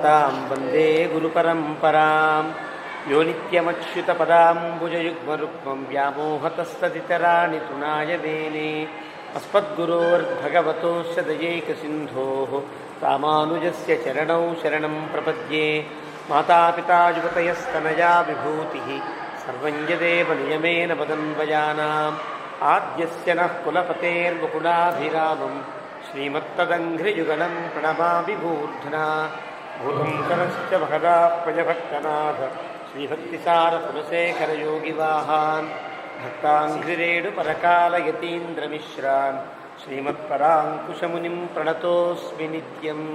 भगवतां वन्दे गुरुपरम्परां यो नित्यमच्युतपदाम्बुजयुग्मरुक्मं व्यामोहतस्तदितराणि तृणाय मेने अस्मद्गुरोर्भगवतोऽस्य दयैकसिन्धोः रामानुजस्य चरणौ शरणं प्रपद्ये। मातापिता युवतयस्तनया विभूतिः सर्वं यदेव नियमेन वदन्वयानाम् आद्यस्य नः कुलपतेर्वकुलाभिरामं श्रीमत्तदङ्घ्रियुगलं प्रणमामि मूर्ध्ना। भूतं करश्च महदाप्यजभक्तनाथ श्रीभक्तिसारकुलशेखरयोगिवाहान् भक्ताङ्घ्रिरेणुपरकालयतीन्द्रमिश्रान् श्रीमत्पराङ्कुशमुनिं प्रणतोऽस्मि नित्यम्।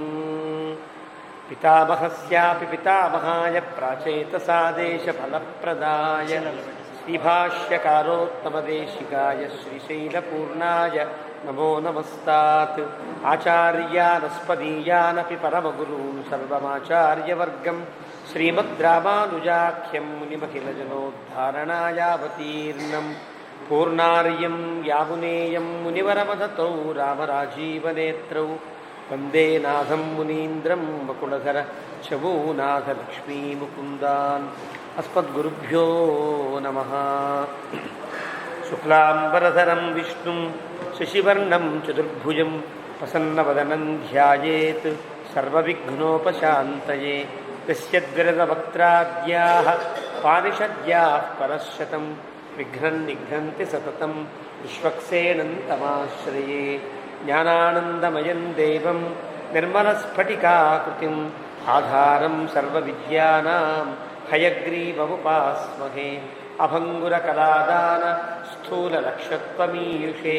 पितामहस्यापि पितामहाय प्राचेतसादेशफलप्रदाय श्रीभाष्यकारोत्तमदेशिकाय श्रीशैलपूर्णाय नमो नमस्तात्। आचार्यानस्पदीयानपि परमगुरून् सर्वमाचार्यवर्गं श्रीमद्रामानुजाख्यं मुनिमखिलजनोद्धारणायावतीर्णं पूर्णार्यं यामुनेयं मुनिवरमदतौ रामराजीवनेत्रौ वन्दे नाथं मुनीन्द्रं वकुलधर चवूनाथलक्ष्मीमुकुन्दान्। अस्मद्गुरुभ्यो नमः। शुक्लाम्बरधरं विष्णुं शशिवर्णं चतुर्भुजं प्रसन्नवदनं ध्यायेत् सर्वविघ्नोपशान्तये। यस्यद्विरदवक्त्राद्याः पानिषद्याः परश्शतं विघ्नं निघ्नन्ति सततं विश्वक्सेनं तमाश्रये। ज्ञानानन्दमयं देवं निर्मलस्फटिकाकृतिम् आधारं सर्वविद्यानां हयग्रीवमुपास्महे। अभङ्गुरकलादान स्थूललक्षत्वमीयुषे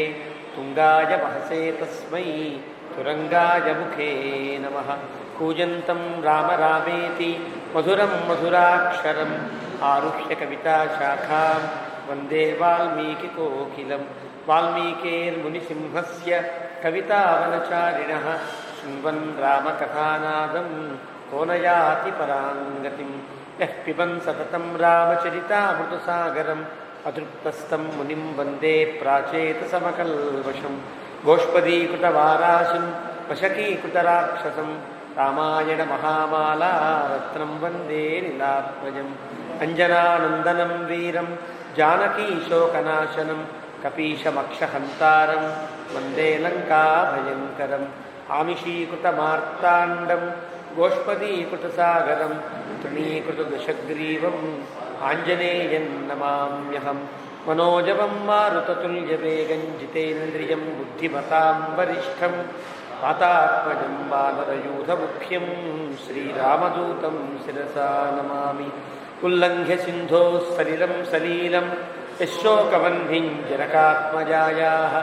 तुङ्गाय वहसे तस्मै तुरङ्गाय मुखे नमः। कूजन्तं राम रामेति मधुरं मधुराक्षरम् आरुह्य कविताशाखां वन्दे वाल्मीकिकोकिलं। वाल्मीकेर्मुनिसिंहस्य कवितावनचारिणः शृण्वन् रामकथानादं को न याति पराङ्गतिम्। यः पिबन् सततं रामचरितामृतसागरम् अतृप्तस्तं मुनिं वन्दे प्राचेतसमकल्मषम्। गोष्पदीकृतवाराशिं वशकीकृतराक्षसं रामायणमहामाला रत्नं वन्दे लीलात्मजम्। अञ्जनानन्दनं वीरं जानकीशोकनाशनं कपीशमक्षहन्तारं वन्दे लङ्काभयङ्करम्। आमिषीकृतमार्ताण्डं गोष्पदीकृतसागरं तृणीकृतदशग्रीवम् आञ्जनेयं नमाम्यहं। मनोजवं मारुततुल्यवेगं जितेन्द्रियं बुद्धिमतां वरिष्ठं वातात्मजं वानरयूथमुख्यं श्रीरामदूतं शिरसा नमामि। उल्लङ्घ्य सिन्धोः सलिलं सलीलं यशोकवह्निं जनकात्मजायाः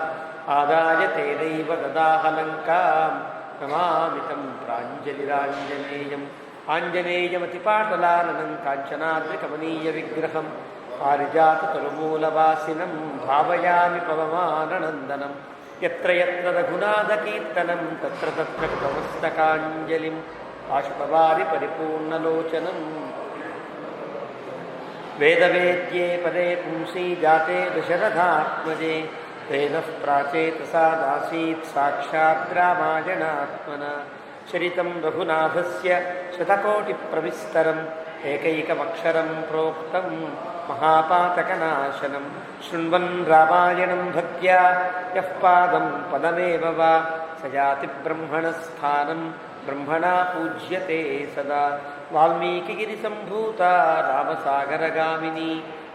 आदाय तेनैव ददाह लङ्कां नमामि तं प्राञ्जलिराञ्जनेयम्। आञ्जनेयमतिपाटलाननं काञ्चनाद्रिकमनीयविग्रहं पारिजाततरुमूलवासिनं भावयामि पवमाननन्दनं। यत्र यत्र रघुनाथकीर्तनं तत्र तत्र कृतमस्तकाञ्जलिं बाष्पवारि परिपूर्णलोचनं। वेदवेद्ये पदे पुंसी जाते दशरथात्मजे तेनः प्राचेतसा दासीत् साक्षात् रामायणात्मना। चरितं रघुनाथस्य शतकोटिप्रविस्तरम् एकैकमक्षरं प्रोक्तं महापातकनाशनं। शृण्वन् रामायणं भक्त्या यः पादं पदमेव वा स याति ब्रह्मणस्थानं ब्रह्मणा पूज्यते सदा। वाल्मीकिगिरिसम्भूता रामसागरगामिनी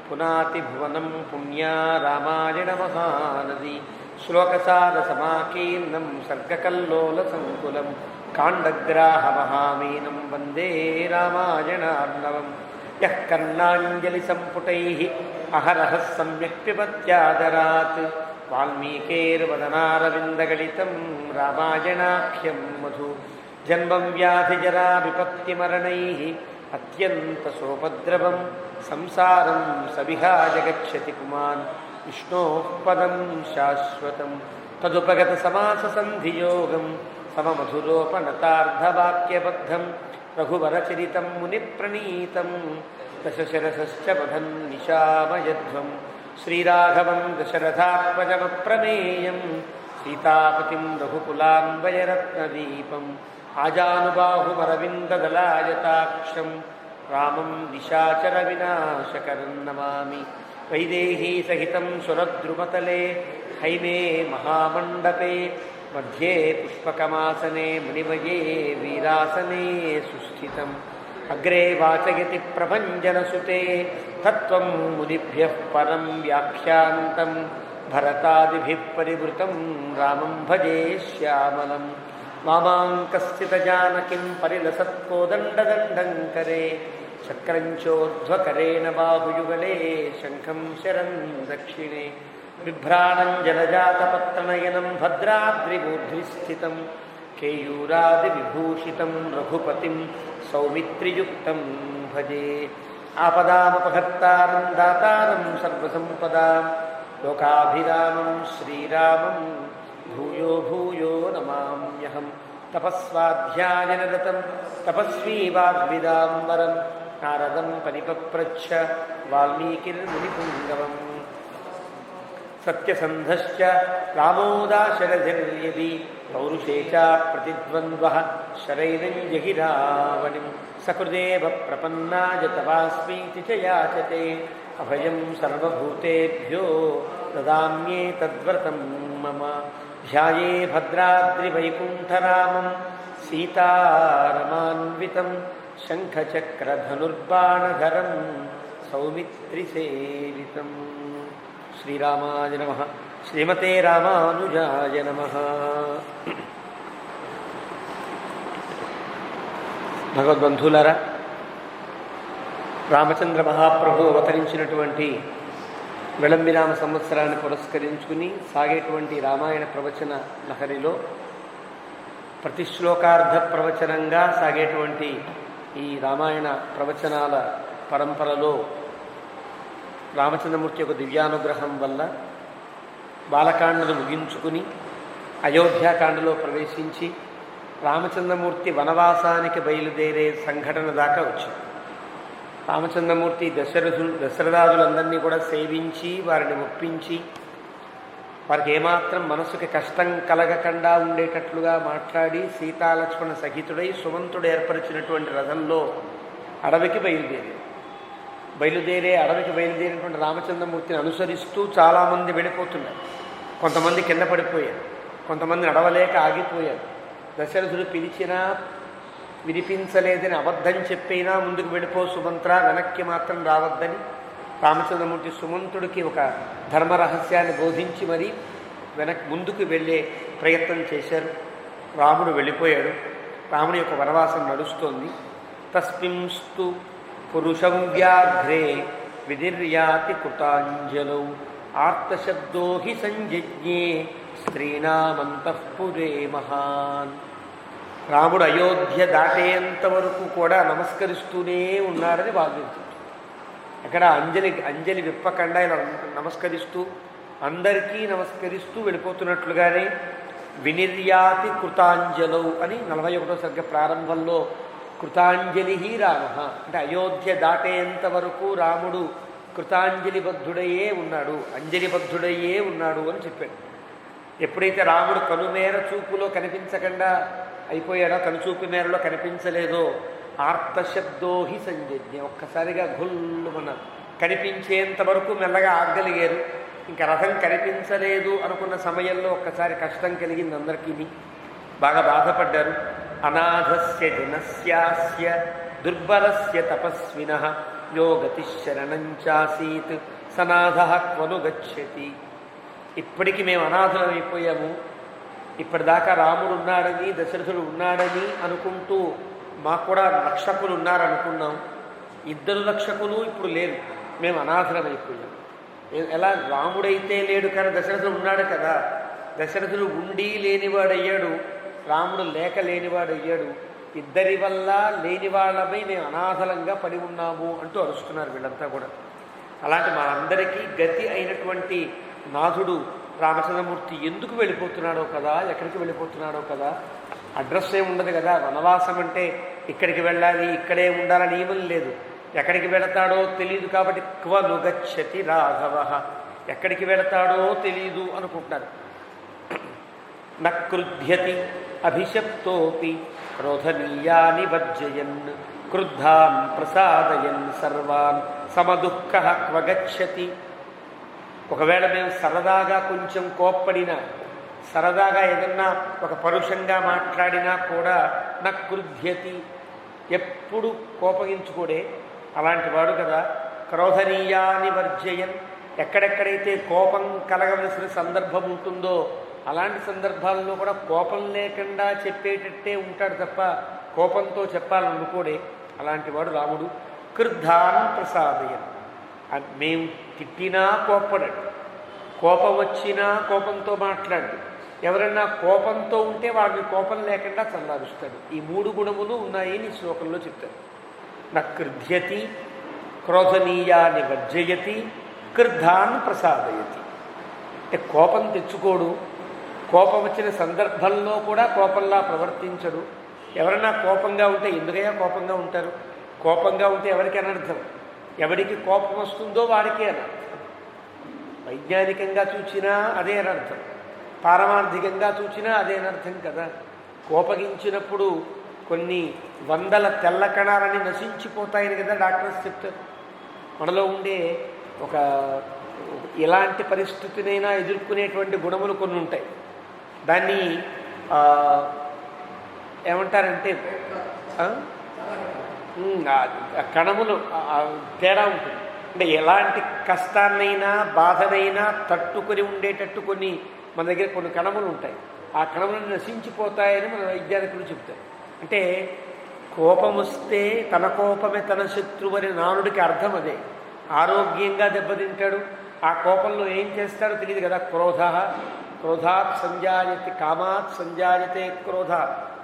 पुनाति भुवनं पुण्या रामायणमहानदी। श्लोकसारसमाकीर्णं सर्गकल्लोलसङ्कुलं काण्डग्राहमहामीनं वन्दे रामायणार्णवम्। यः कर्णाञ्जलिसम्पुटैः अहरहः सम्यक् पिबत्यादरात् वाल्मीकेर्वदनारविन्दगलितं रामायणाख्यं मधु। जन्मं व्याधिजरा विपत्तिमरणैः अत्यन्तसोपद्रवं संसारं सविहाय गच्छति पुमान् विष्णोः पदं शाश्वतं। तदुपगतसमाससन्धियोगं सममधुरोपनतार्धवाक्यबद्धं रघुवरचरितं मुनिप्रणीतं दशशिरसश्च वधन् निशामयध्वं। श्रीराघवं दशरथात्मजमप्रमेयं सीतापतिं रघुकुलान्वयरत्नदीपं ఆజానుబాహుమరవిందదలాయతాక్షం రామం నిశాచర వినాశకరం నమామి. వైదేహీ సహితం సురద్రుమతలే హైమే మహామండపే మధ్యే పుష్పకమాసనే మునిమయే వీరాసనే సుస్థితం. అగ్రే వాచయతి ప్రభంజనసుతే తత్వం మునిభ్యః పరం వ్యాఖ్యాంతం భరతాదిభిః పరివృతం రామం భజే శ్యామలం. వామాంకస్థితజానకిం పరిలసత్కోదండదండం కరే చక్రంచోర్ధ్వకరేణ బాహుయుగలే శంఖం శరం దక్షిణే. బిభ్రాణం జలజాతపత్రనయనం భద్రాద్రిమూర్ధ్నిస్థితం కేయూరాదివిభూషితం రఘుపతిం సౌమిత్రియుక్తం భజే. ఆపదామపహర్తారం దాతారం సర్వసంపదాం లోకాభిరామం శ్రీరామం భూయో భూయో నమామ్యహం. తపస్వాధ్యాయనరతం తపస్వీ వాగ్విదాంబరం నారదం పరిపప్రచ్ఛ వాల్మీకిర్మునిపుంగవం. సత్యసంధశ్చ రామోదాశరథిర్యది పౌరుషే చ ప్రతిద్వంద్వః శరైరం జహిరావణిం. సకృదేవ ప్రపన్నాయ తవాస్మీతి చ యాచతే అభయం సర్వభూతేభ్యో దదామ్యేతద్వ్రతం మమ. ధ్యాయే భద్రాద్రివైకుంఠరామం సీతారమాన్వితం శంఖచక్రధనుర్బాణధరం సౌమిత్రిసేవితం. శ్రీరామాయ నమః. శ్రీమతే రామానుజాయ నమః. భగవద్బంధువులారా, రామచంద్ర మహాప్రభు అవతరించినటువంటి విళంబిరామ సంవత్సరాన్ని పురస్కరించుకుని సాగేటువంటి రామాయణ ప్రవచన లహరిలో ప్రతి శ్లోకార్థ ప్రవచనంగా సాగేటువంటి ఈ రామాయణ ప్రవచనాల పరంపరలో రామచంద్రమూర్తి యొక్క దివ్యానుగ్రహం వల్ల బాలకాండను ముగించుకుని అయోధ్యాకాండలో ప్రవేశించి రామచంద్రమూర్తి వనవాసానికి బయలుదేరే సంఘటన దాకా వచ్చింది. రామచంద్రమూర్తి దశరథాదులందరినీ కూడా సేవించి వారిని ఒప్పించి వారికి ఏమాత్రం మనసుకి కష్టం కలగకుండా ఉండేటట్లుగా మాట్లాడి సీతాలక్ష్మణ సహితుడై సుమంతుడు ఏర్పరిచినటువంటి రథంలో అడవికి బయలుదేరినటువంటి రామచంద్రమూర్తిని అనుసరిస్తూ చాలామంది వెళ్ళిపోతున్నారు. కొంతమంది కింద పడిపోయారు, కొంతమంది నడవలేక ఆగిపోయారు. దశరథుడు పిలిచినా వినిపించలేదని అబద్ధం చెప్పినా ముందుకు వెళ్ళిపో సుమంత్ర, వెనక్కి మాత్రం రావద్దని రామచంద్రమూర్తి సుమంతుడికి ఒక ధర్మరహస్యాన్ని బోధించి మరీ ముందుకు వెళ్ళే ప్రయత్నం చేశారు. రాముడు వెళ్ళిపోయాడు. రాముడి యొక్క వనవాసం నడుస్తోంది. తస్మింస్తు పురుషం వ్యాఘ్రే వినిర్యాతి కృతాంజలౌ ఆర్తశబ్దో హి సంజజ్ఞే స్త్రీణామంతఃపురే మహాన్. రాముడు అయోధ్య దాటేంత వరకు కూడా నమస్కరిస్తూనే ఉన్నాడని భావించారు. అక్కడ అంజలి విప్పకుండా ఇలా నమస్కరిస్తూ అందరికీ నమస్కరిస్తూ వెళ్ళిపోతున్నట్లుగానే వినిర్యాతి కృతాంజలౌ అని 41వ సర్గ ప్రారంభంలో కృతాంజలి రామ అంటే అయోధ్య దాటేంత వరకు రాముడు కృతాంజలిబద్ధుడయ్యే ఉన్నాడు, అంజలిబద్ధుడయ్యే ఉన్నాడు అని చెప్పాడు. ఎప్పుడైతే రాముడు కనుమేర చూపులో కనిపించకుండా అయిపోయాడో, కనుచూపు మేరలో కనిపించలేదో ఆర్తశబ్దో హి సంజజ్ఞ ఒక్కసారిగా గుల్లుమన్న కనిపించేంత వరకు మెల్లగా ఆగలిగారు. ఇంకా రథం కనిపించలేదు అనుకున్న సమయంలో ఒక్కసారి కష్టం కలిగింది అందరికీ. బాగా బాధపడ్డారు. అనాథస్య జనస్యాస్య దుర్బలస్య తపస్వినః యో గతిశరణం చాసీత్ సనాథః క్వను గచ్చతి. ఇప్పటికి మేము అనాథలం అయిపోయాము. ఇప్పటిదాకా రాముడు ఉన్నాడని దశరథుడు ఉన్నాడని అనుకుంటూ మాకు కూడా రక్షకులు ఉన్నారనుకున్నాం. 2 రక్షకులు ఇప్పుడు లేరు, మేము అనాథలం అయిపోయాం. ఎలా? రాముడైతే లేడు కానీ దశరథుడు ఉన్నాడు కదా. దశరథుడు ఉండి లేనివాడయ్యాడు, రాముడు లేక లేనివాడయ్యాడు. ఇద్దరి వల్ల లేని వాళ్ళపై మేము అనాథలంగా పడి ఉన్నాము అంటూ అరుస్తున్నారు వీళ్ళంతా కూడా. అలాంటి మా అందరికీ గతి అయినటువంటి నాథుడు రామచంద్రమూర్తి ఎందుకు వెళ్ళిపోతున్నాడో కదా, ఎక్కడికి వెళ్ళిపోతున్నాడో కదా. అడ్రస్ ఏమి ఉండదు కదా. వనవాసం అంటే ఇక్కడికి వెళ్ళాలి, ఇక్కడే ఉండాలని నియమం లేదు. ఎక్కడికి వెళతాడో తెలియదు కాబట్టి క్వను గచ్చతి రాఘవ, ఎక్కడికి వెళతాడో తెలియదు అనుకుంటున్నారు. న క్రుధ్యతి అభిషప్తోపి క్రోధనీయాని వర్జయన్ క్రుద్ధాన్ ప్రసాదయన్ సర్వాన్ సమదుఃఖ క్వగచ్చతి. ఒకవేళ మేము సరదాగా కొంచెం కోప్పడినా, సరదాగా ఏదన్నా ఒక పరుషంగా మాట్లాడినా కూడా న క్రుధ్యతి, ఎప్పుడు కోపగించుకోడే అలాంటి వాడు కదా. క్రోధనీయాని వర్జయన్, ఎక్కడెక్కడైతే కోపం కలగవలసిన సందర్భం ఉంటుందో అలాంటి సందర్భాల్లో కూడా కోపం లేకుండా చెప్పేటట్టే ఉంటాడు తప్ప కోపంతో చెప్పాలనుకోడే అలాంటి వాడు రాముడు. క్రుద్ధాన్ ప్రసాదయన్, మేము తిట్టినా కోప్పడడు, కోపం వచ్చినా కోపంతో మాట్లాడు. ఎవరన్నా కోపంతో ఉంటే వాడిని కోపం లేకుండా చల్లారుస్తాడు. ఈ 3 గుణములు ఉన్నాయని ఈ శ్లోకంలో చెప్తారు. న క్రుధ్యతి, క్రోధనీయాన్ని వర్జయతి, క్రుద్ధాన్ ప్రసాదయతి. అంటే కోపం తెచ్చుకోడు, కోపం వచ్చిన సందర్భంలో కూడా కోపంలా ప్రవర్తించడు. ఎవరన్నా కోపంగా ఉంటే ఎందుకయ్యా కోపంగా ఉంటారు? కోపంగా ఉంటే ఎవరికి అనర్థం? ఎవరికి కోపం వస్తుందో వాడికే అనర్థం. వైజ్ఞానికంగా చూసినా అదే అనర్థం, పారమార్థికంగా చూసినా అదే అనర్థం కదా. కోపగించినప్పుడు కొన్ని వందల తెల్ల కణాలని నశించిపోతాయని కదా డాక్టర్స్ చెప్తారు. మనలో ఉండే ఒక ఎలాంటి పరిస్థితినైనా ఎదుర్కొనేటువంటి గుణములు కొన్ని ఉంటాయి. దాన్ని ఏమంటారంటే కణములు తేడా ఉంటుంది. అంటే ఎలాంటి కష్టాన్నైనా బాధనైనా తట్టుకొని ఉండేటట్టు కొన్ని మన దగ్గర కొన్ని కణములు ఉంటాయి. ఆ కణములను నశించిపోతాయని మన వైజ్ఞానికులు చెప్తారు. అంటే కోపం వస్తే తన కోపమే తన శత్రువు అనే నానుడికి అర్థం అదే. ఆరోగ్యంగా దెబ్బతింటాడు. ఆ కోపంలో ఏం చేస్తాడో తెలియదు కదా. క్రోధాత్ సంజాయతే, కామాత్ సంజాయతే క్రోధ,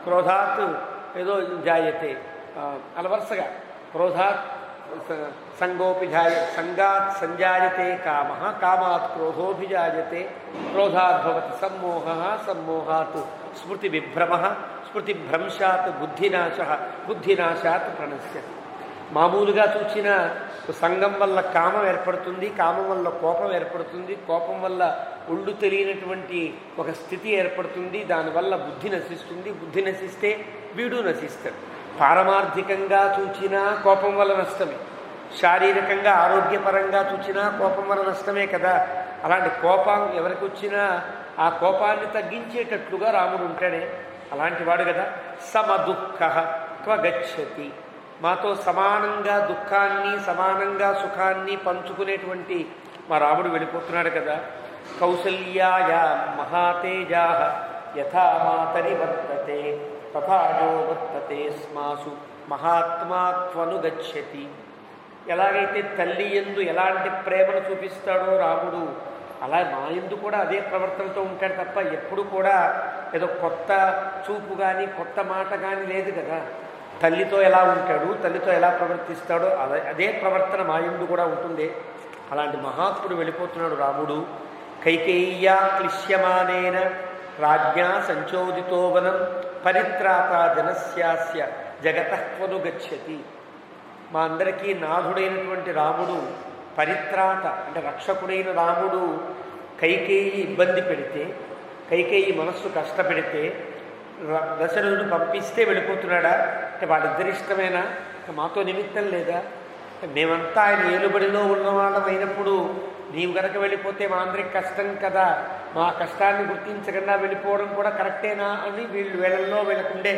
క్రోధాత్ ఏదో జాయతే, అలా వరుసగా క్రోధాత్ సంగాత్ సంజాయతే కామ, కామాత్ క్రోధోభిజాయతే, క్రోధాత్ భవతి సమ్మోహ, సమ్మోహాత్ స్మృతి విభ్రమ, స్మృతి భ్రంశాత్ బుద్ధినాశ, బుద్ధినాశాత్ ప్రణశ్యతి. మామూలుగా చూసిన సంగం వల్ల కామం ఏర్పడుతుంది, కామం వల్ల కోపం ఏర్పడుతుంది, కోపం వల్ల ఒళ్ళు తెలియనటువంటి ఒక స్థితి ఏర్పడుతుంది, దానివల్ల బుద్ధి నశిస్తుంది, బుద్ధి నశిస్తే వీడు నశిస్తాడు. పారమార్థికంగా చూచినా కోపం వల్ల నష్టమే, శారీరకంగా ఆరోగ్యపరంగా చూచినా కోపం వల్ల నష్టమే కదా. అలాంటి కోపం ఎవరికి వచ్చినా ఆ కోపాన్ని తగ్గించేటట్లుగా రాముడు ఉంటాడే, అలాంటి వాడు కదా. సమదుఃఖ క్వగచ్చతి, మాతో సమానంగా దుఃఖాన్ని సమానంగా సుఖాన్ని పంచుకునేటువంటి మా రాముడు వెళ్ళిపోతున్నాడు కదా. కౌసల్యాయ మహాతేజా యథా మాతరి వర్తతే తథాజో వర్తతే స్మాసు మహాత్మా త్వనుగచ్చతి. ఎలాగైతే తల్లి యందు ఎలాంటి ప్రేమను చూపిస్తాడో రాముడు, అలా మా యందు కూడా అదే ప్రవర్తనతో ఉంటాడు తప్ప ఎప్పుడు కూడా ఏదో కొత్త చూపు కానీ కొత్త మాట కానీ లేదు కదా. తల్లితో ఎలా ఉంటాడు, తల్లితో ఎలా ప్రవర్తిస్తాడో అదే ప్రవర్తన మా యందు కూడా ఉంటుంది. అలాంటి మహాత్ముడు వెళ్ళిపోతున్నాడు రాముడు. కైకేయ్యా క్లిశ్యమానేన రాజ్ఞా సంచోదితో వనం పరిత్రాత జనస్యాస్య జగతః గచ్చతి. మా అందరికీ నాథుడైనటువంటి రాముడు, పరిత్రాత అంటే రక్షకుడైన రాముడు కైకేయి ఇబ్బంది పెడితే, కైకేయి మనస్సు కష్టపెడితే దశరథుడు పంపిస్తే వెళ్ళిపోతున్నాడా? అంటే వాళ్ళిద్దరి ఇష్టమేనా? మాతో నిమిత్తం లేదా? మేమంతా ఆయన ఏలుబడిలో ఉన్నవాళ్ళం అయినప్పుడు నీవు కనుక వెళ్ళిపోతే మా అందరికి కష్టం కదా, మా కష్టాన్ని గుర్తించకుండా వెళ్ళిపోవడం కూడా కరెక్టేనా అని వీళ్ళల్లో వీళ్ళకుండే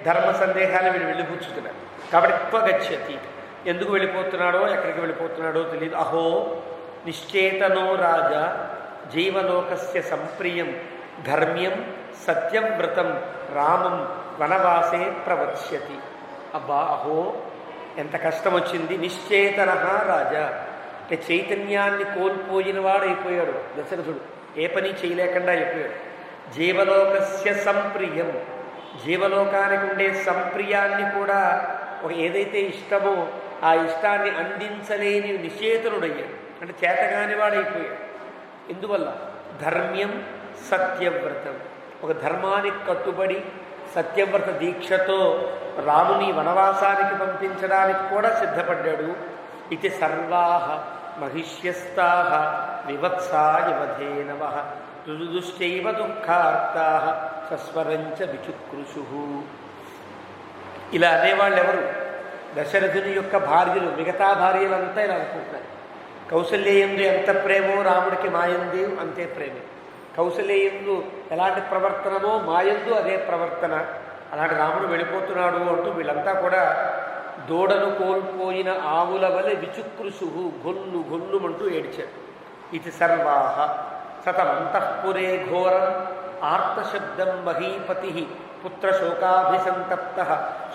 ధర్మ సందేహాన్ని వీళ్ళు వెళ్ళిపుచ్చుతున్నారు. కాబట్టి త్వగచ్చతి, ఎందుకు వెళ్ళిపోతున్నాడో ఎక్కడికి వెళ్ళిపోతున్నాడో తెలియదు. అహో నిశ్చేతనో రాజా జీవలోకస్య సంప్రియం ధర్మ్యం సత్యవ్రతం రామం వనవాసే ప్రవక్ష్యతి. అబ్బా అహో ఎంత కష్టం వచ్చింది. నిశ్చేతన రాజా అంటే చైతన్యాన్ని కోల్పోయిన వాడు అయిపోయాడు దశరథుడు, ఏ పని చేయలేకుండా అయిపోయాడు. జీవలోకస్య సంప్రియం, జీవలోకానికి ఉండే సంప్రియాన్ని కూడా ఒక ఏదైతే ఇష్టమో ఆ ఇష్టాన్ని అందించలేని నిశ్చేతనుడయ్యాడు, అంటే చేతగాని వాడైపోయాడు. ఎందువల్ల? ధర్మ్యం సత్యవ్రతం, ఒక ధర్మానికి కట్టుబడి సత్యవ్రత దీక్షతో రాముని వనవాసానికి పంపించడానికి కూడా సిద్ధపడ్డాడు. ఇది సర్వాః మహిష్యస్తాః వివత్సా యవధేనవః రుదుశ్చైవ దుఃఖార్తా సస్వరంచ విచుకృషు. ఇలా అనేవాళ్ళు ఎవరు? దశరథుని యొక్క భార్యలు. మిగతా భార్యలంతా ఇలా అనుకుంటున్నారు. కౌసల్యందు ఎంత ప్రేమో రాముడికి మాయందు అంతే ప్రేమే. కౌసల్యందు ఎలాంటి ప్రవర్తనమో మాయందు అదే ప్రవర్తన. అలాంటి రాముడు వెళ్ళిపోతున్నాడు అంటూ వీళ్ళంతా కూడా దూడను కోల్పోయిన ఆవుల వలె విచుకృషు గొల్లు గొల్లుమంటూ ఏడ్చారు. ఇది సర్వాహ సతమంతఃపురే ఘోరం ఆర్తశబ్దం మహీపతి పుత్రశోకాభిసంతప్త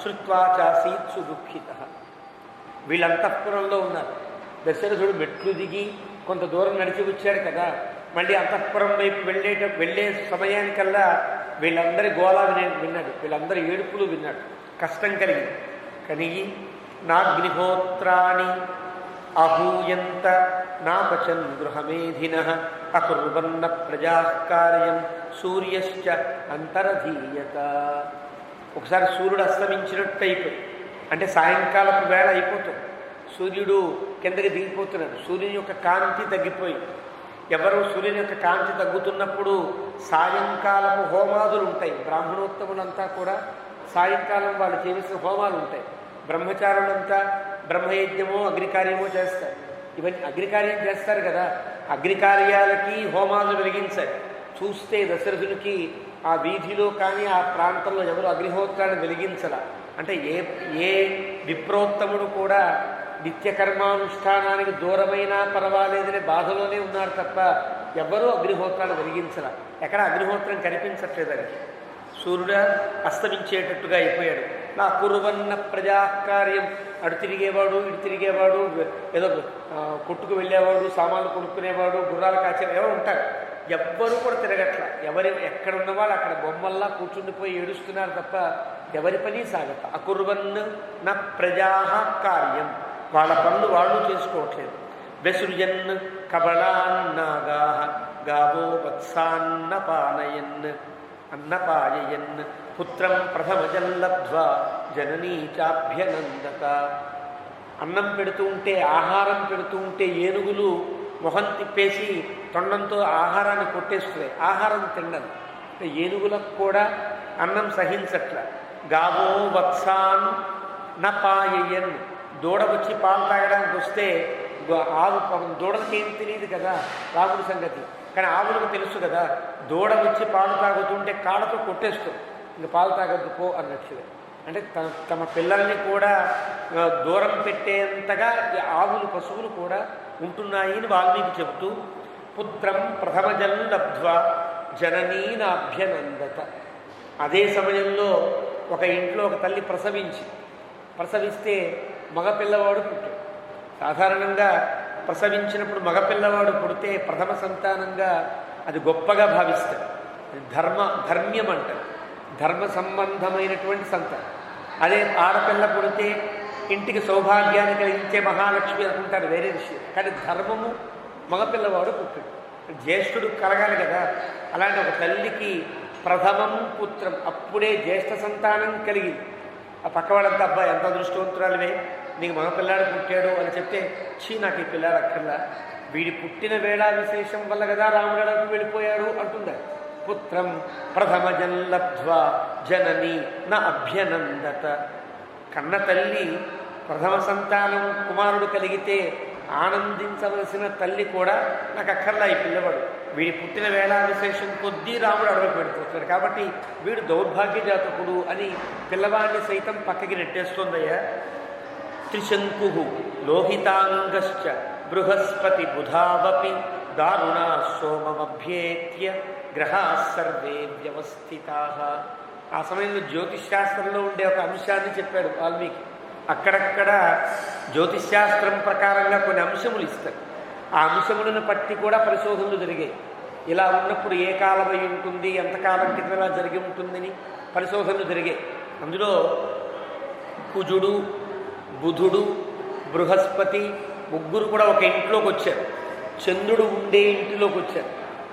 శ్రుత్వా చాసీత్ సుదుఃఖిత. వీళ్ళంతఃపురంలో ఉన్నారు. దశరథుడు మెట్లు దిగి కొంత దూరం నడిచి వచ్చాడు కదా, మళ్ళీ అంతఃపురం వైపు వెళ్ళే సమయానికల్లా వీళ్ళందరి గోళ విన్నాడు, వీళ్ళందరి ఏడుపులు విన్నాడు. కష్టం కలిగి నాగ్నిహోత్రాణి అహూయంత నాపచన్ గృహమేధిన అకుర్వన్న ప్రజాకార్యం సూర్యశ్చ అంతరధీయత. ఒకసారి సూర్యుడు అస్తమించినట్టు అయిపోయి, అంటే సాయంకాలపు వేళ అయిపోతుంది. సూర్యుడు కిందకి దిగిపోతున్నాడు. సూర్యుని యొక్క కాంతి తగ్గిపోయి, ఎవరు సూర్యుని యొక్క కాంతి తగ్గుతున్నప్పుడు సాయంకాలపు హోమాదులు ఉంటాయి. బ్రాహ్మణోత్తములంతా కూడా సాయంకాలం వాళ్ళు చేసిన హోమాలు ఉంటాయి. బ్రహ్మచారులంతా బ్రహ్మయజ్ఞమో అగ్నికార్యమో చేస్తారు. ఇవన్నీ అగ్నికార్యం చేస్తారు కదా, అగ్నికార్యాలకి హోమాలు వెలిగించారు. చూస్తే దశరథునికి ఆ వీధిలో కానీ ఆ ప్రాంతంలో ఎవరు అగ్నిహోత్రాన్ని వెలిగించరా. అంటే ఏ విప్రోత్తముడు కూడా నిత్యకర్మానుష్ఠానానికి దూరమైనా పర్వాలేదనే బాధలోనే ఉన్నారు తప్ప ఎవ్వరూ అగ్నిహోత్రాన్ని వెలిగించరా. ఎక్కడ అగ్నిహోత్రం కనిపించట్లేదని సూర్యుడు అస్తమించేటట్టుగా అయిపోయాడు. నా కురువన్న ప్రజాకార్యం, అటు తిరిగేవాడు ఇటు తిరిగేవాడు, ఏదో కొట్టుకు వెళ్ళేవాడు, సామాన్లు కొనుక్కునేవాడు, గుర్రాలు కాచేవాడు, ఎవరు ఉంటారు. ఎవ్వరూ కూడా తిరగట్ల. ఎక్కడ ఉన్నవాళ్ళు అక్కడ బొమ్మల్లా కూర్చుండిపోయి ఏడుస్తున్నారు తప్ప ఎవరి పని సాగత. అకుర్వన్ న ప్రజా కార్యం, వాళ్ళ పనులు వాళ్ళు చేసుకోవట్లేదు. వెసృజన్ కబళాన్నాగా గావో వత్సాన్నపానయన్ అన్నపాయయన్ పుత్రం ప్రథమజల్లబ్ధ్వా జననీ చాభ్యనందత. అన్నం పెడుతూ ఉంటే, ఆహారం పెడుతూ ఉంటే ఏనుగులు మొహం తిప్పేసి తొండంతో ఆహారాన్ని కొట్టేస్తున్నాయి. ఆహారం తిండదు. ఏనుగులకు కూడా అన్నం సహించట్ల. గావో వత్సాన్ నపాయయన్, దూడ వచ్చి పాలు తాగడానికి వస్తే దూడలకి ఏం తెలియదు కదా రాముడి సంగతి, కానీ ఆవులకు తెలుసు కదా. దూడ వచ్చి పాలు తాగుతుంటే కాళ్ళతో కొట్టేస్తుంది, ఇంక పాలు తాగద్దు పో అన్నట్టుగా. అంటే తమ పిల్లల్ని కూడా దూరం పెట్టేంతగా ఆవులు పశువులు కూడా ఉంటున్నాయి అని వాల్మీకి చెబుతూ, పుత్రం ప్రథమజల్ లబ్ధ్వా జననీనాభ్యనందత. అదే సమయంలో ఒక ఇంట్లో ఒక తల్లి ప్రసవిస్తే మగపిల్లవాడు పుట్టాడు. సాధారణంగా ప్రసవించినప్పుడు మగపిల్లవాడు పుడితే ప్రథమ సంతానంగా అది గొప్పగా భావిస్తారు. అది ధర్మ్యం అంటారు, ధర్మ సంబంధమైనటువంటి సంతానం. అదే ఆడపిల్ల పుడితే ఇంటికి సౌభాగ్యాన్ని కలిగించే మహాలక్ష్మి అనుకుంటారు, వేరే విషయం. కానీ ధర్మము మగపిల్లవాడు పుట్టాడు, జ్యేష్ఠుడు కలగాలి కదా. అలాంటి ఒక తల్లికి ప్రథమం పుత్రం, అప్పుడే జ్యేష్ఠ సంతానం కలిగింది. ఆ పక్కవాడంతా అబ్బాయి ఎంత అదృష్టవంతురాలువే, నీకు మగపిల్లాడు పుట్టాడు అని చెప్తే, చీ నాకు ఈ పిల్లాడు అక్కర్లా, వీడి పుట్టిన వేళ విశేషం వల్ల కదా రాముడు వెళ్ళిపోయాడు అంటున్నారు. పుత్రం ప్రథమజల్లబ్ధ్వా జనని నా అభ్యనందత. కన్న తల్లి ప్రథమ సంతానం కుమారుడు కలిగితే ఆనందించవలసిన తల్లి కూడా నాకు అక్కర్లా ఈ పిల్లవాడు, వీడి పుట్టిన వేళ విశేషం కొద్దీ రాముడు అడవికి వెళ్ళిపోతున్నాడు, కాబట్టి వీడు దౌర్భాగ్య జాతకుడు అని పిల్లవాడిని సైతం పక్కకి నెట్టేస్తోందయ్యా. త్రిశంకు లోహితాంగశ్చ బృహస్పతి బుధావపి దారుణా సోమమభ్యేత్య గ్రహా సర్వే వ్యవస్థితా. ఆ సమయంలో జ్యోతిష్శాస్త్రంలో ఉండే ఒక అంశాన్ని చెప్పాడు వాల్మీకి. అక్కడక్కడ జ్యోతిష్శాస్త్రం ప్రకారంగా కొన్ని అంశములు ఇస్తారు. ఆ అంశములను పట్టి కూడా పరిశోధనలు జరిగాయి. ఇలా ఉన్నప్పుడు ఏ కాలమై ఉంటుంది, ఎంతకాలం క్రితం జరిగి ఉంటుందని పరిశోధనలు జరిగాయి. అందులో కుజుడు, బుధుడు, బృహస్పతి ముగ్గురు కూడా ఒక ఇంట్లోకి వచ్చారు. చంద్రుడు ఉండే ఇంటిలోకి వచ్చారు.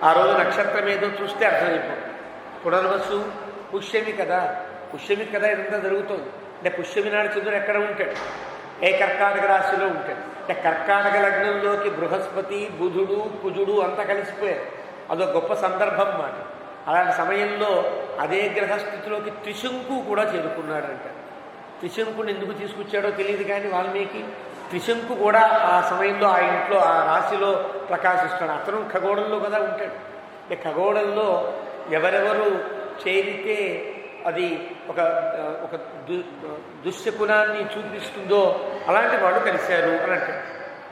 ఆ రోజు నక్షత్రం ఏదో చూస్తే అర్థమైపోతుంది. పునర్వసు పుష్యమి కదా ఇదంతా జరుగుతుంది. అంటే పుష్యమి నాడు చంద్రుడు ఎక్కడ ఉంటాడు? ఏ కర్కాటక రాశిలో ఉంటాడు. అంటే కర్కాటక లగ్నంలోకి బృహస్పతి, బుధుడు, కుజుడు అంతా కలిసిపోయారు. అదో గొప్ప సందర్భం మాట. అలాంటి సమయంలో అదే గ్రహస్థితిలోకి త్రిశంకు కూడా చేరుకున్నాడంట. త్రిశంకుని ఎందుకు తీసుకొచ్చాడో తెలియదు కానీ వాల్మీకి త్రిశంకు కూడా ఆ సమయంలో ఆ ఇంట్లో ఆ రాశిలో ప్రకాశిస్తాడు. అతను ఖగోళంలో కదా ఉంటాడు. అంటే ఖగోళంలో ఎవరెవరు చేరితే అది ఒక ఒక దుశ్శకునాన్ని చూపిస్తుందో అలాంటి వాళ్ళు కలిశారు అని అంటారు.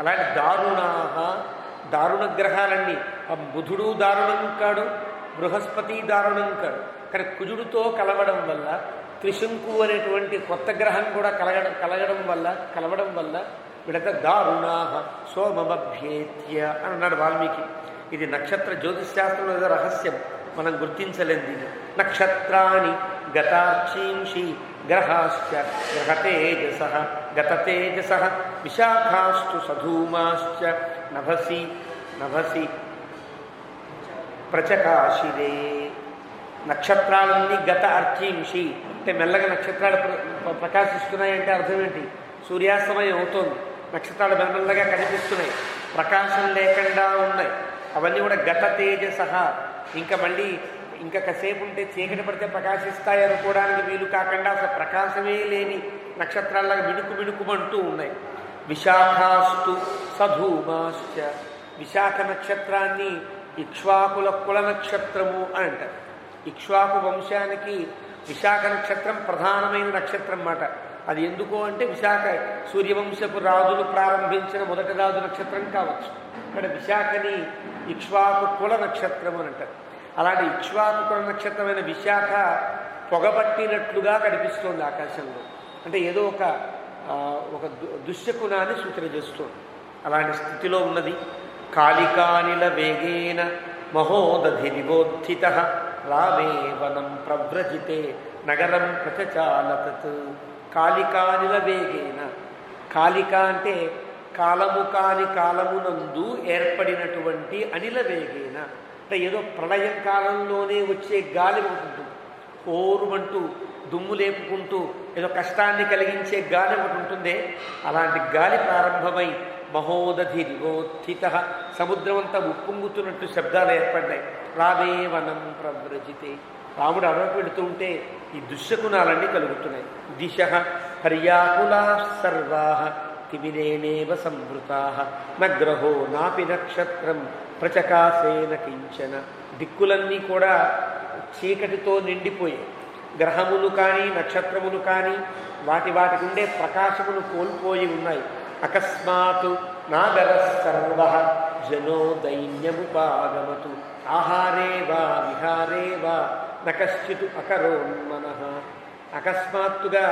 అలాంటి దారుణ గ్రహాలన్నీ బుధుడు దారుణం కాడు, బృహస్పతి దారుణం కాడు. కానీ కుజుడితో కలవడం వల్ల త్రిశంకు అనేటువంటి కొత్త గ్రహం కూడా కలవడం వల్ల వీళ్ళంతా దారుణాహ సోమమభ్యేత్య అని అన్నాడు వాల్మీకి. ఇది నక్షత్ర జ్యోతిశాస్త్రంలో ఏదో రహస్యం, మనం గుర్తించలేదు దీన్ని. నక్షత్రాన్ని గతార్చీంషి గ్రహాశ్చ గతతేజస విశాఖాస్తు సధూమాశ్చ నభసి ప్రచకాశిరే. నక్షత్రాలన్నీ గత అర్చీంషి అంటే మెల్లగా నక్షత్రాలు ప్రకాశిస్తున్నాయంటే అర్థం ఏంటి? సూర్యాస్తమయం అవుతోంది, నక్షత్రాలు మెల్లగా కనిపిస్తున్నాయి, ప్రకాశం లేకుండా ఉన్నాయి. అవన్నీ కూడా గత తేజస. ఇంకా కాసేపు ఉంటే చీకటి పడితే ప్రకాశిస్తాయి అనుకోవడానికి వీలు కాకుండా అసలు ప్రకాశమే లేని నక్షత్రాల్లాగా మిణుకుమంటూ ఉన్నాయి. విశాఖాస్తు సధూమాశ్చ. విశాఖ నక్షత్రాన్ని ఇక్ష్వాకుల కుల నక్షత్రము అని అంటారు. ఇక్ష్వాకు వంశానికి విశాఖ నక్షత్రం ప్రధానమైన నక్షత్రం అన్నమాట. అది ఎందుకు అంటే విశాఖ సూర్యవంశపు రాజులు ప్రారంభించిన మొదటి రాజు నక్షత్రం కావచ్చు. ఇక్కడ విశాఖని ఇక్ష్వాకు కుల నక్షత్రం అని అంటారు. అలాంటి ఇక్ష్వాకు కుల నక్షత్రమైన విశాఖ పొగబట్టినట్లుగా కనిపిస్తోంది ఆకాశంలో. అంటే ఏదో ఒక దుశ్శకునాన్ని సూచన చేస్తోంది. అలాంటి స్థితిలో ఉన్నది. కాళికానిల వేగేన మహోదధిరివోత్థిత రామే వనం ప్రవ్రజితే నగరం ప్రచచాలతత్. కాళికానిల వేగేన. కాళిక అంటే కాలము కాని కాలమునందు ఏర్పడినటువంటి అనిల వేగేన అంటే ఏదో ప్రళయం కాలంలోనే వచ్చే గాలి ఒకటి ఉంటుంది. కోరుమంటూ దుమ్ము లేపుకుంటూ ఏదో కష్టాన్ని కలిగించే గాలి ఒకటి ఉంటుందే, అలాంటి గాలి ప్రారంభమై మహోదధిరివోత్థిత సముద్రం అంతా ఉప్పొంగుతున్నట్టు శబ్దాలు ఏర్పడ్డాయి. రామే వనం ప్రవ్రజితే. రాముడు అడవికి వెళుతూ ఉంటే ఈ దుశ్శకునాలన్నీ కలుగుతున్నాయి. దిశ హర్యాకులా సర్వా తిమిరేణేవ సంవృతా నగ్రహో నాపి నక్షత్రం ప్రచకాశేన కించన. దిక్కులన్నీ కూడా చీకటితో నిండిపోయాయి. గ్రహములు కానీ నక్షత్రములు కానీ వాటికి ఉండే ప్రకాశమును కోల్పోయి ఉన్నాయి. అకస్మాత్ నాగర సర్వ జనో దైన్యముపాగమతు ఆహారే వా విహారే వా నకశ్చిత్ అకరోన్మన. అకస్మాత్తుగా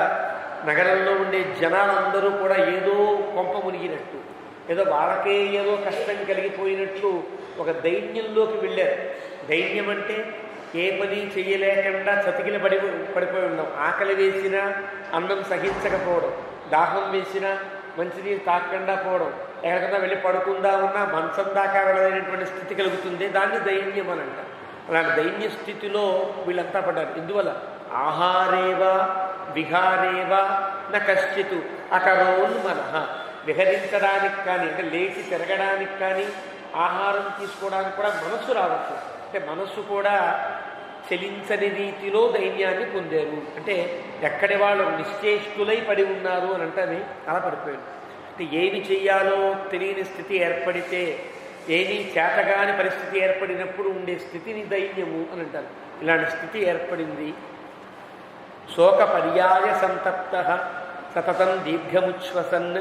నగరంలో ఉండే జనాలందరూ కూడా ఏదో కొంప మునిగినట్టు, ఏదో వాళ్ళకే ఏదో కష్టం కలిగిపోయినట్లు ఒక దైన్యంలోకి వెళ్ళారు. దైన్యం అంటే ఏ పని చెయ్యలేకుండా చతికిల పడిపోయి ఉన్నాం. ఆకలి వేసినా అన్నం సహించకపోవడం, దాహం వేసినా మంచినీరు తాకకుండా పోవడం, ఎక్కడికన్నా వెళ్ళి పడుకుందా ఉన్నా మంచం దాకా వెళ్ళలేనటువంటి స్థితి కలుగుతుంది. దాన్ని దైన్యం అని అంటారు. అలాంటి దైన్య స్థితిలో వీళ్ళంతా పడ్డారు. ఇందువల్ల ఆహారేవా విహారేవా న కశ్చిత్ అకరోన్మన. విహరించడానికి కానీ అంటే లేచి తిరగడానికి కానీ ఆహారం తీసుకోవడానికి కూడా మనస్సు రావచ్చు. అంటే మనస్సు కూడా చలించని రీతిలో దైన్యాన్ని పొందారు. అంటే ఎక్కడి వాళ్ళు నిశ్చేష్టులై పడి ఉన్నారు అని అంటే అలా పడిపోయారు. అంటే ఏమి చెయ్యాలో తెలియని స్థితి ఏర్పడితే, ఏమీ చేతగాని పరిస్థితి ఏర్పడినప్పుడు ఉండే స్థితిని దైన్యము అని అంటారు. ఇలాంటి స్థితి ఏర్పడింది. శోక పర్యాయ సంతప్త సతతం దీర్ఘముచ్ఛ్వసన్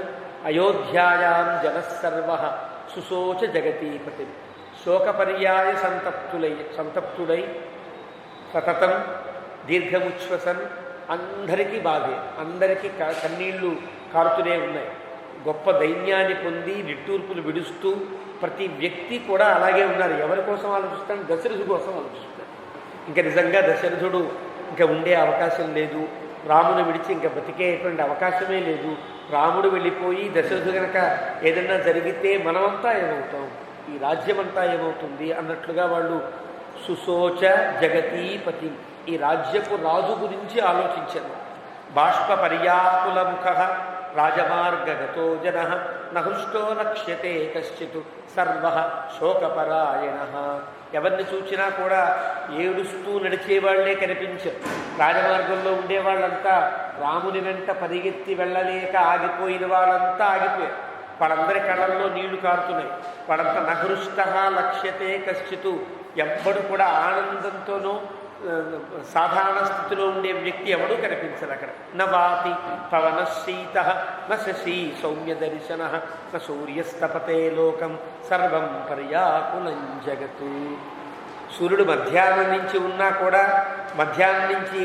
అయోధ్యాయాం జనసర్వ సుశోచ జగతీపతి. శోకపర్యాయ సంతప్తుడై సతతం దీర్ఘముచ్ఛ్వసన్. అందరికీ బాధే, అందరికీ కన్నీళ్లు కారుతూనే ఉన్నాయి. గొప్ప దైన్యాన్ని పొంది నిట్టూర్పులు విడుస్తూ ప్రతి వ్యక్తి కూడా అలాగే ఉన్నారు. ఎవరి కోసం ఆలోచిస్తాడు? దశరథుడు కోసం ఆలోచిస్తాడు. ఇంకా నిజంగా దశరథుడు ఇంకా ఉండే అవకాశం లేదు, రాముని విడిచి ఇంకా బతికేటువంటి అవకాశమే లేదు. రాముడు వెళ్ళిపోయి దశరథుడు కనుక ఏదన్నా జరిగితే మనమంతా ఏమవుతాం, ఈ రాజ్యమంతా ఏమవుతుంది అన్నట్లుగా వాళ్ళు సుశోచ జగతీపతి, ఈ రాజ్యపు రాజు గురించి ఆలోచించారు. బాష్ప పర్యాకుల ముఖ రాజమార్గగతో జనః నహృష్టో లక్ష్యతే కశ్చిత్ సర్వః శోకపరాయణః. ఎవరిని చూచినా కూడా ఏడుస్తూ నడిచేవాళ్లే కనిపించారు. రాజమార్గంలో ఉండేవాళ్ళంతా రాముని వెంట పరిగెత్తి వెళ్ళలేక ఆగిపోయిన వాళ్ళంతా ఆగిపోయారు. వాళ్ళందరి కళ్ళల్లో నీళ్లు కారుతున్నాయి. వాళ్ళంతా నహృష్ట లక్ష్యతే కశ్చిత్, ఎవ్వడు కూడా ఆనందంతోనూ సాధారణ స్థితిలో ఉండే వ్యక్తి ఎవడూ కనిపించరు అక్కడ. నవాతి పవన శీత నశీ సౌమ్య దర్శన సూర్యస్తపతే లోకం సర్వం పర్యాకులం జగత్. సూర్యుడు మధ్యాహ్నం నుంచి ఉన్నా కూడా మధ్యాహ్నం నుంచి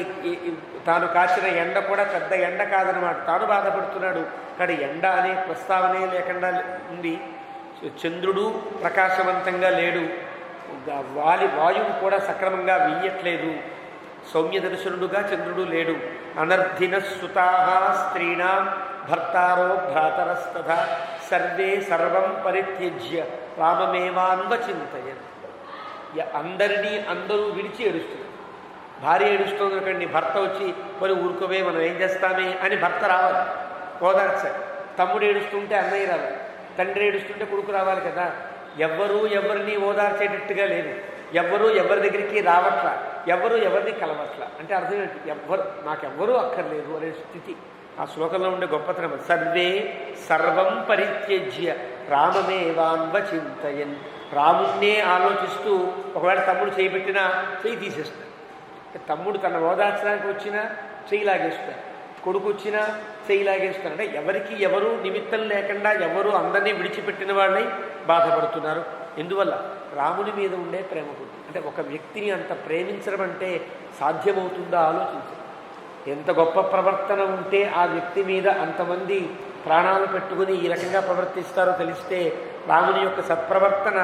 తాను కాచిన ఎండ కూడా పెద్ద ఎండ కాదనమాట. తాను బాధపడుతున్నాడు. కానీ ఎండ అనే ప్రస్తావనే లేకుండా ఉంది. చంద్రుడు ప్రకాశవంతంగా లేడు. వాయువు కూడా సక్రమంగా వీయట్లేదు. సౌమ్య దర్శనుడుగా చంద్రుడు లేడు. అనర్ధిన సుతా స్త్రీణాం భర్తారో భ్రాతరస్తథా సర్వే సర్వం పరిత్యజ్య రామమేవాన్వచింతయన్. అందరినీ అందరూ విడిచి ఏడుస్తున్నారు. భార్య ఏడుస్తుంది అనుకోండి, భర్త వచ్చి కొన్ని ఊరుకోవే మనం ఏం చేస్తామే అని భర్త రావాలి, ఓదార్చాలి. తమ్ముడు ఏడుస్తుంటే అన్నయ్య రావాలి, తండ్రి ఏడుస్తుంటే కొడుకు రావాలి కదా. ఎవ్వరూ ఎవరిని ఓదార్చేటట్టుగా లేదు. ఎవ్వరూ ఎవరి దగ్గరికి రావట్లా, ఎవ్వరూ ఎవరిని కలవట్లా. అంటే అర్థం ఏంటి? నాకెవ్వరూ అక్కర్లేదు అనే స్థితి ఆ శ్లోకంలో ఉండే గొప్పతనం. సర్వే సర్వం పరిత్యజ్య రామమేవాన్వచింతయన్. రాముణ్ణే ఆలోచిస్తూ ఒకవేళ తమ్ముడు చేయి పెట్టినా చెయ్యి తీసేస్తాడు. తమ్ముడు తన ఓదార్చడానికి వచ్చినా చెయ్యి లాగేస్తాడు, కొడుకు వచ్చినా చెయ్యి లాగేస్తాడు. అంటే ఎవరికి ఎవరు నిమిత్తం లేకుండా ఎవరు అందరినీ విడిచిపెట్టిన వాళ్ళని బాధపడుతున్నారు. ఎందువల్ల? రాముని మీద ఉండే ప్రేమ కొద్ది. అంటే ఒక వ్యక్తిని అంత ప్రేమించడం అంటే సాధ్యమవుతుందా ఆలోచించండి. ఎంత గొప్ప ప్రవర్తన ఉంటే ఆ వ్యక్తి మీద అంతమంది ప్రాణాలు పెట్టుకుని ఈ రకంగా ప్రవర్తిస్తారో తెలిస్తే రాముని యొక్క సత్ప్రవర్తన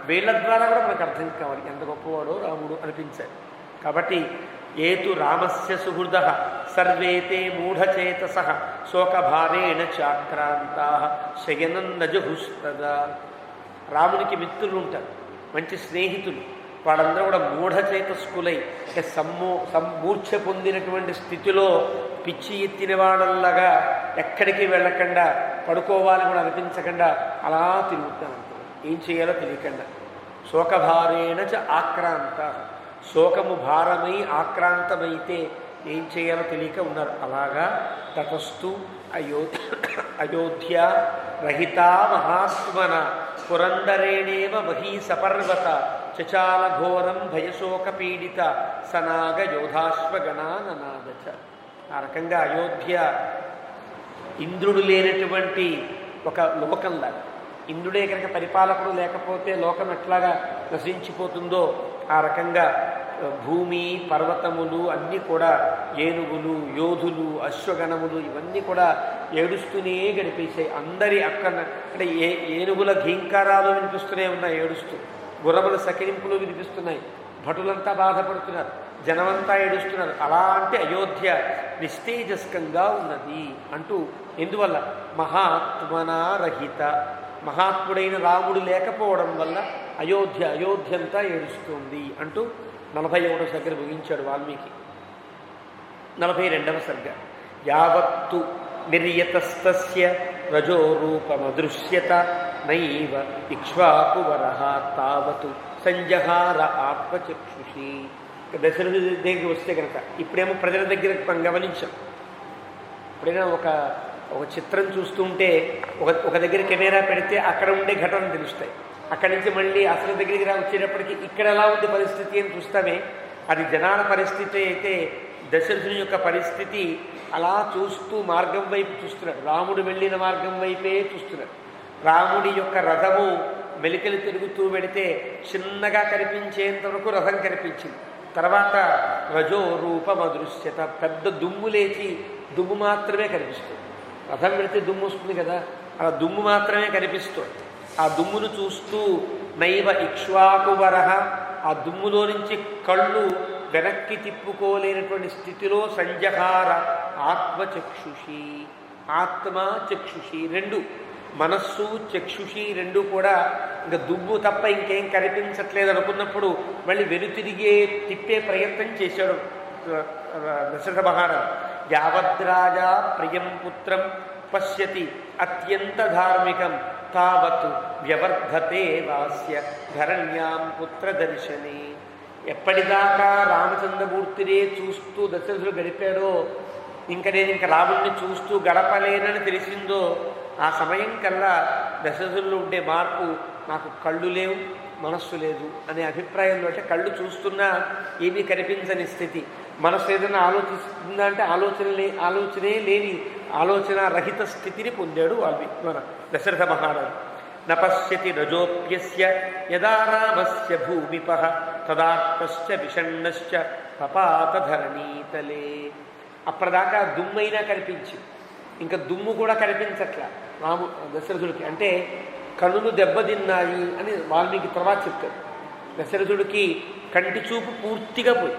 వీళ్ళ ద్వారా కూడా మనకు అర్థం కావాలి. ఎంత గొప్పవాడో రాముడు అనిపించాలి. కాబట్టి ఏతు రామస్య సుహృద సర్వేతే మూఢచేతస శోకభారేణ చాక్రాంతా శయనం నజహుస్తదా. రామునికి మిత్రులు ఉంటారు, మంచి స్నేహితులు. వాళ్ళందరూ కూడా మూఢచేతస్కులై, అంటే మూర్ఛ పొందినటువంటి స్థితిలో పిచ్చి ఎత్తిన వాళ్ళలాగా ఎక్కడికి వెళ్ళకుండా, పడుకోవాలని కూడా అనిపించకుండా అలా తిరుగుతాను. ఏం చేయాలో తెలియకుండా. శోకభారేణ చ ఆక్రాంత, శోకము భారమై ఆక్రాంతమైతే ఏం చేయాలో తెలియక ఉన్నారు. అలాగా తతస్థు అయోధ్య రహితా మహాత్మన పురందరేణేవ మహీ సపర్వత చచాల ఘోరం భయశోకపీడిత సనాగ యోధాశ్వగణాననాదచ. ఆ రకంగా అయోధ్య ఇంద్రుడు లేనటువంటి ఒక లోకంలాగా. ఇంద్రుడే కనుక పరిపాలకుడు లేకపోతే లోకం ఎట్లాగా నశించిపోతుందో ఆ రకంగా భూమి పర్వతములు అన్నీ కూడా, ఏనుగులు యోధులు అశ్వగణములు ఇవన్నీ కూడా ఏడుస్తూనే గడిపేశాయి. అందరి అక్కడ అంటే ఏనుగుల ఘీంకారాలు వినిపిస్తూనే ఉన్నాయి ఏడుస్తూ, గుర్రముల సకిరింపులు వినిపిస్తున్నాయి, భటులంతా బాధపడుతున్నారు, జనమంతా ఏడుస్తున్నారు. అలాంటి అయోధ్య నిస్తేజస్కంగా ఉన్నది అంటూ. ఎందువల్ల? మహాత్మనారహిత, మహాత్ముడైన రాముడు లేకపోవడం వల్ల అయోధ్యంతా ఏడుస్తుంది అంటూ 41వ సర్గ ముగించాడు వాల్మీకి. 42వ సర్గ. యావత్తు నిర్యతస్తస్య రజోరూపమదృశ్యత నైవ ఇక్ష్వాకువరః తావతు సంజహార ఆత్మచక్షుషి. దశరథుడి దగ్గరికి వస్తే కనుక ఇప్పుడేమో ప్రజల దగ్గర గమనించాం. ఎప్పుడైనా ఒక చిత్రం చూస్తుంటే ఒక దగ్గర కెమెరా పెడితే అక్కడ ఉండే ఘటనలు తెలుస్తాయి. అక్కడి నుంచి మళ్ళీ అసలు దగ్గరికి వచ్చేటప్పటికి ఇక్కడ ఎలా ఉంది పరిస్థితి అని చూస్తామే. అది జనాల పరిస్థితి అయితే దశరథుని యొక్క పరిస్థితి అలా చూస్తూ మార్గం వైపు చూస్తున్నాడు. రాముడు వెళ్ళిన మార్గం వైపే చూస్తున్నాడు. రాముడి యొక్క రథము మెలికలు తిరుగుతూ వెడితే చిన్నగా కనిపించేంత వరకు రథం కనిపించింది. తర్వాత రజో రూపం అదృశ్యత, పెద్ద దుమ్ము లేచి దుమ్ము మాత్రమే కనిపిస్తుంది. రథం పెడితే దుమ్ము వస్తుంది కదా, అలా దుమ్ము మాత్రమే కనిపిస్తుంది. ఆ దుమ్మును చూస్తూ నైవ ఇక్ష్వాకువరః, ఆ దుమ్ములో నుంచి కళ్ళు వెనక్కి తిప్పుకోలేనటువంటి స్థితిలో సంజహార ఆత్మచక్షుషి, ఆత్మ చక్షుషి రెండు, మనస్సు చక్షుషి రెండు కూడా ఇంకా దుమ్ము తప్ప ఇంకేం కనిపించట్లేదు అనుకున్నప్పుడు మళ్ళీ తిప్పే ప్రయత్నం చేశాడు దశరథ మహారాజు. యావద్రాజా ప్రియం పుత్రం పశ్యతి అత్యంత ధార్మికం తావత్ వ్యవర్ధతే వాస్య ధరణ్యాం పుత్రదర్శనే. ఎప్పటిదాకా రామచంద్రమూర్తినే చూస్తూ దశరథుడు గడిపాడో, నేను రాముడిని చూస్తూ గడపలేనని తెలిసిందో, ఆ సమయం కల్లా దశరథుల్లో ఉండే మార్పు నాకు కళ్ళు లేవు, మనస్సు లేదు అనే అభిప్రాయంలో, అంటే కళ్ళు చూస్తున్నా ఏమీ కనిపించని స్థితి, మనస్సు ఏదైనా ఆలోచిస్తుందా అంటే ఆలోచనే లేని ఆలోచన రహిత స్థితిని పొందాడు మన దశరథ మహారాజు. నపశ్యతి రజోప్యస్య యదా రామస్య భూమిపః తదార్తశ్చ విషణ్ణశ్చ పపాత ధరణీతలే. అప్పటిదాకా దుమ్మైనా కనిపించి ఇంకా దుమ్ము కూడా కనిపించట్లా దశరథుడికి. అంటే కనులు దెబ్బతిన్నాయి అని వాల్మీకి తర్వాత చెప్తాడు. దశరథుడికి కంటి చూపు పూర్తిగా పోయి,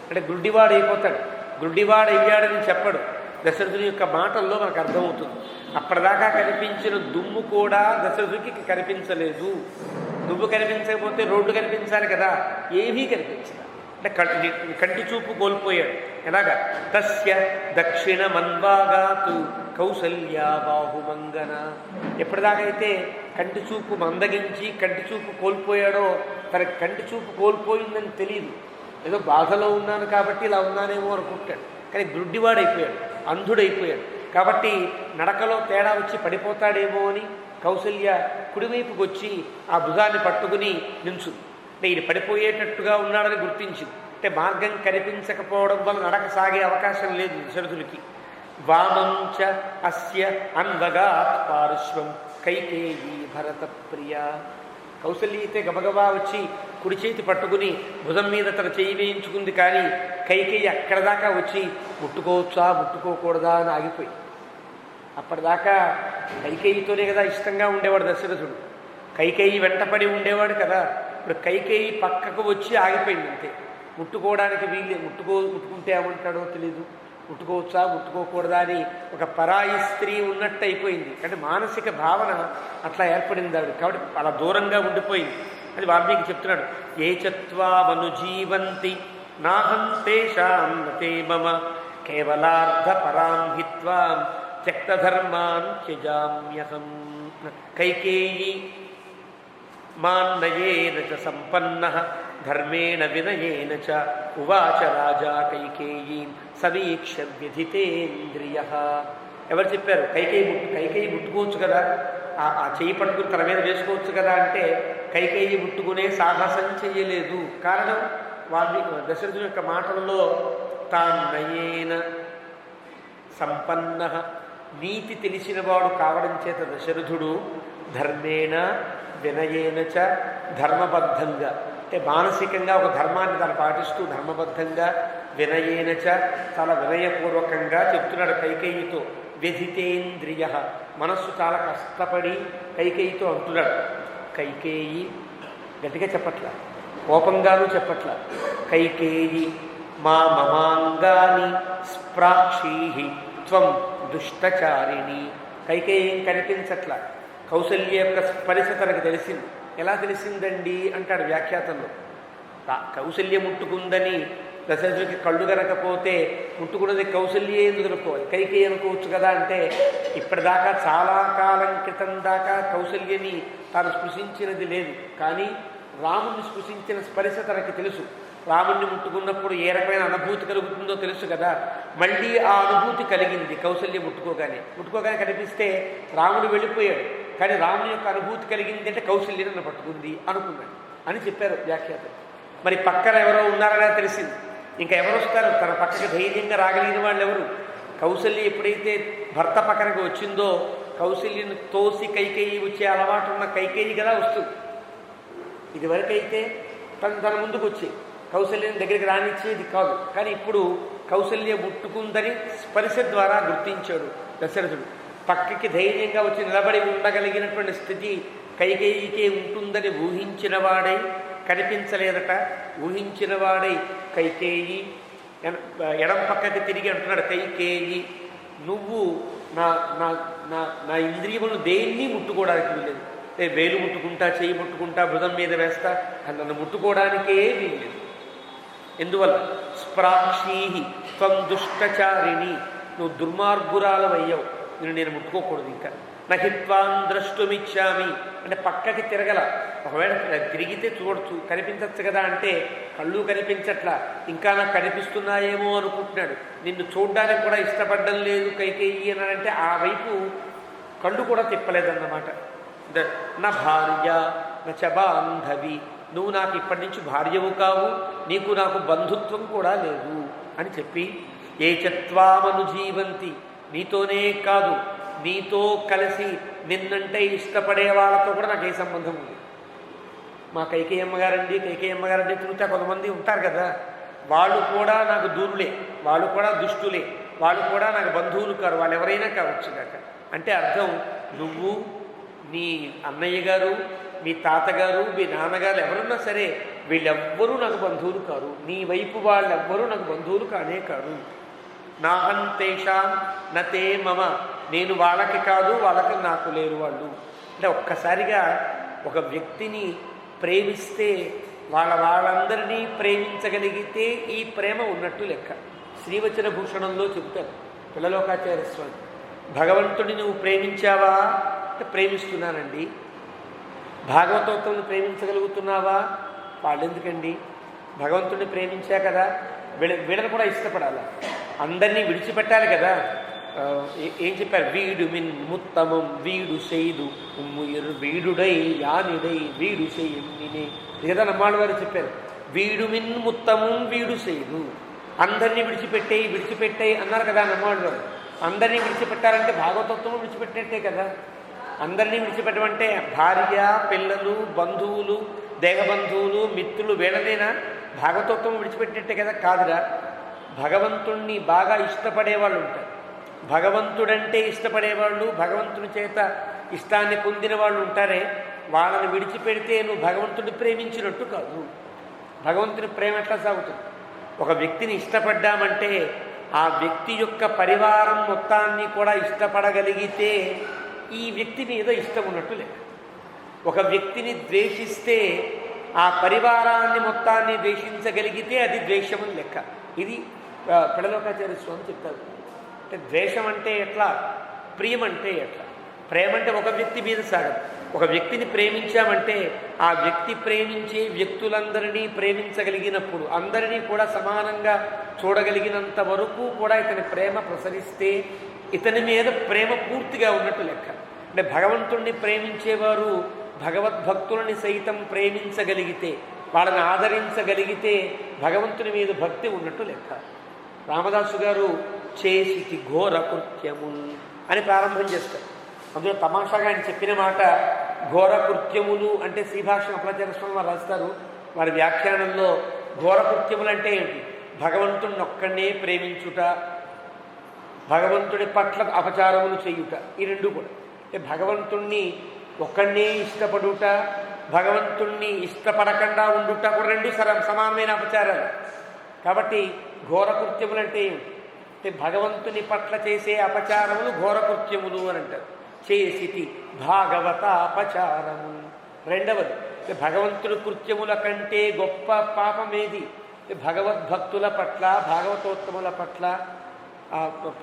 అంటే గుడ్డివాడైపోతాడు. గుడ్డివాడయ్యాడని చెప్పడు, దశరథుని యొక్క మాటల్లో మనకు అర్థమవుతుంది. అప్పటిదాకా కనిపించిన దుమ్ము కూడా దశరథుడికి కనిపించలేదు. దుమ్ము కనిపించకపోతే రోడ్డు కనిపించాలి కదా, ఏమీ కనిపించదు. అంటే కంటి చూపు కోల్పోయాడు. ఎలాగా? తస్య దక్షిణ మన్వాగాతు కౌసల్యా బాహుమంగన. ఎప్పటిదాకైతే కంటి చూపు మందగించి కంటి చూపు కోల్పోయాడో, తనకి కంటి చూపు కోల్పోయిందని తెలియదు. ఏదో బాధలో ఉన్నాను కాబట్టి ఇలా ఉన్నానేమో అనుకుంటాడు. కానీ గుడ్డివాడైపోయాడు, అంధుడైపోయాడు. కాబట్టి నడకలో తేడా వచ్చి పడిపోతాడేమో అని కౌసల్య కుడివైపుకి వచ్చి ఆ భుజాన్ని పట్టుకుని నించుంది. అంటే ఈయన పడిపోయేటట్టుగా ఉన్నాడని గుర్తించింది. అంటే మార్గం కనిపించకపోవడం వల్ల నడక సాగే అవకాశం లేదు దశరథుడికి. వామం చ అస్య అన్వగాత్ పార్శ్వం కైకేయీ భరత ప్రియ. కౌసల్య అయితే గబగబా వచ్చి కుడి చేతి పట్టుకుని భుజం మీద తన చేయి వేయించుకుంది. కానీ కైకేయి అక్కడ దాకా వచ్చి ముట్టుకోవచ్చా ముట్టుకోకూడదా అని ఆగిపోయి. అప్పటిదాకా కైకేయితోనే కదా ఇష్టంగా ఉండేవాడు దశరథుడు, కైకేయి వెంటపడి ఉండేవాడు కదా. ఇప్పుడు కైకేయి పక్కకు వచ్చి ఆగిపోయింది అంతే. ముట్టుకోవడానికి వీలు, ముట్టుకుంటే ఏమంటాడో తెలీదు, ముట్టుకోవచ్చా ముట్టుకోకూడదా అని ఒక పరాయి స్త్రీ ఉన్నట్టు అయిపోయింది. అంటే మానసిక భావన అట్లా ఏర్పడింది ఆవిడ. కాబట్టి అలా దూరంగా ఉండిపోయింది. అది వాల్మీకి చెప్తున్నాడు. ఏ చత్వా మనుజీవంతి నాహంతేషాం నతే మమ కేవలార్థ పరాం హిత్వా త్యక్తధర్మాన్ త్యజామ్యహం. కైకేయీ మాన్నయేన చ సంపన్నః ధర్మేణ వినయేన చ ఉవాచ రాజా కైకేయీం సమీక్ష వ్యధితేంద్రియః. ఎవరు చెప్పారు? కైకేయి ముట్టుకోవచ్చు కదా, ఆ చెయ్యి పట్టుకుని తన మీద వేసుకోవచ్చు కదా అంటే కైకేయి ముట్టుకునే సాహసం చెయ్యలేదు. కారణం దశరథుని యొక్క మాటల్లో తాన్నయేన సంపన్న, నీతి తెలిసినవాడు కావడం చేత దశరథుడు ధర్మేణ వినయేన చ ధర్మబద్ధంగా, అంటే మానసికంగా ఒక ధర్మాన్ని తను పాటిస్తూ ధర్మబద్ధంగా, వినయేన చ చాలా వినయపూర్వకంగా చెప్తున్నాడు కైకేయితో. వ్యధితేంద్రియ, మనస్సు చాలా కష్టపడి కైకేయితో అంటున్నాడు. కైకేయి గట్టిగా చెప్పట్లా, కోపంగానూ చెప్పట్లా. కైకేయి మా మమాంగాని స్ప్రాక్షీ త్వం దుష్టచారిణి. కైకేయి ఏం కనిపించట్లా. కౌసల్య యొక్క స్పరిశ తనకు తెలిసింది. ఎలా తెలిసిందండి అంటాడు వ్యాఖ్యాతంలో. కౌసల్య ముట్టుకుందని దశరథుడికి కళ్ళు కనకపోతే ముట్టుకున్నది కౌసల్యే ఎందుకు అనుకోవాలి, కైకేయి అనుకోవచ్చు కదా అంటే, ఇప్పటిదాకా చాలా కాలం క్రితం దాకా కౌసల్యని తాను స్పృశించినది లేదు. కానీ రాముడిని స్పృశించిన స్పరిశ తనకి తెలుసు. రాముడిని ముట్టుకున్నప్పుడు ఏ రకమైన అనుభూతి కలుగుతుందో తెలుసు కదా. మళ్ళీ ఆ అనుభూతి కలిగింది కౌసల్య ముట్టుకోగానే కనిపిస్తే రాముడు వెళ్ళిపోయాడు. కానీ రాముని యొక్క అనుభూతి కలిగింది అంటే కౌసల్య నన్ను పట్టుకుంది అనుకున్నాడు అని చెప్పారు వ్యాఖ్యాతం. మరి పక్కన ఎవరో ఉన్నారనే తెలిసింది. ఇంకా ఎవరు వస్తారు? తన పక్కకి ధైర్యంగా రాగలిగిన వాళ్ళు ఎవరు? కౌసల్య ఎప్పుడైతే భర్త పక్కనకి వచ్చిందో, కౌసల్యను తోసి కైకేయి వచ్చే అలవాటు ఉన్న కైకేయి కదా వస్తుంది. ఇదివరకైతే తన ముందుకు వచ్చి కౌసల్యని దగ్గరికి రానిచ్చేది కాదు. కానీ ఇప్పుడు కౌసల్య ముట్టుకుందని స్పర్శ ద్వారా గుర్తించాడు దశరథుడు. పక్కకి ధైర్యంగా వచ్చి నిలబడి ఉండగలిగినటువంటి స్థితి కైకేయికే ఉంటుందని ఊహించిన వాడై, కనిపించలేదట, ఊహించిన వాడై కైకేయి ఎడం పక్కకి తిరిగి అంటున్నాడు, కైకేయి నువ్వు నా నా నా నా ఇంద్రియములను దేన్ని ముట్టుకోవడానికి వీలేదు. వేలు ముట్టుకుంటా, చెయ్యి ముట్టుకుంటా, భుజం మీద వేస్తా, నన్ను ముట్టుకోవడానికే వీలేదు. ఎందువల్ల? స్ప్రాక్షీ త్వం దుష్టచారిణి, నువ్వు దుర్మార్గురాలవయ్యావు. నేను ముట్టుకోకూడదు ఇంకా. నహిత్వాన్ ద్రష్టుమిచ్చామి అంటే పక్కకి తిరగల. ఒకవేళ తిరిగితే చూడొచ్చు, కనిపించచ్చు కదా అంటే కళ్ళు కనిపించట్లా, ఇంకా నాకు కనిపిస్తున్నాయేమో అనుకుంటున్నాడు. నిన్ను చూడ్డానికి కూడా ఇష్టపడడం లేదు కైకేయి అని అంటే ఆ వైపు కళ్ళు కూడా తిప్పలేదన్నమాట. నా భార్య నచ బాంధవి, నువ్వు నాకు ఇప్పటి నుంచి భార్యవు కావు, నీకు నాకు బంధుత్వం కూడా లేదు అని చెప్పి, ఏ చత్వామను జీవంతి, నీతోనే కాదు నీతో కలిసి నిన్నంటే ఇష్టపడే వాళ్ళతో కూడా నాకు ఏ సంబంధం ఉంది. మా కైకేయమ్మ గారండి తిరుగుతా కొంతమంది ఉంటారు కదా, వాళ్ళు కూడా నాకు దూరులే, వాళ్ళు కూడా దుష్టులే, వాళ్ళు కూడా నాకు బంధువులు కారు, వాళ్ళు ఎవరైనా కావచ్చు కాక. అంటే అర్థం నువ్వు, నీ అన్నయ్య గారు, మీ తాతగారు, మీ నాన్నగారు ఎవరున్నా సరే వీళ్ళెవ్వరూ నాకు బంధువులు కారు, నీ వైపు వాళ్ళెవ్వరూ నాకు బంధువులు కానే కారు. నాహంతేషాం నతే మమ, నేను వాళ్ళకి కాదు వాళ్ళకి నాకు లేరు వాళ్ళు. అంటే ఒక్కసారిగా ఒక వ్యక్తిని ప్రేమిస్తే వాళ్ళందరినీ ప్రేమించగలిగితే ఈ ప్రేమ ఉన్నట్టు లెక్క. శ్రీవచన భూషణంలో చెబుతారు పిల్లలోకాచార్య స్వామి, భగవంతుడిని నువ్వు ప్రేమించావా అంటే ప్రేమిస్తున్నానండి. భాగవతోత్తముని ప్రేమించగలుగుతున్నావా? వాళ్ళెందుకండి, భగవంతుడిని ప్రేమించా కదా, వీళ్ళని కూడా ఇష్టపడాలా, అందరినీ విడిచిపెట్టాలి కదా. ఏం చెప్పారు, వీడు మిన్ ముత్తమం వీడు செய்து ఉమ్ముయరు వీడుడై యానిడై వీడు చెయ్యే కదా నమ్మాళ్ళ వారు చెప్పారు. వీడు మిన్ ముత్తమం వీడు செய்து, అందరినీ విడిచిపెట్టాయి అన్నారు కదా నమ్మాళ్ళ వారు. అందరినీ విడిచిపెట్టాలంటే భాగవతత్వం విడిచిపెట్టినట్టే కదా. అందరినీ విడిచిపెట్టమంటే భార్య, పిల్లలు, బంధువులు, దేహబంధువులు, మిత్రులు వీళ్ళనేనా భాగవతత్వం విడిచిపెట్టినట్టే కదా. కాదురా, భగవంతుణ్ణి బాగా ఇష్టపడేవాళ్ళు ఉంటారు, భగవంతుడంటే ఇష్టపడేవాళ్ళు, భగవంతుని చేత ఇష్టాన్ని పొందిన వాళ్ళు ఉంటారే, వాళ్ళని విడిచిపెడితే నువ్వు భగవంతుడిని ప్రేమించినట్టు కాదు. భగవంతుని ప్రేమ ఎట్లా సాగుతుంది? ఒక వ్యక్తిని ఇష్టపడ్డామంటే ఆ వ్యక్తి యొక్క పరివారం మొత్తాన్ని కూడా ఇష్టపడగలిగితే ఈ వ్యక్తి మీద ఇష్టం ఉన్నట్టు లెక్క. ఒక వ్యక్తిని ద్వేషిస్తే ఆ పరివారాన్ని మొత్తాన్ని ద్వేషించగలిగితే అది ద్వేషమని లెక్క. ఇది పిల్లలోకాచార్య స్వామి చెప్తారు. అంటే ద్వేషం అంటే ఎట్లా, ప్రియం అంటే ఎట్లా. ప్రేమ అంటే ఒక వ్యక్తి మీద సాగదు. ఒక వ్యక్తిని ప్రేమించామంటే ఆ వ్యక్తి ప్రేమించే వ్యక్తులందరినీ ప్రేమించగలిగినప్పుడు, అందరినీ కూడా సమానంగా చూడగలిగినంత వరకు కూడా ఇతని ప్రేమ ప్రసరిస్తే ఇతని మీద ప్రేమ పూర్తిగా ఉన్నట్టు లెక్క. అంటే భగవంతుణ్ణి ప్రేమించేవారు భగవద్భక్తులని సైతం ప్రేమించగలిగితే, వాళ్ళని ఆదరించగలిగితే భగవంతుని మీద భక్తి ఉన్నట్టు లెక్క. రామదాసు గారు చేసిటి ఘోర కృత్యము అని ప్రారంభం చేస్తారు. అందులో తమాషాగా ఆయన చెప్పిన మాట ఘోర కృత్యములు అంటే శ్రీభాష్యం అప్పలాచార్య స్వామి వారు రాస్తారు వారి వ్యాఖ్యానంలో. ఘోర కృత్యములు అంటే ఏమిటి? భగవంతుడిని ఒక్కడే ప్రేమించుట, భగవంతుడి పట్ల అపచారములు చేయుట, ఈ రెండు కూడా. అంటే భగవంతుణ్ణి ఒక్కడే ఇష్టపడుట, భగవంతుణ్ణి ఇష్టపడకుండా ఉండుట కూడా రెండు సమానమైన అపచారాలు. కాబట్టి ఘోర కృత్యములు అంటే ఏమిటి అంటే భగవంతుని పట్ల చేసే అపచారములు ఘోర కృత్యములు అని అంటారు. చేసిటి భాగవత అపచారము. రెండవది భగవంతుడి కృత్యముల కంటే గొప్ప పాపమేది? భగవద్భక్తుల పట్ల, భాగవతోత్తముల పట్ల,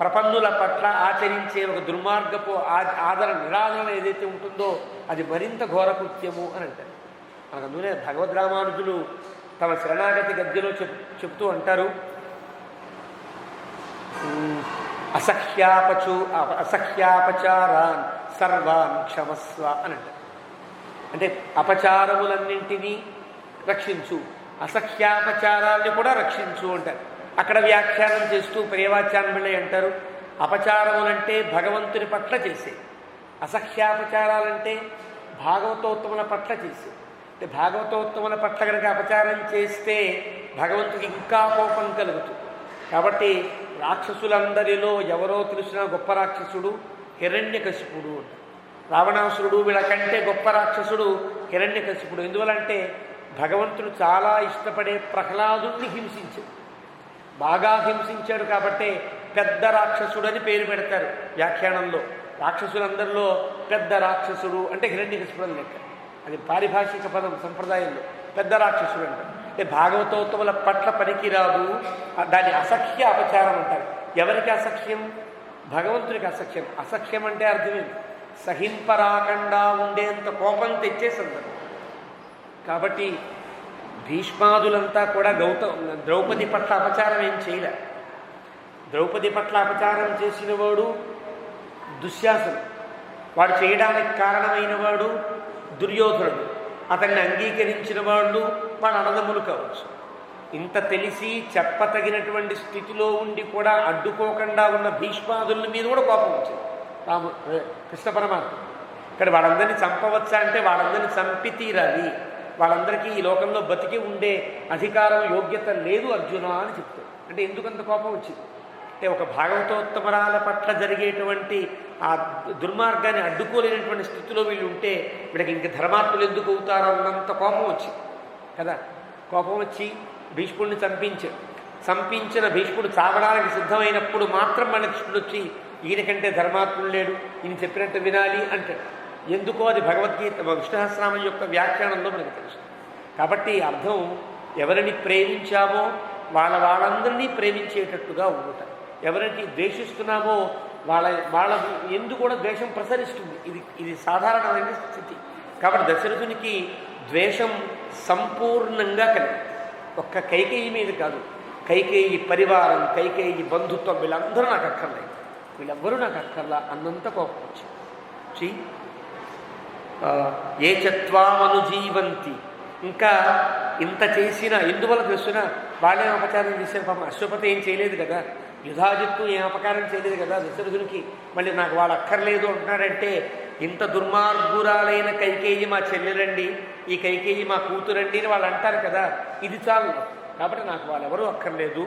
ప్రపన్నుల పట్ల ఆచరించే ఒక దుర్మార్గపు నిరాదరణ ఏదైతే ఉంటుందో అది మరింత ఘోర కృత్యము అని అంటారు. మనకు అందునే భగవద్ రామానుజులు తమ శరణాగతి గద్యలో చెప్తూ అంటారు, అసహ్యాపచారాన్ సర్వాన్ క్షమస్వ అని అంటారు. అంటే అపచారములన్నింటినీ రక్షించు, అసహ్యాపచారాల్ని కూడా రక్షించు అంటారు. అక్కడ వ్యాఖ్యానం చేస్తూ ప్రియవాచ్యాన్మిళ్ళ అంటారు, అపచారములంటే భగవంతుని పట్ల చేసే, అసహ్యాపచారాలంటే భాగవతోత్తముల పట్ల చేసే. అంటే భాగవతోత్తముల పట్ల కనుక అపచారం చేస్తే భగవంతుడికి ఇంకా కోపం కలుగుతుంది. కాబట్టి రాక్షసులందరిలో ఎవరో తెలిసిన గొప్ప రాక్షసుడు హిరణ్యకశిపుడు అంటారు. రావణాసురుడు వీళ్ళకంటే గొప్ప రాక్షసుడు హిరణ్యకశిపుడు. ఎందువలంటే భగవంతుడు చాలా ఇష్టపడే ప్రహ్లాదుడిని హింసించాడు, బాగా హింసించాడు. కాబట్టి పెద్ద రాక్షసుడు అని పేరు పెడతారు వ్యాఖ్యానంలో. రాక్షసులందరిలో పెద్ద రాక్షసుడు అంటే హిరణ్యకశిపుడు అని లెక్క. అది పారిభాషిక పదం సంప్రదాయంలో. పెద్ద రాక్షసుడు అంటారు. అంటే భాగవతోత్తముల పట్ల పనికిరాదు, దాని అసఖ్య అపచారం అంటారు. ఎవరికి అసఖ్యం? భగవంతుడికి అసఖ్యం. అసఖ్యం అంటే అర్థమేంటి? సహింపరాకుండా ఉండేంత కోపం తెచ్చే సందర్భం. కాబట్టి భీష్మాదులంతా కూడా ద్రౌపది పట్ల అపచారం ఏం చేయలే. ద్రౌపది పట్ల అపచారం చేసిన వాడు దుశ్శాసనుడు, వాడు చేయడానికి కారణమైన వాడు దుర్యోధనుడు, అతన్ని అంగీకరించిన వాళ్ళు వాడు అన్నదమ్ములు కావచ్చు. ఇంత తెలిసి చెప్పతగినటువంటి స్థితిలో ఉండి కూడా అడ్డుకోకుండా ఉన్న భీష్మాదుల మీద కూడా కోపం వచ్చింది కృష్ణ పరమాత్మ. ఇక్కడ వాళ్ళందరినీ చంపవచ్చా అంటే వాళ్ళందరినీ చంపి తీరాలి, వాళ్ళందరికీ ఈ లోకంలో బతికి ఉండే అధికారం యోగ్యత లేదు అర్జున అని చెప్తారు. అంటే ఎందుకంత కోపం వచ్చింది అంటే ఒక భాగవతోత్తమరాల పట్ల జరిగేటువంటి ఆ దుర్మార్గాన్ని అడ్డుకోలేనటువంటి స్థితిలో వీళ్ళు ఉంటే వీళ్ళకి ఇంక ధర్మాత్ములు ఎందుకు అవుతారో అన్నంత కోపం వచ్చింది కదా. కోపం వచ్చి భీష్ముడిని చంపించిన భీష్ముడు చావడానికి సిద్ధమైనప్పుడు మాత్రం మన కృష్ణుడు వచ్చి ఈయనకంటే ధర్మాత్ముడు లేడు, ఈయన చెప్పినట్టు వినాలి అంటాడు. ఎందుకో అది భగవద్గీత విష్ణు సహస్రనామం యొక్క వ్యాఖ్యానంలో మనకు తెలుసు. కాబట్టి అర్థం ఎవరిని ప్రేమించామో వాళ్ళందరినీ ప్రేమించేటట్టుగా ఉండుట, ఎవరిని ద్వేషిస్తున్నామో వాళ్ళ ఎందుకు కూడా ద్వేషం ప్రసరిస్తుంది. ఇది సాధారణమైన స్థితి. కాబట్టి దశరథునికి ద్వేషం సంపూర్ణంగా కలిగింది. ఒక్క కైకేయి మీద కాదు, కైకేయి పరివారం, కైకేయి బంధుత్వం, వీళ్ళందరూ నాకు అక్కర్లేదు, వీళ్ళెవ్వరూ నాకు అక్కర్లా అన్నంత కోపం వచ్చి ఏ చత్వామనుజీవంతి. ఇంకా ఇంత చేసినా ఎందువల్ల తెలుసునా వాళ్ళేం అపచారం చేశారు. పాపం అశ్వపతి ఏం చేయలేదు కదా, యుధాజిత్తు ఏం అపకారం చేయలేదు కదా దశరథునికి. మళ్ళీ నాకు వాళ్ళు అక్కర్లేదు అంటున్నాడంటే ఇంత దుర్మార్గురాలైన కైకేయి మా చెల్లెలండి, ఈ కైకేయి మా కూతురండి అని వాళ్ళు అంటారు కదా, ఇది చాలు. కాబట్టి నాకు వాళ్ళెవరూ అక్కర్లేదు.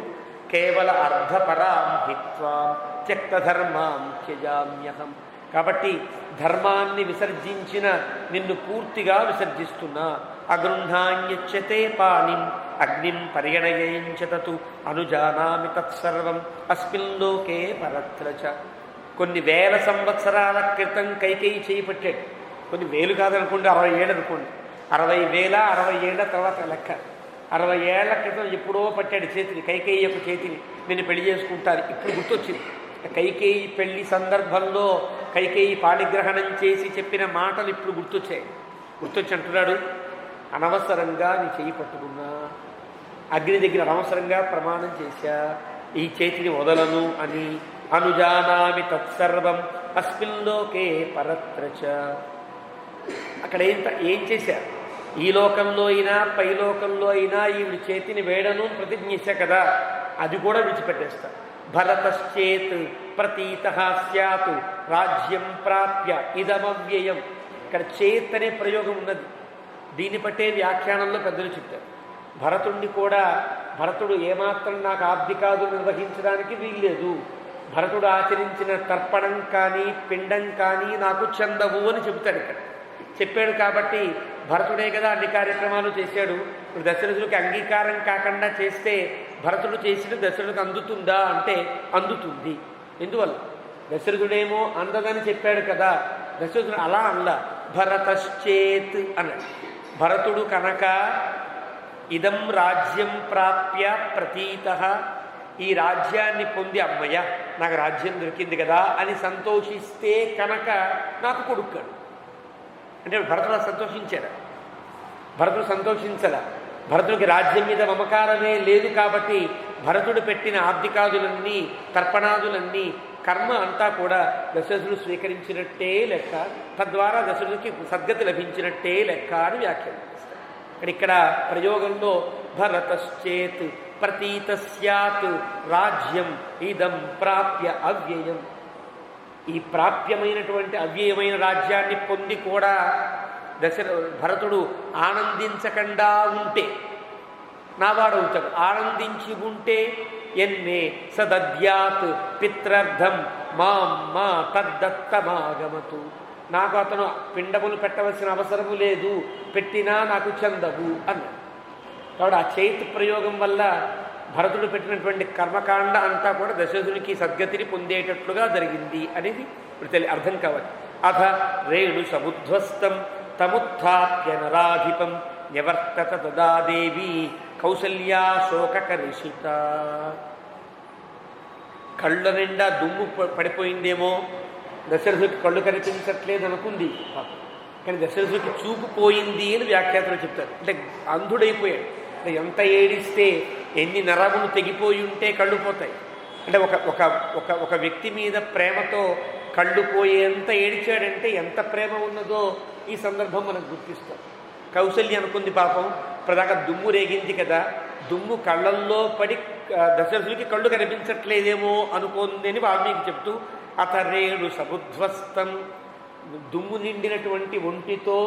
కేవల అర్ధపరాం హిత్వాం త్యక్తధర్మాం త్యజామ్యహం. కాబట్టి ధర్మాన్ని విసర్జించిన నిన్ను పూర్తిగా విసర్జిస్తున్నా. అగృహ్ణాన్యచ్యతే పాణిం అగ్నిం పరిగణయించతు అనుజానామి తత్సర్వం అస్మిన్ లోకే పరత్రచ. కొన్ని వేల సంవత్సరాల క్రితం కైకేయి చేయి పట్టాడు. కొన్ని వేలు కాదనుకోండి, 60 ఏళ్ళు అనుకోండి. 60 ఏళ్ల తర్వాత లెక్క. 60 ఏళ్ల క్రితం ఎప్పుడో పట్టాడు చేతిని, కైకేయి యొక్క చేతిని, నేను పెళ్లి చేసుకుంటాను. ఇప్పుడు గుర్తొచ్చింది. కైకేయి పెళ్లి సందర్భంలో కైకేయి పాణిగ్రహణం చేసి చెప్పిన మాటలు ఇప్పుడు గుర్తొచ్చి అంటున్నాడు, అనవసరంగా నీ చేయి పట్టుకున్నా, అగ్ని దగ్గర అనవసరంగా ప్రమాణం చేశా, ఈ చేతిని వదలను అని. అనుజానామి తత్సర్వం అస్మిన్ లోకే పరత్రచ. అక్కడ ఏం చేశా, ఈ లోకంలో అయినా పై లోకంలో అయినా ఈవిడ చేతిని వేయడను ప్రతిజ్ఞ చేశా కదా, అది కూడా విడిచిపెట్టేస్తా. భరతశ్చేత్ ప్రతీతః స్యాత్ రాజ్యం ప్రాప్య ఇదమవ్యయం. ఇక్కడ చేత్ అనే ప్రయోగం ఉన్నది. దీన్ని బట్టే వ్యాఖ్యానంలో పెద్దలు చెప్పారు. భరతుడు ఏమాత్రం నాకు ఆబ్దికాదు నిర్వహించడానికి వీల్లేదు, భరతుడు ఆచరించిన తర్పణం కానీ పిండం కానీ నాకు చెందవు అని చెబుతాడు. ఇక్కడ చెప్పాడు కాబట్టి భరతుడే కదా అన్ని కార్యక్రమాలు చేశాడు. ఇప్పుడు దశరథుడికి అంగీకారం కాకుండా చేస్తే భరతుడు చేసిన దశరథుడికి అందుతుందా అంటే అందుతుంది. ఎందువల్ల? దశరథుడేమో అందదని చెప్పాడు కదా, దశరథుడు అలా అల్ల భరతశ్చేత్ అన్నాడు. భరతుడు కనుక ఇదం రాజ్యం ప్రాప్య ప్రతీతః, ఈ రాజ్యాన్ని పొంది అమ్మయ్య నాకు రాజ్యం దొరికింది కదా అని సంతోషిస్తే కనుక నాకు కొడుకాడు. అంటే భరతుడు సంతోషించారా? భరతుడు సంతోషించలా. భరతుడికి రాజ్యం మీద మమకారమే లేదు కాబట్టి భరతుడు పెట్టిన ఆబ్దికాదులన్నీ తర్పణాదులన్నీ కర్మ అంతా కూడా దశరథుడు స్వీకరించినట్టే లెక్క, తద్వారా దశరథుడికి సద్గతి లభించినట్టే లెక్క అని వ్యాఖ్యానిస్తారు. ఇక్కడ ప్రయోగంలో భరతశ్చేత్ ప్రతీత స్యాత్ రాజ్యం ఇదం ప్రాప్య అవ్యయం. ఈ ప్రాప్యమైనటువంటి అవ్యయమైన రాజ్యాన్ని పొంది కూడా భరతుడు ఆనందించకుండా ఉంటే నావాడవుతాడు. ఆనందించి ఉంటే ఎన్నే సదద్యాత్ పిత్రర్థం మాం మా తద్దత్తమాగమతు. నాకు అతను పిండములు పెట్టవలసిన అవసరము లేదు, పెట్టినా నాకు చెందవు అన్నాడు. కాబట్టి ఆ చైత్ ప్రయోగం వల్ల భరతుడు పెట్టినటువంటి కర్మకాండ అంతా కూడా దశరథునికి సద్గతిని పొందేటట్లుగా జరిగింది అనేది ఇప్పుడు అర్థం కావాలి. అథ రేణు సముధ్వస్తం తముత్థాప్య నరాధిపం నివర్తత తదాదేవి కౌసల్యా శోకకరిషిత. కళ్ళ నిండా దుమ్ము పడిపోయిందేమో, దశరథుడికి కళ్ళు కనిపించట్లేదు అనుకుంది. కానీ దశరథుడికి చూపు పోయింది అని వ్యాఖ్యాతలు చెప్తారు. అంటే అంధుడైపోయాడు. అంటే ఎంత ఏడిస్తే, ఎన్ని నరములు తెగిపోయి ఉంటే కళ్ళు పోతాయి. అంటే ఒక ఒక ఒక ఒక వ్యక్తి మీద ప్రేమతో కళ్ళు పోయేంత ఏడిచాడంటే ఎంత ప్రేమ ఉన్నదో ఈ సందర్భం మనకు గుర్తిస్తాం. కౌసల్య అనుకుంది పాపం, ప్రదాకా దుమ్ము రేగింది కదా, దుమ్ము కళ్ళల్లో పడి దశరథుడికి కళ్ళు కనిపించట్లేదేమో అనుకుంది అని వాల్మీకి చెప్తూ, అతరేడు సబుధ్వస్తం, దుమ్ము నిండినటువంటి ఒంటితో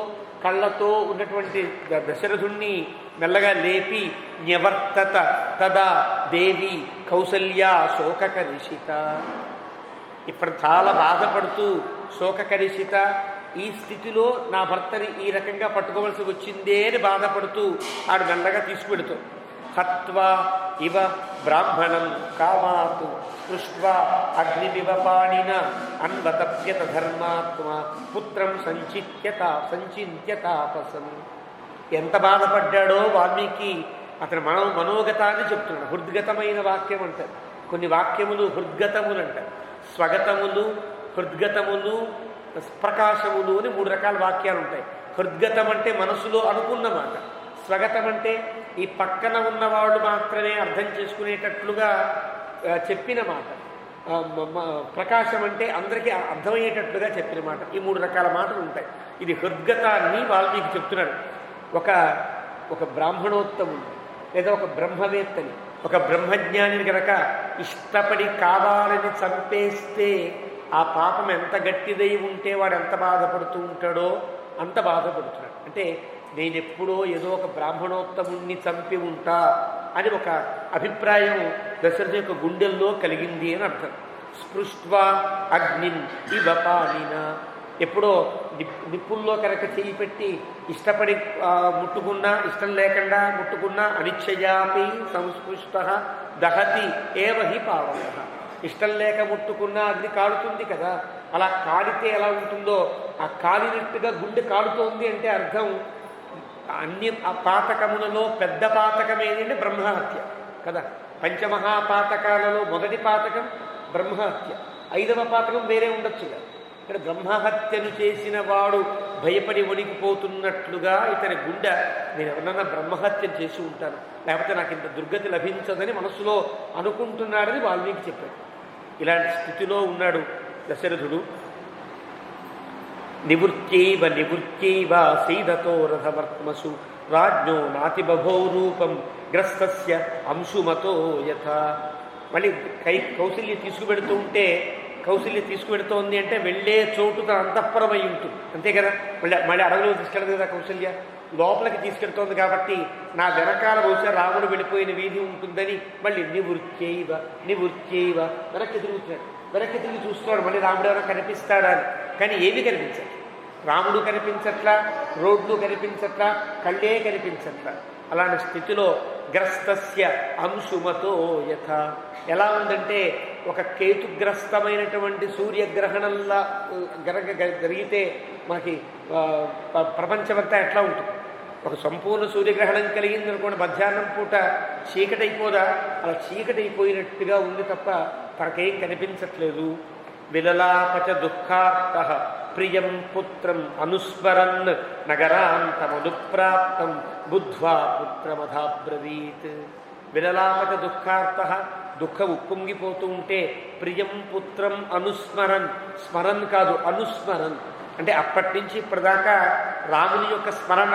కళ్ళతో ఉన్నటువంటి దశరథుణ్ణి మెల్లగా లేపి, న్యవర్తత తదా దేవి కౌసల్య శోకకరిషిత, ఇప్పుడు చాలా బాధపడుతూ శోకకరిషిత, ఈ స్థితిలో నా భర్తని ఈ రకంగా పట్టుకోవలసి వచ్చిందే అని బాధపడుతూ ఆడు మెల్లగా తీసుకువెడుతూ, హత్వా ఇవ బ్రాహ్మణం కామాతు స్పృష్ట్వా అగ్నిమివ పాణిన అన్వతప్యత ధర్మాత్మ పుత్రం సంచింత్యతాపసం. ఎంత బాధపడ్డాడో వాల్మీకి అతని మనోగతాన్ని చెప్తున్నాడు. హృద్గతమైన వాక్యం అంటారు. కొన్ని వాక్యములు హృద్గతములు అంటారు. స్వగతములు, హృద్గతములు, ప్రకాశములు అని 3 రకాల వాక్యాలు ఉంటాయి. హృద్గతం అంటే మనసులో అనుకున్న మాట. స్వగతం అంటే ఈ పక్కన ఉన్నవాళ్ళు మాత్రమే అర్థం చేసుకునేటట్లుగా చెప్పిన మాట. ప్రకాశం అంటే అందరికీ అర్థమయ్యేటట్లుగా చెప్పిన మాట. ఈ 3 రకాల మాటలు ఉంటాయి. ఇది హృద్గతాన్ని వాల్మీకి చెప్తున్నాడు. ఒక బ్రాహ్మణోత్తముడు లేదా ఒక బ్రహ్మవేత్తని, ఒక బ్రహ్మజ్ఞానిని కనుక ఇష్టపడి కావాలని చంపేస్తే ఆ పాపం ఎంత గట్టిదై ఉంటే వాడు ఎంత బాధపడుతూ ఉంటాడో అంత బాధపడుతున్నాడు. అంటే నేనెప్పుడో ఏదో ఒక బ్రాహ్మణోత్తముణ్ణి చంపి ఉంటా అని ఒక అభిప్రాయం దశరథుడి యొక్క గుండెల్లో కలిగింది అని అర్థం. స్పృష్ట్వా అగ్నిన్ ఇవ పాణిన, ఎప్పుడో నిప్పుల్లో కనుక చేయి పెట్టి ఇష్టపడి ముట్టుకున్నా, ఇష్టం లేకుండా ముట్టుకున్నా, అనిచ్చయాపి సంస్పృష్ట దహతి ఏవహి పావక, ఇష్టం లేక ముట్టుకున్నా అగ్ని కాలుతుంది కదా, అలా కాలితే ఎలా ఉంటుందో ఆ కాలినట్టుగా గుండె కాలుతోంది అంటే అర్థం అన్ని పాతకములలో పెద్ద పాతకం ఏంటంటే బ్రహ్మహత్య కదా. పంచమహాపాతకాలలో మొదటి పాతకం బ్రహ్మహత్య, 5వ పాతకం వేరే ఉండొచ్చుగా. ఇక్కడ బ్రహ్మహత్యను చేసిన వాడు భయపడి వణికిపోతున్నట్లుగా ఇతని గుండె, నేను ఎవరన్నా బ్రహ్మహత్యను చేసి ఉంటాను, లేకపోతే నాకు ఇంత దుర్గతి లభించదని మనసులో అనుకుంటున్నాడని వాల్మీకి చెప్పాడు. ఇలాంటి స్థితిలో ఉన్నాడు దశరథుడు. నివృత్యైవ సీదతో రథవర్త్మసు రాజ్ఞో నాతి బభో రూపం గ్రస్తస్య అంశుమతో యథ. మళ్ళీ కౌశల్య తీసుకువెడుతూ ఉంటే, కౌశల్య తీసుకువెడుతోంది అంటే వెళ్ళే చోటు తన అంతఃపురం అయి ఉంటుంది అంతే కదా. మళ్ళీ అడవిలో తీసుకెళ్ళదు కదా కౌశల్య, లోపలికి తీసుకెడుతోంది కాబట్టి నా వెనకాల బహుశా రాముడు వెళ్ళిపోయిన వీధి ఉంటుందని మళ్ళీ నివృత్యైవ వెనక్కి తిరుగుతున్నాడు. వెనక్కి తిరిగి చూస్తున్నాడు మళ్ళీ రాముడు ఎవరో కనిపిస్తాడా అని. కానీ ఏమీ కనిపించట్లా, రాముడు కనిపించట్లా, రోడ్లు కనిపించట్లా, కళ్ళే కనిపించట్లా. అలాంటి స్థితిలో గ్రస్తస్య అంశుమతో యథ, ఎలా ఉందంటే ఒక కేతుగ్రస్తమైనటువంటి సూర్యగ్రహణంలా జరిగితే మనకి ప్రపంచమంతా ఎట్లా ఉంటుంది. ఒక సంపూర్ణ సూర్యగ్రహణం కలిగింది అనుకోండి, మధ్యాహ్నం పూట చీకటి అయిపోదా, అలా చీకటి అయిపోయినట్టుగా ఉంది తప్ప తనకేం కనిపించట్లేదు. విలలాపచ దుఃఖార్త ప్రియం పుత్రం అనుస్మరన్ నగరాంతమనుప్రాప్తం బుద్ధ్వా పుత్రమధాబ్రవీత్. విలలాపచ దుఃఖార్త, దుఃఖం ఉప్పొంగిపోతూ ఉంటే ప్రియం పుత్రం అనుస్మరన్, స్మరన్ కాదు అనుస్మరన్, అంటే అప్పటి నుంచి ఇప్పటిదాకా రాముని యొక్క స్మరణ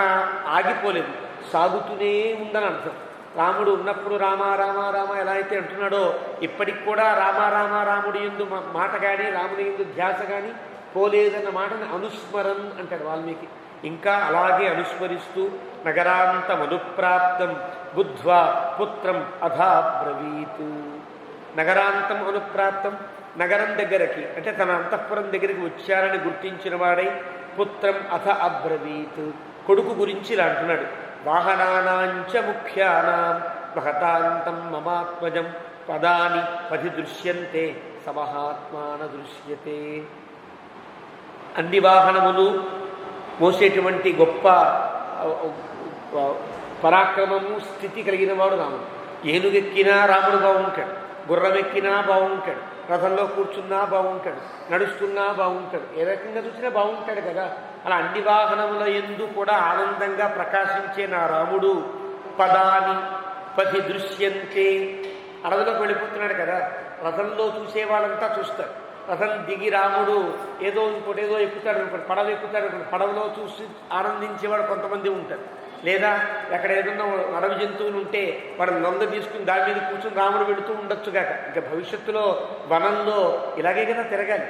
ఆగిపోలేదు, సాగుతూనే ఉందని అర్థం. రాముడు ఉన్నప్పుడు రామ రామ రామ ఎలా అయితే అంటున్నాడో ఇప్పటికి కూడా రామ రామ రాముడి యందు మాట కానీ రాముడి యందు ధ్యాస కానీ పోలేదన్న మాటని అనుస్మరన్ అంటాడు వాల్మీకి. ఇంకా అలాగే అనుస్మరిస్తూ నగరాంతమనుప్రాప్తం బుద్ధ్వా పుత్రం అధాబ్రవీత్. నగరాంతం అనుప్రాప్తం, నగరం దగ్గరకి అంటే తన అంతఃపురం దగ్గరికి వచ్చారని గుర్తించిన వాడై పుత్రం అథ అబ్రవీత్, కొడుకు గురించి ఇలా అంటున్నాడు. వాహనానాంచ ముఖ్యానాం మహతాంతం మమాత్మజం పదాని పది దృశ్యంతే సమహాత్మాన దృశ్యతే. అన్ని వాహనములు మోసేటువంటి గొప్ప పరాక్రమము స్థితి కలిగిన వాడు రాముడు. ఏనుగెక్కినా రాముడు బాగుంటాడు, గుర్రం ఎక్కినా బాగుంటాడు, రథంలో కూర్చున్నా బాగుంటాడు, నడుస్తున్నా బాగుంటాడు, ఏ రకంగా చూసినా బాగుంటాడు కదా. అలా అన్ని వాహనముల యందు కూడా ఆనందంగా ప్రకాశించే నా రాముడు పదాని పది దృశ్యంతే. అడవిలోకి వెళ్ళిపోతున్నాడు కదా, రథంలో చూసే వాళ్ళంతా చూస్తారు. రథం దిగి రాముడు ఏదో ఇంకోటి ఏదో ఎక్కుతాడు అనుకోండి, పడవ ఎక్కుతాడు అనుకోండి, పడవలో చూసి ఆనందించేవాడు కొంతమంది ఉంటారు. లేదా ఎక్కడ ఏదన్నా అడవి జంతువులు ఉంటే వాడు నొంద తీసుకుని దాని మీద కూర్చుని రాముడు వెళుతూ ఉండొచ్చుగాక. ఇంకా భవిష్యత్తులో వనంలో ఇలాగే కదా తిరగాలి,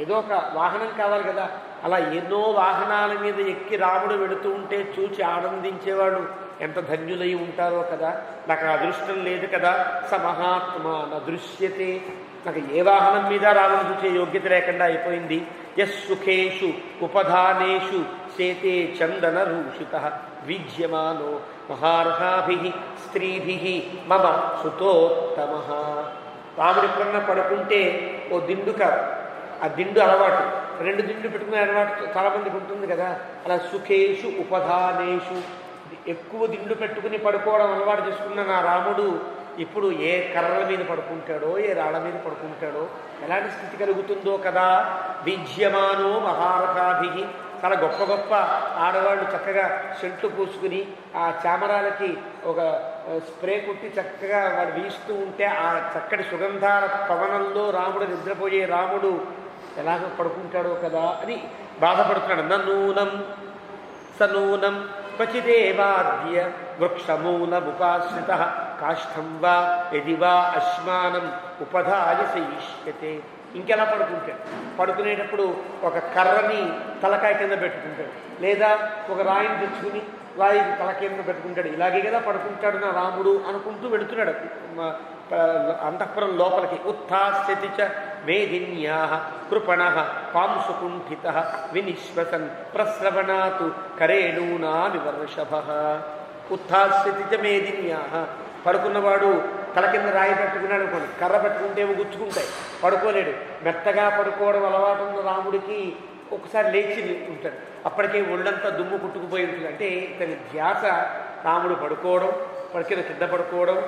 ఏదో ఒక వాహనం కావాలి కదా. అలా ఎన్నో వాహనాల మీద ఎక్కి రాముడు వెళుతూ ఉంటే చూచి ఆనందించేవాడు ఎంత ధన్యులై ఉంటారో కదా. నాకు అదృష్టం లేదు కదా. స మహాత్మా న దృశ్యతే. నాకు ఏ వాహనం మీద రాముడు చూసే యోగ్యత లేకుండా అయిపోయింది. యస్ సుఖేషు ఉపధానేషు సేతే చందన రూషిత వీజ్యమానో మహార్హాభి స్త్రీభి మమ సుతోత్తమ. రాముడు ఎప్పుడన్నా పడుకుంటే ఓ దిండు కాదు, ఆ దిండు అలవాటు, 2 దిండు పెట్టుకునే అలవాటు చాలామందికి ఉంటుంది కదా. అలా సుఖేషు ఉపధానేషు ఎక్కువ దిండు పెట్టుకుని పడుకోవడం అలవాటు చేసుకున్న నా రాముడు ఇప్పుడు ఏ కర్రల మీద పడుకుంటాడో, ఏ రాళ్ళ మీద పడుకుంటాడో, ఎలాంటి స్థితి కలుగుతుందో కదా. విజ్యమానో మహారకాభి. చాలా గొప్ప గొప్ప ఆడవాళ్ళు చక్కగా సెంట్లు పూసుకుని ఆ చామరాలకి ఒక స్ప్రే కొట్టి చక్కగా వాడు వీస్తూ ఉంటే ఆ చక్కటి సుగంధాల పవనంలో రాముడు నిద్రపోయే రాముడు ఎలాగ పడుకుంటాడో కదా అని బాధపడుతున్నాడు. నూనం సనూనం క్వచిదేవాద్య వృక్షమూలముపాశ్రిత కాష్ఠం వా యది వా అశ్మానం ఉపధాయ సయిష్యతే. ఇంకెలా పడుకుంటాడు? పడుకునేటప్పుడు ఒక కర్రని తలకాయ కింద పెట్టుకుంటాడు, లేదా ఒక రాయిని తెచ్చుకుని రాయి తల కింద పెట్టుకుంటాడు. ఇలాగే కదా పడుకుంటాడు నా రాముడు అనుకుంటూ వెళుతున్నాడు అంతఃపురం లోపలికి. ఉత్థాస్యతి చ మేదిన్యా కృపణ పాంసుకుంఠిత వినిశ్వసన్ ప్రస్రవణాతు కరేణూనా వివర్షభ. ఉత్థాస్యతి చ మేదిన్యా. పడుకున్నవాడు తల కింద రాయి పెట్టుకున్నాడు అనుకోండి, కర్ర పెట్టుకుంటే ఏమో గుచ్చుకుంటాయి, పడుకోలేడు. మెత్తగా పడుకోవడం అలవాటు ఉన్న రాముడికి ఒకసారి లేచి ఉంటాడు, అప్పటికే ఒళ్ళంతా దుమ్ము కుట్టుకుపోయి ఉంటుంది. అంటే ఇతని ధ్యాస రాముడు పడుకోవడం, పడికిన కింద పడుకోవడం,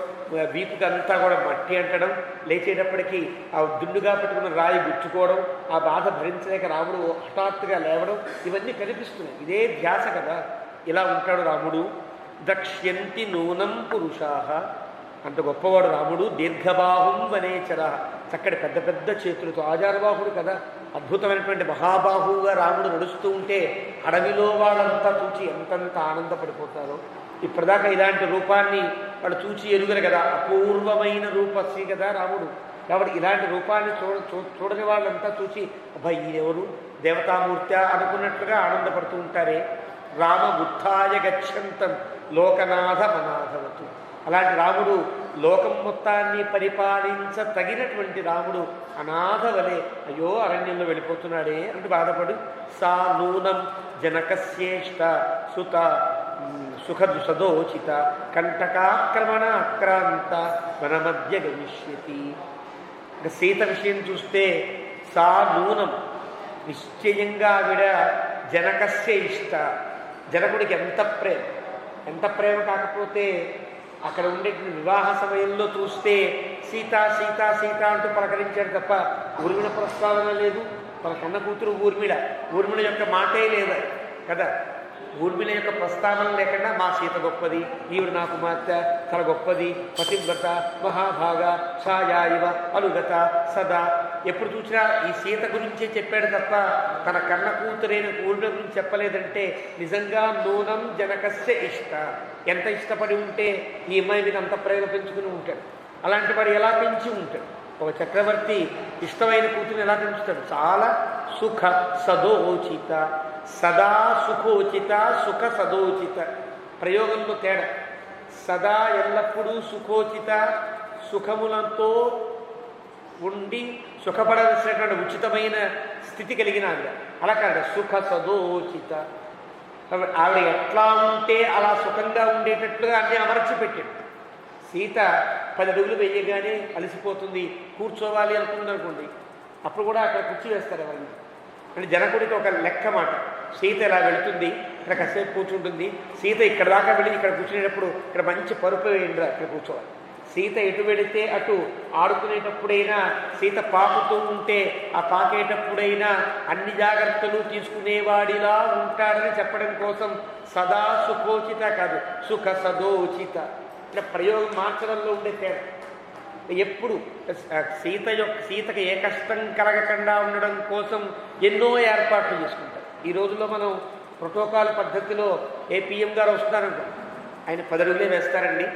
వీపుకి అంతా కూడా మట్టి అంటడం, లేచేటప్పటికీ ఆ దుండుగా పెట్టుకున్న రాయి గుచ్చుకోవడం, ఆ బాధ భరించలేక రాముడు హఠాత్తుగా లేవడం, ఇవన్నీ కనిపిస్తున్నాయి. ఇదే ధ్యాస కదా. ఇలా ఉంటాడు రాముడు. దక్ష్యంతి నూనం పురుషాః. అంత గొప్పవాడు రాముడు. దీర్ఘబాహుం వనేచర. చక్కటి పెద్ద పెద్ద చేతులతో, ఆజారబాహుడు కదా, అద్భుతమైనటువంటి మహాబాహువుగా రాముడు నడుస్తూ ఉంటే అడవిలో వాళ్ళంతా చూచి ఎంతంత ఆనందపడిపోతారో. ఇప్పటిదాకా ఇలాంటి రూపాన్ని వాళ్ళు చూచి ఎరుగరు కదా. అపూర్వమైన రూపశ్రీ కదా రాముడు. కాబట్టి ఇలాంటి రూపాన్ని చూడని వాళ్ళంతా చూచి అబ్బాయి ఈయనెవరు, దేవతామూర్తి అనుకున్నట్లుగా ఆనందపడుతూ ఉంటారే. రామ ఉత్థాయ గచ్చంతం లోకనాథ మనాథవతు. అలాంటి రాముడు లోకం మొత్తాన్ని పరిపాలించ తగినటువంటి రాముడు అనాథ వలె అయ్యో అరణ్యంలో వెళ్ళిపోతున్నాడే అంటూ బాధపడు. సా నూనం జనకస్యేష్ట సుత సుఖదుసదోచిత కంటకాక్రమణ ఆక్రాంత మన మధ్య గమిష్యతి. ఇంకా సీత విషయం చూస్తే సా నూనం, నిశ్చయంగా ఆవిడ జనకస్య ఇష్ట. జనకుడికి ఎంత ప్రేమ కాకపోతే అక్కడ ఉండే వివాహ సమయంలో చూస్తే సీత సీత సీత అంటూ పలకరించాడు తప్ప ఊర్మిళ ప్రస్తావన లేదు. తన కన్న కూతురు ఊర్మిళ యొక్క మాటే లేదు కదా. ఊర్మిళ యొక్క ప్రస్తావన లేకుండా మా సీత గొప్పది, ఈవిడ నా కుమార్తె చాలా గొప్పది, పతివ్రత మహాభాగ ఛాయా ఇవ అనుగత సదా. ఎప్పుడు చూసినా ఈ సీత గురించే చెప్పాడు తప్ప తన కన్న కూతురైన ఊర్మిళ గురించి చెప్పలేదంటే నిజంగా నూనం జనకస్య ఇష్ట. ఎంత ఇష్టపడి ఉంటే ఈ అమ్మాయి మీద అంత ప్రేమ పెంచుకుని ఉంటాడు. అలాంటి వాడు ఎలా పెంచి ఉంటాడు? ఒక చక్రవర్తి ఇష్టమైన కూతురుని ఎలా పెంచుతాడు? చాలా సుఖ సదోచిత. సదా సుఖోచిత, సుఖ సదోచిత. ప్రయోగంలో తేడా. సదా ఎల్లప్పుడూ సుఖోచిత, సుఖములతో ఉండి సుఖపడవలసినటువంటి ఉచితమైన స్థితి కలిగిన ఆవిడ. అలా కాదు, సుఖ సదోచిత. ఆవిడ ఎట్లా ఉంటే అలా సుఖంగా ఉండేటట్లుగా అన్నీ అమర్చిపెట్టాడు. సీత 10 అడుగులు వేయగానే అలసిపోతుంది, కూర్చోవాలి అనుకుంది అనుకోండి, అప్పుడు కూడా అక్కడ కూర్చో వేస్తారు ఎవరిని. అంటే జనకుడికి ఒక లెక్క మాట. సీత ఇలా వెళుతుంది, ఇక్కడ కాసేపు కూర్చుంటుంది. సీత ఇక్కడ దాకా వెళ్ళి ఇక్కడ కూర్చునేటప్పుడు ఇక్కడ మంచి పరుపు వేయండి, ఇక్కడ కూర్చోవాలి. సీత ఎటు వెళితే అటు ఆడుకునేటప్పుడైనా, సీత పాకుతూ ఉంటే ఆ పాకేటప్పుడైనా అన్ని జాగ్రత్తలు తీసుకునేవాడిలా ఉంటాడని చెప్పడం కోసం సదా సుఖోచిత కాదు, సుఖ సదోచిత. ఇట్లా ప్రయోగం మార్చడంలో ఉండే తేడా. ఎప్పుడు సీతకి ఏ కష్టం కలగకుండా ఉండడం కోసం ఎన్నో ఏర్పాట్లు చేసుకుంటారు. ఈ రోజుల్లో మనం ప్రోటోకాల్ పద్ధతిలో ఏ పిఎం గారు వస్తున్నారనుకో, ఆయన 10 అడుగులే వేస్తారండి,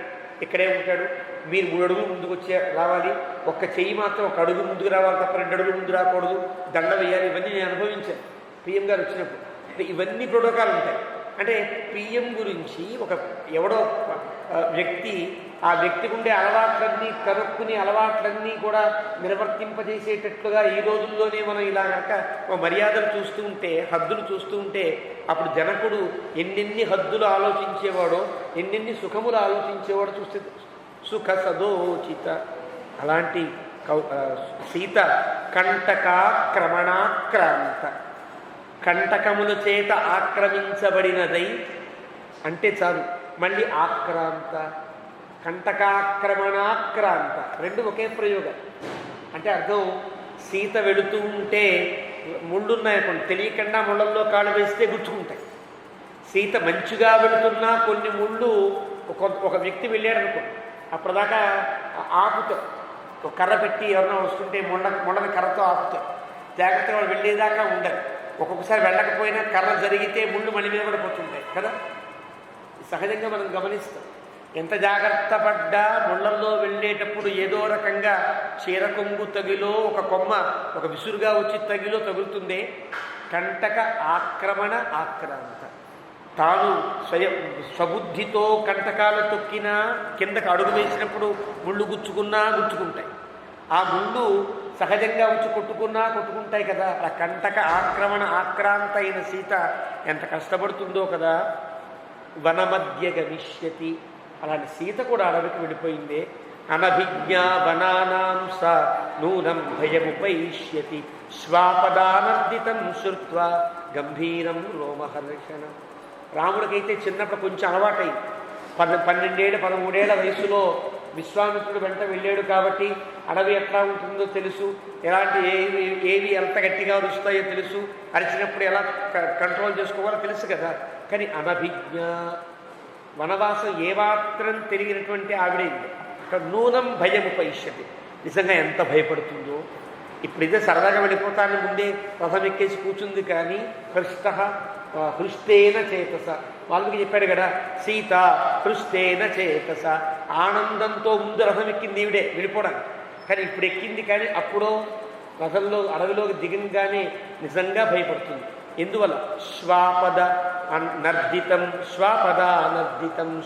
ఇక్కడే ఉంటాడు, మీరు 3 అడుగులు ముందుకు రావాలి, ఒక్క చెయ్యి మాత్రం 1 అడుగు ముందుకు రావాలి తప్ప 2 అడుగులు ముందు రాకూడదు, దండ వేయాలి. ఇవన్నీ నేను అనుభవించాను పిఎం గారు వచ్చినప్పుడు. ఇవన్నీ ప్రోటోకాల్ ఉంటాయి. అంటే పిఎం గురించి ఎవడో వ్యక్తి ఆ వ్యక్తికి ఉండే అలవాట్లన్నీ కనుక్కుని అలవాట్లన్నీ కూడా నిర్వర్తింపజేసేటట్లుగా ఈ రోజుల్లోనే మనం ఇలా కనుక మర్యాదలు చూస్తూ ఉంటే, హద్దులు చూస్తూ ఉంటే, అప్పుడు జనకుడు ఎన్నెన్ని హద్దులు ఆలోచించేవాడో, ఎన్నెన్ని సుఖములు ఆలోచించేవాడో చూస్తే సుఖ సదోచిత. అలాంటి సీత కంటకాక్రమణాక్రాంత, కంటకముల చేత ఆక్రమించబడినదై అంటే చాలు, మళ్ళీ ఆక్రాంత, కంటకాక్రమణాక్రాంత, రెండు ఒకే ప్రయోగం. అంటే అర్థం, సీత వెళుతూ ఉంటే ముళ్ళున్నాయనుకోండి, తెలియకుండా ముళ్ళల్లో కాళ్ళు వేస్తే గుచ్చుకుంటాయి. సీత మంచిగా వెళుతున్నా కొన్ని ముళ్ళు, ఒక వ్యక్తి వెళ్ళాడనుకోండి, అప్పటిదాకా ఆపుతారు, ఒక కర్ర పెట్టి ఎవరైనా వస్తుంటే ముళ్ళని కర్రతో ఆపుతారు, జాగ్రత్తగా వాళ్ళు వెళ్ళేదాకా ఉండదు. ఒక్కొక్కసారి వెళ్ళకపోయినా కర్ర జరిగితే ముళ్ళు మళ్ళీ మీద కూడా పోతుంటాయి కదా. సహజంగా మనం గమనిస్తాం. ఎంత జాగ్రత్త పడ్డా ముళ్ళల్లో వెళ్ళేటప్పుడు ఏదో రకంగా చీర కొంగు తగిలో, ఒక కొమ్మ ఒక విసురుగా వచ్చి తగులుతుందే. కంటక ఆక్రమణ ఆక్రాంత, తాను స్వబుద్ధితో కంటకాలు తొక్కినా, కిందకు అడుగు వేసినప్పుడు ముళ్ళు గుచ్చుకుంటాయి. ఆ ముళ్ళు సహజంగా వచ్చి కొట్టుకుంటాయి కదా. ఆ కంటక ఆక్రమణ ఆక్రాంత అయిన సీత ఎంత కష్టపడుతుందో కదా. వనమధ్య గమిష్యతి, అలాంటి సీత కూడా అడవికి వెళ్ళిపోయిందే. అనభిజ్ఞా వనానాం స నూనం భయముపైష్యతి, స్వాపదానర్దితం శ్రుత్వా గంభీరం రోమహర్షణం. రాముడికైతే చిన్నప్పుడు కొంచెం అలవాటైంది. 12 ఏళ్ళ 13 ఏళ్ల వయసులో విశ్వామిత్రుడు వెంట వెళ్ళాడు కాబట్టి అడవి ఎట్లా ఉంటుందో తెలుసు, ఎలాంటి ఏవి ఎంత గట్టిగా అరుస్తాయో తెలుసు, అరిచినప్పుడు ఎలా కంట్రోల్ చేసుకోవాలో తెలుసు కదా. కానీ అనభిజ్ఞ, వనవాసం ఏమాత్రం తెలియనటువంటి ఆవిడైంది. నూనం భయముపైష్యతి, నిజంగా ఎంత భయపడుతుందో. ఇప్పుడైతే సరదాగా వెళ్ళిపోతాను, ముందే రథం ఎక్కేసి కూర్చుంది. కానీ హృష్టేన చేతస, వాళ్ళకి చెప్పాడు కదా, సీత హృష్టేన చేతస, ఆనందంతో ముందు రథం ఎక్కింది ఈవిడే వెళ్ళిపోవడానికి. కానీ ఇప్పుడు ఎక్కింది, కానీ అప్పుడో రథంలో అడవిలోకి దిగంగానే నిజంగా భయపడుతుంది. ఎందువల్ల? శ్వాపద అనర్దితం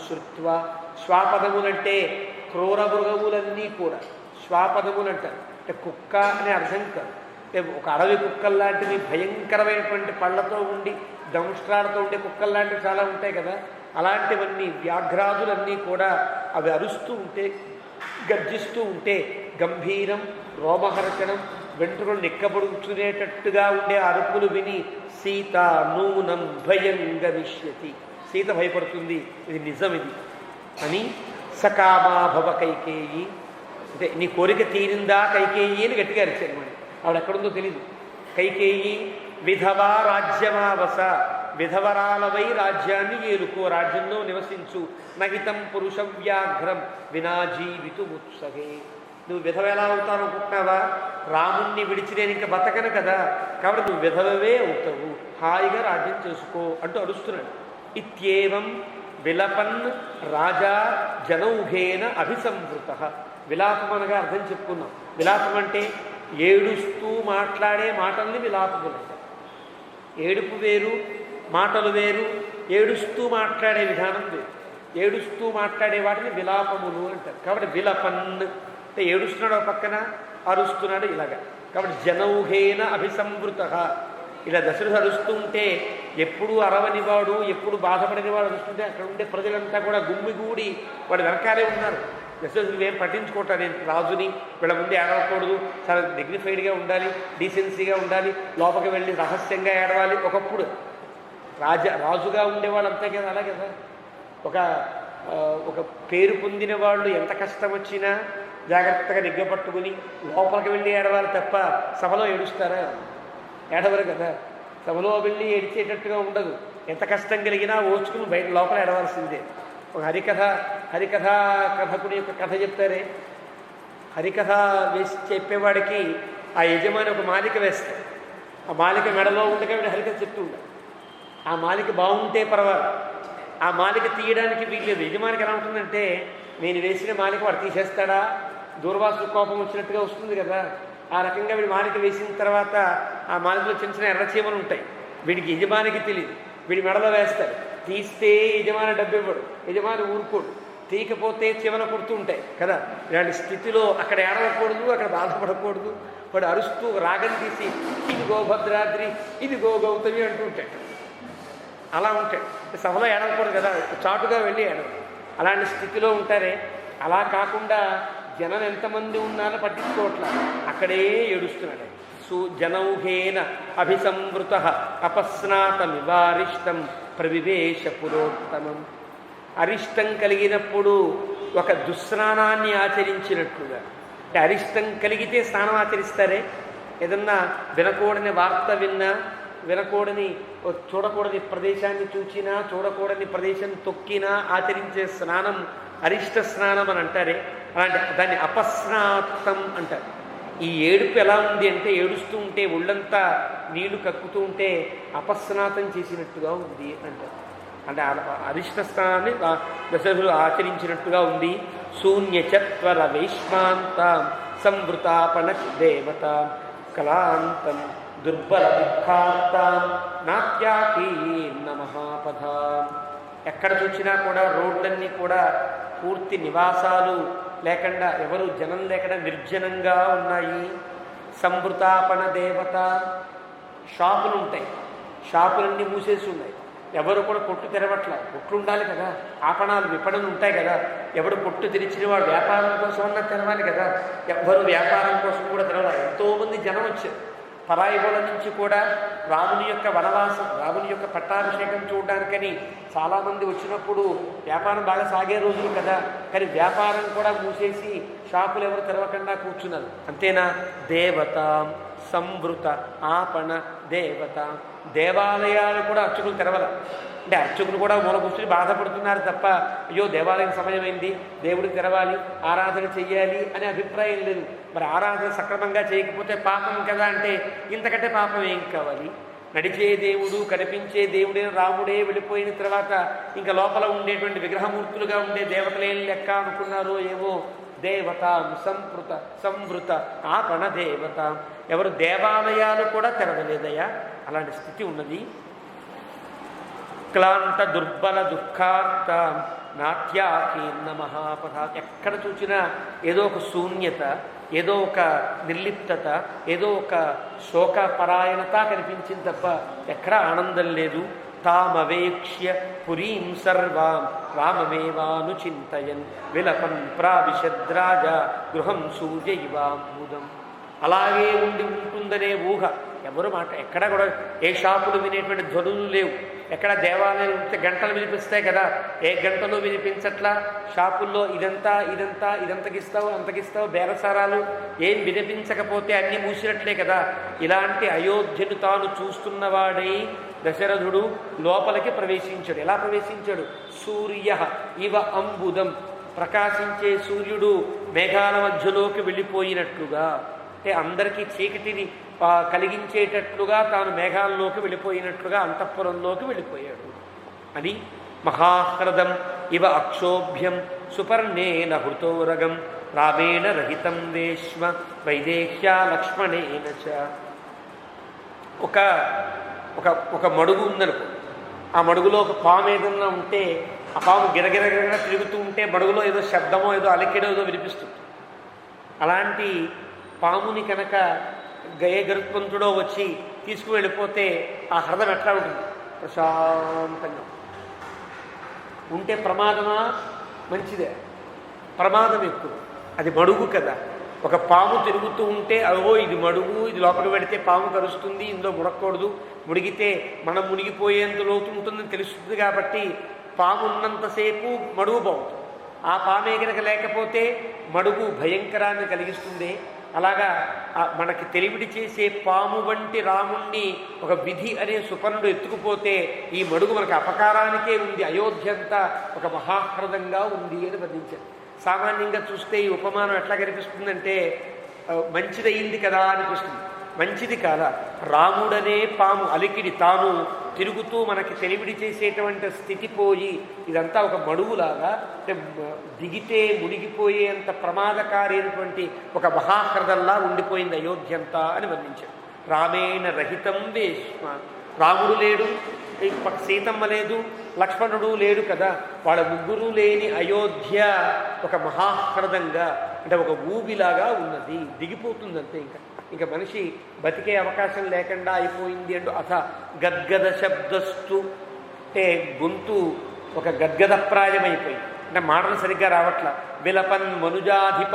శ్రుత్వా. శ్వాపదములంటే క్రూర మృగములన్నీ కూడా శ్వాపదములంటారు. అంటే కుక్క అనే అర్థం కాదు. అంటే ఒక అడవి కుక్కల్లాంటివి, భయంకరమైనటువంటి పళ్ళతో ఉండి దంష్ట్రాలతో ఉండే కుక్కల్లాంటివి చాలా ఉంటాయి కదా. అలాంటివన్నీ వ్యాఘ్రాదులన్నీ కూడా అవి అరుస్తూ ఉంటే, గర్జిస్తూ ఉంటే, గంభీరం రోమహర్షణం, వెంట్రుకలు నిక్కబడుచునేటట్టుగా ఉండే అరుపులు విని సీత నూనం భయం గమిష్యతి, సీత భయపడుతుంది. ఇది నిజం ఇది అని. సకామా భవ కైకేయి, అంటే నీ కోరిక తీరిందా కైకేయి అని గట్టిగా అరిచారు. మరి ఆవిడ ఎక్కడుందో తెలీదు. కైకేయి విధవా రాజ్యమావస, విధవరాలవై రాజ్యాన్ని ఏలుకో, రాజ్యంలో నివసించు. నహితం పురుష వ్యాఘ్రం వినా జీవితుముత్సహే. నువ్వు విధవ ఎలా అవుతావు అనుకుంటున్నావా? రాముణ్ణి విడిచి నేను ఇంకా బతకను కదా, కాబట్టి నువ్వు విధవవే అవుతావు, హాయిగా రాజ్యం చేసుకో అంటూ అడుస్తున్నాడు. ఇత్యేవం విలపన్ రాజా జనౌఘేన అభిసంవృత. విలాపం అనగా అర్థం చెప్పుకున్నాం. విలాపం అంటే ఏడుస్తూ మాట్లాడే మాటల్ని విలాపములు అంటారు. ఏడుపు వేరు, మాటలు వేరు. ఏడుస్తూ మాట్లాడే విధానం వేరు. ఏడుస్తూ మాట్లాడే వాటిని విలాపములు అంటారు. కాబట్టి విలపన్ అంటే ఏడుస్తున్నాడు ఒక పక్కన, అరుస్తున్నాడు ఇలాగా. కాబట్టి జనౌఘేన అభిసంవృత. ఇలా దశరథుడు అరుస్తూ ఉంటే, ఎప్పుడు అరవనివాడు, ఎప్పుడు బాధపడనివాడు అరుస్తుంటే అక్కడ ఉండే ప్రజలంతా కూడా గుమ్మిగూడి వాడు వెనకాలే ఉన్నారు. దశరథుడు ఏం పట్టించుకుంటారు, నేను రాజుని, వీళ్ళ ముందే ఏడవకూడదు, చాలా డిగ్నిఫైడ్గా ఉండాలి, డీసెన్సీగా ఉండాలి, లోపలికి వెళ్ళి రహస్యంగా ఏడవాలి. ఒకప్పుడు రాజుగా ఉండేవాళ్ళు అంతే కదా, అలా కదా. ఒక ఒక పేరు పొందిన వాళ్ళు ఎంత కష్టం వచ్చినా జాగ్రత్తగా నిగ్గపట్టుకుని లోపలికి వెళ్ళి ఏడవాలి తప్ప సభలో ఏడుస్తారా? ఏడవరు కదా. సభలో వెళ్ళి ఏడిచేటట్టుగా ఉండదు. ఎంత కష్టం కలిగినా ఓచుకుని బయట లోపల ఏడవలసిందే. ఒక కథకుడి యొక్క కథ చెప్తారే, హరికథ వేసి చెప్పేవాడికి ఆ యజమాని ఒక మాలిక వేస్తాడు. ఆ మాలిక మెడలో ఉండగా వీడు హరికథ చెప్తూ ఉంటాడు. ఆ మాలిక బాగుంటే పర్వాలేదు, ఆ మాలిక తీయడానికి వీల్లేదు. యజమానికి ఎలా ఉంటుందంటే, నేను వేసిన మాలిక వాడు తీసేస్తాడా, దూర్వాసు కోపం వచ్చినట్టుగా వస్తుంది కదా. ఆ రకంగా వీడి మాలిక వేసిన తర్వాత ఆ మాలికలో చిన్న చిన్న ఎర్రచీమలు ఉంటాయి. వీడికి యజమానికి తెలియదు. వీడి మెడలో వేస్తాడు. తీస్తే యజమాని డబ్బు ఇవ్వడు, యజమాని ఊరుకోడు. తీయకపోతే చివన కొడుతూ ఉంటాయి కదా. ఇలాంటి స్థితిలో అక్కడ ఏడవకూడదు, అక్కడ బాధపడకూడదు. వాడు అరుస్తూ రాగం తీసి ఇదిగో భద్రాద్రి, ఇదిగో గౌతమి అంటూ ఉంటాడు. అలా ఉంటాడు. సభలో ఏడవకూడదు కదా, చాటుగా వెళ్ళి ఏడవడు. అలాంటి స్థితిలో ఉంటారే. అలా కాకుండా జనం ఎంతమంది ఉన్నారో పట్టించుకోవట్లా, అక్కడే ఏడుస్తున్నాడు. జనౌహేన అభిసంవృత అపస్నాతమివారిష్టం ప్రవివేశ పురోత్తమం. అరిష్టం కలిగినప్పుడు ఒక దుస్నానాన్ని ఆచరించినట్లుగా. అంటే అరిష్టం కలిగితే స్నానం ఆచరిస్తారే. ఏదన్నా వినకూడని వార్త విన్నా, వినకూడని చూడకూడని ప్రదేశాన్ని చూచినా, చూడకూడని ప్రదేశం తొక్కినా ఆచరించే స్నానం అరిష్ట స్నానం అని అంటారే. అలాంటి దాన్ని అపస్నాతం అంటారు. ఈ ఏడుపు ఎలా ఉంది అంటే, ఏడుస్తూ ఉంటే ఒళ్ళంతా నీళ్లు కక్కుతూ ఉంటే అపస్నాతం చేసినట్టుగా ఉంది అంటారు. అంటే అరిష్ట స్నానాన్ని దశరథుడు ఆచరించినట్టుగా ఉంది. శూన్యచత్వర వైష్మాంతం సంవృతాపణ దేవత కలాంతం దుర్బల దుఃఖాంతం నాట్యాకీర్ణ మహాపథ. ఎక్కడ చూసినా కూడా రోడ్లన్నీ కూడా పూర్తి నివాసాలు లేకుండా, ఎవరు జనం లేకుండా నిర్జనంగా ఉన్నాయి. సంవృతాపణ దేవత. షాపులు ఉంటాయి, షాపులన్నీ మూసేసి ఉన్నాయి. ఎవరు కూడా కొట్టు తెరవట్ల. కొట్లు ఉండాలి కదా, ఆపణాలు విపణలు ఉంటాయి కదా. ఎవడు కొట్టు తెరిచిన వాడు వ్యాపారం కోసం అన్నా తెరవాలి కదా. ఎవరు వ్యాపారం కోసం కూడా తెరవాలి. ఎంతోమంది జనం వచ్చారు పరాయి వాళ్ళ నుంచి కూడా. రాముని యొక్క వనవాసం, రాముని యొక్క పట్టాభిషేకం చూడడానికని చాలామంది వచ్చినప్పుడు వ్యాపారం బాగా సాగే రోజులు కదా. కానీ వ్యాపారం కూడా మూసేసి షాపులు ఎవరు తెరవకుండా కూర్చున్నారు. అంతేనా? దేవత సంవృత ఆపణ దేవత. దేవాలయాలు కూడా అర్చకులు తెరవల. అంటే అర్చకులు కూడా మూల కూర్చుని బాధపడుతున్నారు తప్ప, అయ్యో దేవాలయం సమయమైంది, దేవుడికి తెరవాలి, ఆరాధన చెయ్యాలి అనే అభిప్రాయం లేదు. మరి ఆరాధన సక్రమంగా చేయకపోతే పాపం కదా. అంటే ఇంతకంటే పాపం ఏం కావాలి? నడిచే దేవుడు, కనిపించే దేవుడైన రాముడే వెళ్ళిపోయిన తర్వాత ఇంకా లోపల ఉండేటువంటి విగ్రహమూర్తులుగా ఉండే దేవతలేం లెక్క అనుకున్నారో ఏమో. దేవత సంవృత ఆపణ దేవత. ఎవరు దేవాలయాలు కూడా తెరవలేదయ్యా. అలాంటి స్థితి ఉన్నది. క్లాంత దుర్బల దుఃఖార్త నాట్యాకీర్ణ మహాపథ. ఎక్కడ చూసినా ఏదో ఒక శూన్యత, ఏదో ఒక నిర్లిప్తత, ఏదో ఒక శోకపరాయణత కనిపించింది తప్ప ఎక్కడా ఆనందం లేదు. తామవేక్ష్య పురీం సర్వాం రామమేవానుచింతయన్ విలపన్ ప్రావిశద్రాజ గృహం సూర్యైవాంబుదం. అలాగే ఉంటుందనే ఊహ. ఎవరు మాట ఎక్కడ కూడా ఏ షాపులు వినేటువంటి ధ్వనులు లేవు. ఎక్కడ దేవాలయాలు ఉంటే గంటలు వినిపిస్తాయి కదా, ఏ గంటలు వినిపించట్లా. షాపుల్లో ఇదంతకిస్తావు అంతకిస్తావు బేరసారాలు ఏం వినిపించకపోతే అన్నీ మూసినట్లే కదా. ఇలాంటి అయోధ్యను తాను చూస్తున్నవాడై దశరథుడు లోపలికి ప్రవేశించాడు. ఎలా ప్రవేశించాడు? సూర్య ఇవ అంబుదం. ప్రకాశించే సూర్యుడు మేఘాల మధ్యలోకి వెళ్ళిపోయినట్లుగా, అంటే అందరికీ చీకటిని కలిగించేటట్లుగా తాను మేఘాల్లోకి వెళ్ళిపోయినట్లుగా అంతఃపురంలోకి వెళ్ళిపోయాడు అని. మహాహ్రదం ఇవ అక్షోభ్యం సుపర్ణేన హృతోరగం రామేణ రహితం వేష్మ వైదేహ్యా లక్ష్మణేన చ. ఒక మడుగు ఉందనుకో. ఆ మడుగులో ఒక పాము ఏదన్నా ఉంటే, ఆ పాము గిరగిరగిరగిర తిరుగుతూ ఉంటే మడుగులో ఏదో శబ్దమో ఏదో అలికిడో ఏదో వినిపిస్తుంది. అలాంటి పాముని కనుక గరుత్మంతుడో వచ్చి తీసుకువెళ్ళిపోతే ఆ హ్రదం ఎట్లా ఉంటుంది? ప్రశాంతంగా ఉంటే ప్రమాదమా? మంచిదే. ప్రమాదం ఎక్కువ. అది మడుగు కదా. ఒక పాము తిరుగుతూ ఉంటే అగో ఇది మడుగు, ఇది లోపలికి పెడితే పాము కరుస్తుంది, ఇందులో ముడకూడదు, మునిగితే మనం మునిగిపోయేంత లోతు ఉంటుందని తెలుస్తుంది. కాబట్టి పాము ఉన్నంతసేపు మడుగు బాగుంటుంది. ఆ పామే కనుక లేకపోతే మడుగు భయంకరాన్ని కలిగిస్తుంది. అలాగా మనకి తెలివిడి చేసే పాము వంటి రాముణ్ణి ఒక విధి అనే సుపర్ణుడు ఎత్తుకుపోతే ఈ మడుగు మనకు అపకారానికే ఉంది, అయోధ్య అంతా ఒక మహాహ్రదంగా ఉంది అని వర్ణించారు. సామాన్యంగా చూస్తే ఈ ఉపమానం ఎట్లా కనిపిస్తుందంటే మంచిదయింది కదా అనిపిస్తుంది. మంచిది కాదా, రాముడనే పాము అలికిడి తాను తిరుగుతూ మనకి తెలివిడి చేసేటువంటి స్థితి పోయి ఇదంతా ఒక మడుగులాగా దిగితే మునిగిపోయేంత ప్రమాదకారైనటువంటి ఒక మహాహ్రదంలా ఉండిపోయింది అయోధ్య అంతా అని వర్ణించాడు. రామేణ రహితం వేష్మ, రాముడు లేడు, సీతమ్మ లేదు, లక్ష్మణుడు లేడు కదా, వాళ్ళ ముగ్గురు లేని అయోధ్య ఒక మహాహ్రదంగా అంటే ఒక ఊబిలాగా ఉన్నది, దిగిపోతుందంతే. ఇంకా మనిషి బతికే అవకాశం లేకుండా అయిపోయింది అంటూ అథ గద్గద శబ్దస్తు అంటే గొంతు ఒక గద్గదప్రాయమైపోయింది, అంటే మాటలు సరిగ్గా రావట్ల. విలపన్ మనుజాధిప,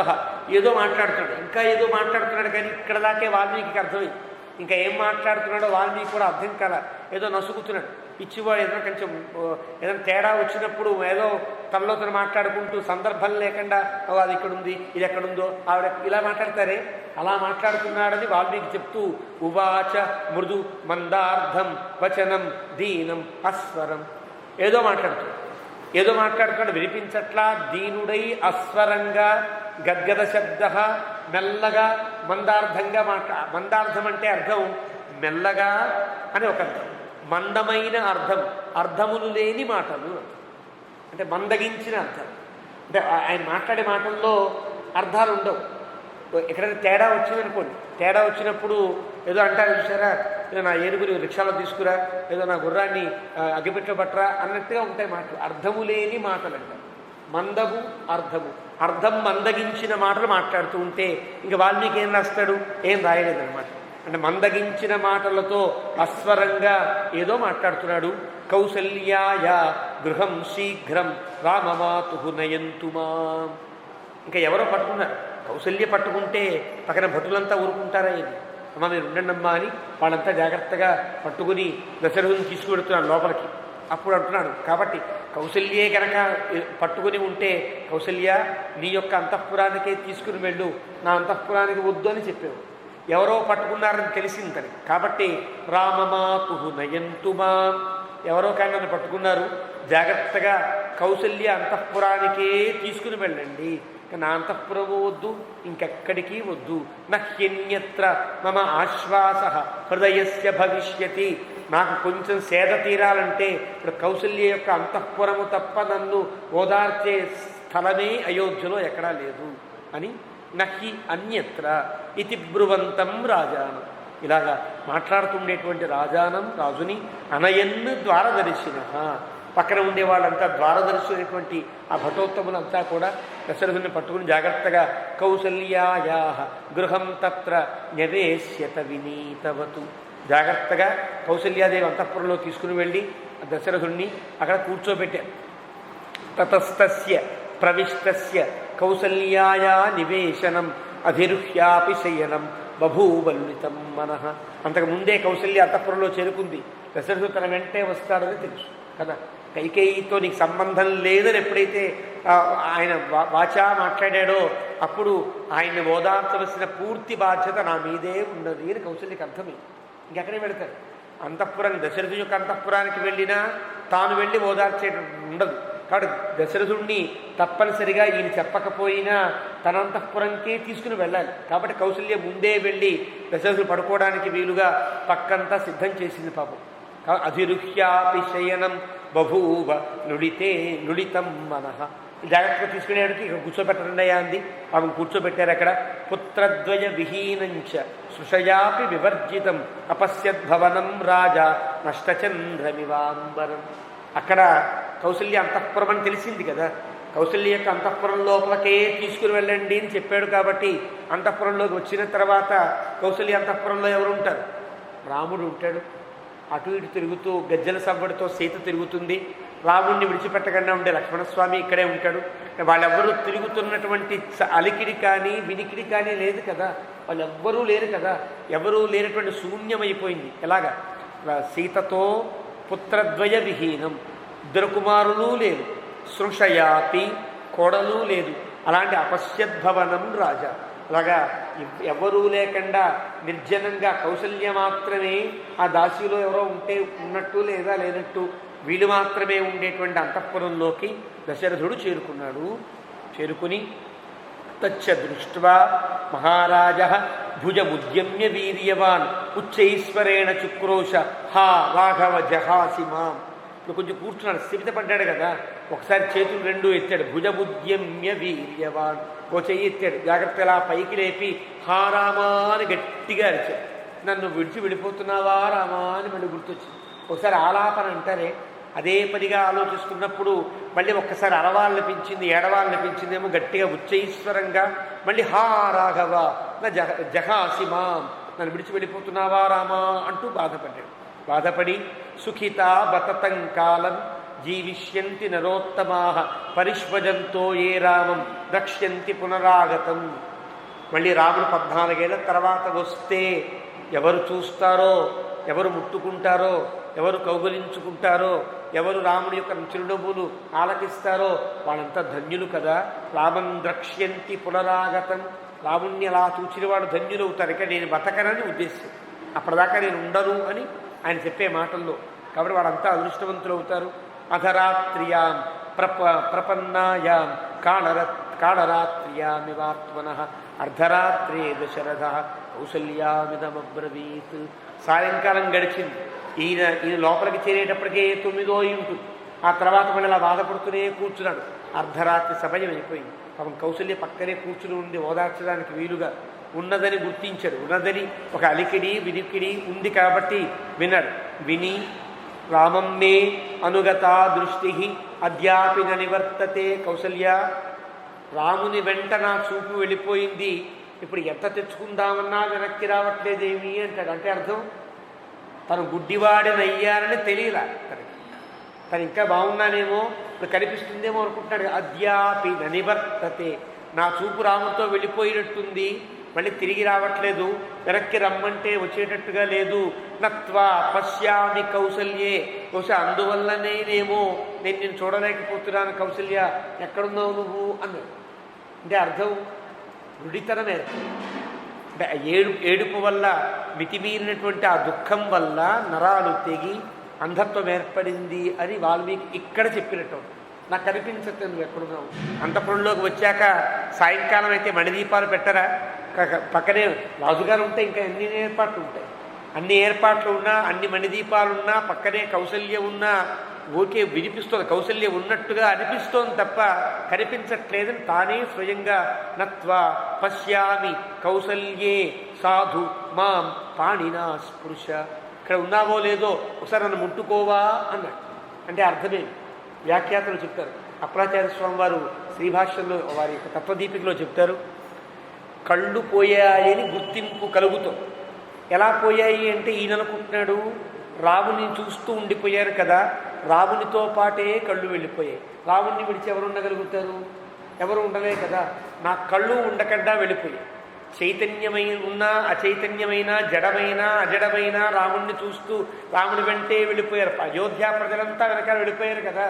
ఏదో మాట్లాడుతున్నాడు, ఇంకా ఏదో మాట్లాడుతున్నాడు, కానీ ఇక్కడ దాకే వాల్మీకి అర్థమైంది. ఇంకా ఏం మాట్లాడుతున్నాడో వాల్మీకి కూడా అర్థం కాల, ఏదో నసుగుతున్నాడు. ఇచ్చివాడు ఏదైనా కొంచెం ఏదైనా తేడా వచ్చినప్పుడు ఏదో తనలో తను మాట్లాడుకుంటూ సందర్భం లేకుండా అది ఇక్కడుంది, ఇది ఎక్కడుందో, ఆవిడ ఇలా మాట్లాడతారే అలా మాట్లాడుతున్నాడని వాల్మీకి చెప్తూ ఉవాచ మృదు మందార్థం వచనం దీనం అస్వరం, ఏదో మాట్లాడుతున్నాడు వినిపించట్లా, దీనుడై అస్వరంగా గద్గద శబ్ద మెల్లగా మందార్థంగా మందార్థం అంటే అర్థం మెల్లగా అని ఒక అర్థం, మందమైన అర్థం, అర్థములు లేని మాటలు అంటే మందగించిన అర్థం. అంటే ఆయన మాట్లాడే మాటల్లో అర్థాలు ఉండవు. ఎక్కడైనా తేడా వచ్చిందనుకోండి, తేడా వచ్చినప్పుడు ఏదో అంటారు చూసారా, ఏదో నా ఏనుగుని రిక్షాలో తీసుకురా, ఏదో నా గుర్రాన్ని అగ్గిపెట్టలో పట్టరా అన్నట్టుగా ఉంటాయి మాటలు, అర్థము లేని మాటలు అంటారు. మందము అర్థము, అర్థం మందగించిన మాటలు మాట్లాడుతూ ఉంటే ఇంకా వాల్మీకి ఏం రాస్తాడు, ఏం రాయలేదన్నమాట. అంటే మందగించిన మాటలతో అస్వరంగా ఏదో మాట్లాడుతున్నాడు. కౌసల్యాయ గృహం శీఘ్రం రామమాతు నయంతుమా, ఇంకా ఎవరో పట్టుకున్నారు. కౌసల్య పట్టుకుంటే పక్కన భటులంతా ఊరుకుంటారా, ఇది అమ్మ మీరు ఉండండమ్మా అని వాళ్ళంతా జాగ్రత్తగా పట్టుకుని దశరథుని తీసుకువెడుతున్నాడు లోపలికి. అప్పుడు అంటున్నాడు, కాబట్టి కౌసల్యే కనుక పట్టుకుని ఉంటే కౌసల్య నీ యొక్క అంతఃపురానికే తీసుకుని వెళ్ళు, నా అంతఃపురానికి వద్దు అని చెప్పావు. ఎవరో పట్టుకున్నారని తెలిసిందని, కాబట్టి రామమాతు నయంతుమా, ఎవరో కానీ నన్ను పట్టుకున్నారు, జాగ్రత్తగా కౌసల్య అంతఃపురానికే తీసుకుని వెళ్ళండి, నా అంతఃపురము వద్దు, ఇంకెక్కడికి వద్దు. నహ్యన్యత్ర మమ ఆశ్వాస హృదయస్య భవిష్యతి, నాకు కొంచెం సేద తీరాలంటే ఇప్పుడు కౌసల్య యొక్క అంతఃపురము తప్ప నన్ను ఓదార్చే స్థలమే అయోధ్యలో ఎక్కడా లేదు అని నహి అన్యత్ర ఇతి బ్రువంతం రాజానం, ఇలాగా మాట్లాడుతుండేటువంటి రాజుని అనయన్ను ద్వారదర్శిన, పక్కన ఉండే వాళ్ళంతా ద్వారదర్శినటువంటి ఆ భటోత్తములంతా కూడా దశరథుని పట్టుకుని జాగ్రత్తగా కౌసల్యాయా గృహం తత్ర న్యవేశ్యత వినీతవతు, జాగ్రత్తగా కౌసల్యాదేవి అంతఃపురంలో తీసుకుని వెళ్ళి దశరథుణ్ణి అక్కడ కూర్చోబెట్టారు. తతస్తస్య ప్రవిష్టస్య కౌసల్యాయా నివేశనం అధిరుహ్యాపి శయనం బభూవల్లితం మనః, అంతకుముందే కౌసల్య అంతఃపురంలో చేరుకుంది. దశరథుడు తన వెంటే వస్తాడని తెలుసు కదా, కైకేయితో నీకు సంబంధం లేదని ఎప్పుడైతే ఆయన వాచా మాట్లాడాడో అప్పుడు ఆయన్ని ఓదార్చవలసిన పూర్తి బాధ్యత నా మీదే ఉన్నది అని కౌసల్యకి అర్థమైంది. ఇంకెక్కడే వెళతారు, అంతఃపురానికి దశరథుని యొక్క అంతఃపురానికి వెళ్ళినా తాను వెళ్ళి ఓదార్చేటట్టు ఉండదు. కాబట్టి దశరథుణ్ణి తప్పనిసరిగా ఈయన చెప్పకపోయినా తన అంతఃపురంకే తీసుకుని వెళ్ళాలి. కాబట్టి కౌసల్య ముందే వెళ్ళి దశరథుడు పడుకోవడానికి వీలుగా పక్కంతా సిద్ధం చేసింది పాపం. అధిరుహ్యాపి శయనం బభూవ నుడితం మనః, జాగ్రత్తగా తీసుకునేటికి ఇక్కడ కూర్చోబెట్టండియా అంది. ఆమె కూర్చోబెట్టారు అక్కడ. పుత్రద్వయ విహీనంచ సృషయాపి వివర్జితం అపశ్యద్భవనం రాజా నష్టచంద్రమివాంబరం, అక్కడ కౌసల్య అంతఃపురం అని తెలిసింది కదా, కౌసల్య యొక్క అంతఃపురం లోపలకే తీసుకుని వెళ్ళండి అని చెప్పాడు. కాబట్టి అంతఃపురంలోకి వచ్చిన తర్వాత కౌసల్య అంతఃపురంలో ఎవరు ఉంటారు, రాముడు ఉంటాడు. అటు ఇటు తిరుగుతూ గజ్జల సవ్వడితో సీత తిరుగుతుంది. రాముడిని విడిచిపెట్టకుండా ఉండే లక్ష్మణస్వామి ఇక్కడే ఉంటాడు. వాళ్ళెవ్వరూ తిరుగుతున్నటువంటి అలికిడి కానీ వినికిడి కానీ లేదు కదా, వాళ్ళెవ్వరూ లేరు కదా, ఎవరూ లేనటువంటి శూన్యమైపోయింది. ఎలాగా సీతతో పుత్రద్వయ విహీనం, ఇద్దరు కుమారులు లేదు, సృషయాపి కోడలు లేదు. అలాంటి అపశ్యద్భవనం రాజా. అలాగా ఎవరూ లేకుండా నిర్జనంగా కౌసల్య మాత్రమే ఆ దాసిలో ఎవరో ఉంటే ఉన్నట్టు లేదా లేనట్టు వీళ్ళు మాత్రమే ఉండేటువంటి అంతఃపురంలోకి దశరథుడు చేరుకున్నాడు. చేరుకుని తచ్చ దృష్ట్వా మహారాజ భుజముద్యమ్య వీర్యవాన్ ఉచ్చైశ్వరేణ చుక్రోశ హా రాఘవ జహాసి మాం. ఇప్పుడు కొంచెం కూర్చున్నాడు, స్థిమిత పడ్డాడు కదా, ఒకసారి చేతులు రెండు ఎత్తాడు. భుజముద్యమ్య వీర్యవాన్, ఓ చెయ్యి ఎత్తాడు, జాగ్రత్తగా పైకి లేపి హా రామా అని గట్టిగా అరిచాడు. నన్ను విడిచి వెళ్ళిపోతున్నావా రామా అని మళ్ళీ గుర్తొచ్చింది. ఒకసారి ఆలాపన అంటారే, అదే పనిగా ఆలోచిస్తున్నప్పుడు మళ్ళీ ఒక్కసారి అరవాలనిపించింది, ఏడవాలనిపించిందేమో, గట్టిగా ఉచ్చైశ్వరంగా మళ్ళీ హా రాఘవ నా జహాసి మాం, నన్ను విడిచి వెళ్ళిపోతున్నావా రామా అంటూ బాధపడ్డాడు. బాధపడి సుఖిత బతతం కాలం జీవిష్యంతి నరోత్తమా పరిష్వజంతో ఏ రామం రక్ష్యంతి పునరాగతం. మళ్ళీ రాముడు 14 ఏళ్ల తర్వాత వస్తే ఎవరు చూస్తారో, ఎవరు ముట్టుకుంటారో, ఎవరు కౌగులించుకుంటారో, ఎవరు రాముడి యొక్క చిరునవ్వులు ఆలకిస్తారో వాళ్ళంతా ధన్యులు కదా. రామం ద్రక్ష్యంతి పునరాగతం, రాముణ్ణి అలా చూచిన వాడు ధన్యులు అవుతారు. ఇక నేను బతకనని ఉద్దేశం, అప్పటిదాకా నేను ఉండను అని ఆయన చెప్పే మాటల్లో. కాబట్టి వాడంతా అదృష్టవంతులు అవుతారు. అధరాత్ర్యాం ప్రపన్నాయాం కాళరాత్ర్యామివాత్మన అర్ధరాత్రే దశరథ కౌసల్యామిదమబ్రవీత్. సాయంకాలం గడిచింది. ఈయన లోపలికి చేరేటప్పటికే 9 ఉంటుంది. ఆ తర్వాత మళ్ళీ అలా బాధపడుతూనే కూర్చున్నాడు. అర్ధరాత్రి సమయం అయిపోయింది. పాపం కౌసల్య పక్కనే కూర్చుని ఉండి ఓదార్చడానికి వీలుగా ఉన్నదని గుర్తించాడు. ఉన్నదని ఒక అలికిడి వినికిడి ఉంది కాబట్టి విన్నాడు. విని రామం మే అనుగతా దృష్టి అద్యాపి నివర్తతే కౌసల్య, రాముని వెంట నా చూపు వెళ్ళిపోయింది, ఇప్పుడు ఎంత తెచ్చుకుందామన్నా వెనక్కి రావట్లేదేమి అంటాడు. అంటే అర్థం తను గుడ్డివాడినయ్యానని తెలియలా తను ఇంకా బాగున్నానేమో, ఇప్పుడు కనిపిస్తుందేమో అనుకుంటున్నాడు. అద్యాపి నివర్తతే, నా చూపు రాముతో వెళ్ళిపోయినట్టుంది, మళ్ళీ తిరిగి రావట్లేదు, వెనక్కి రమ్మంటే వచ్చేటట్టుగా లేదు. నత్వా పశ్యామి కౌసల్యే, బహుశా అందువల్లనేనేమో నేను చూడలేకపోతున్నాను. కౌసల్య ఎక్కడున్నావు నువ్వు అన్నాడు. అంటే అర్థం దృఢితనమే. అంటే ఏడుపు వల్ల మితిమీరినటువంటి ఆ దుఃఖం వల్ల నరాలు తెగి అంధత్వం ఏర్పడింది అని వాల్మీకి ఇక్కడ చెప్పినట్టు. నాకు కనిపించట్లేదు నువ్వు ఎక్కడున్నావు. అంతఃపురంలోకి వచ్చాక సాయంకాలం అయితే మణిదీపాలు పెట్టరా, పక్కనే రాజుగారు ఉంటే ఇంకా ఎన్ని ఏర్పాట్లు ఉంటాయి. అన్ని ఏర్పాట్లు ఉన్నా, అన్ని మణిదీపాలున్నా, పక్కనే కౌసల్య ఉన్నా ఓకే వినిపిస్తోంది, కౌసల్య ఉన్నట్టుగా అనిపిస్తోంది తప్ప కనిపించట్లేదని తానే స్వయంగా నత్వా పశ్యామి కౌసల్యే సాధు మాం పాణినా స్పృశ, ఇక్కడ ఉన్నావో లేదో ఒకసారి నన్ను ముట్టుకోవా అన్నాడు. అంటే అర్థమే వ్యాఖ్యాతలు చెప్తారు. అప్పలాచార్య స్వామి వారు శ్రీభాష్యంలో వారి యొక్క తత్వదీపికలో చెప్తారు, కళ్ళు పోయాయని గుర్తింపు కలుగుతాం. ఎలా పోయాయి అంటే ఈయన అనుకుంటున్నాడు రాముని చూస్తూ ఉండిపోయారు కదా, రామునితో పాటే కళ్ళు వెళ్ళిపోయాయి. రాముణ్ణి విడిచి ఎవరు ఉండగలుగుతారు? ఎవరు ఉండలే కదా. నా కళ్ళు ఉండకుండా వెళ్ళిపోయాయి. చైతన్యమైన ఉన్నా అచైతన్యమైన జడమైన అజడమైన రాముణ్ణి చూస్తూ రాముని వెంటే వెళ్ళిపోయారు. అయోధ్య ప్రజలంతా వెనకాల వెళ్ళిపోయారు కదా.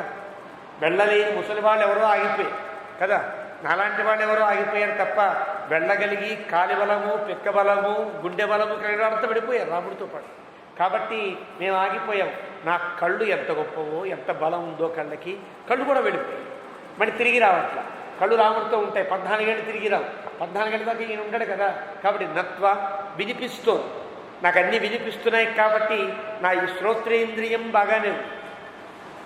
వెళ్ళలేని ముసలి వాళ్ళు ఎవరో ఆగిపోయారు కదా, నాలాంటి వాళ్ళు ఎవరో ఆగిపోయారు తప్ప వెళ్ళగలిగి కాలి బలము, పిక్క బలము, గుండె బలము కలిగిన అంతా వెళ్ళిపోయారు రాముడితో పాటు. కాబట్టి మేము ఆగిపోయాం. నా కళ్ళు ఎంత గొప్పవో, ఎంత బలం ఉందో కళ్ళకి, కళ్ళు కూడా వెళ్ళిపోయాయి. మరి తిరిగి రావట్లా. కళ్ళు రాముడితో ఉంటాయి, 14 ఏళ్ళు తిరిగి రావు. 14 ఏళ్ళ దాకా ఈయన ఉండడు కదా. కాబట్టి నత్వ వినిపిస్తోంది, నాకు అన్నీ వినిపిస్తున్నాయి కాబట్టి నా ఈ శ్రోత్రేంద్రియం బాగానే ఉంది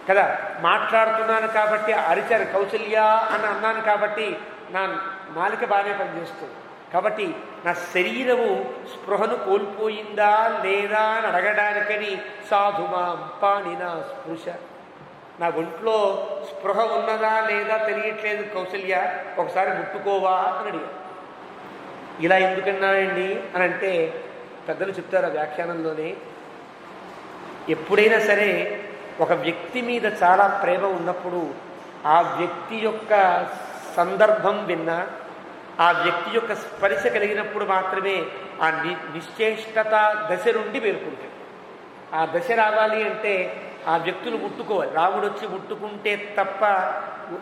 కదా. మాట్లాడుతున్నాను కాబట్టి అరిచారు కౌసల్య అని అన్నాను కాబట్టి నా నాలుక బాగానే పనిచేస్తుంది. కాబట్టి నా శరీరము స్పృహను కోల్పోయిందా లేదా అని అడగడానికని సాధుమాం పాణినా స్పృశ, నా ఒంట్లో స్పృహ ఉన్నదా లేదా తెలియట్లేదు కౌసల్య, ఒకసారి ముట్టుకోవా అని అడిగారు. ఇలా ఎందుకన్నానండి అని అంటే పెద్దలు చెప్తారు ఆ వ్యాఖ్యానంలోనే, ఎప్పుడైనా సరే ఒక వ్యక్తి మీద చాలా ప్రేమ ఉన్నప్పుడు ఆ వ్యక్తి యొక్క సందర్భం విన్నా, ఆ వ్యక్తి యొక్క స్పర్శ కలిగినప్పుడు మాత్రమే ఆ నిశ్చేష్టత దశ నుండి మేలుకుంటుంది. ఆ దశ రావాలి అంటే ఆ వ్యక్తులు ముట్టుకోవాలి. రాముడు వచ్చి ముట్టుకుంటే తప్ప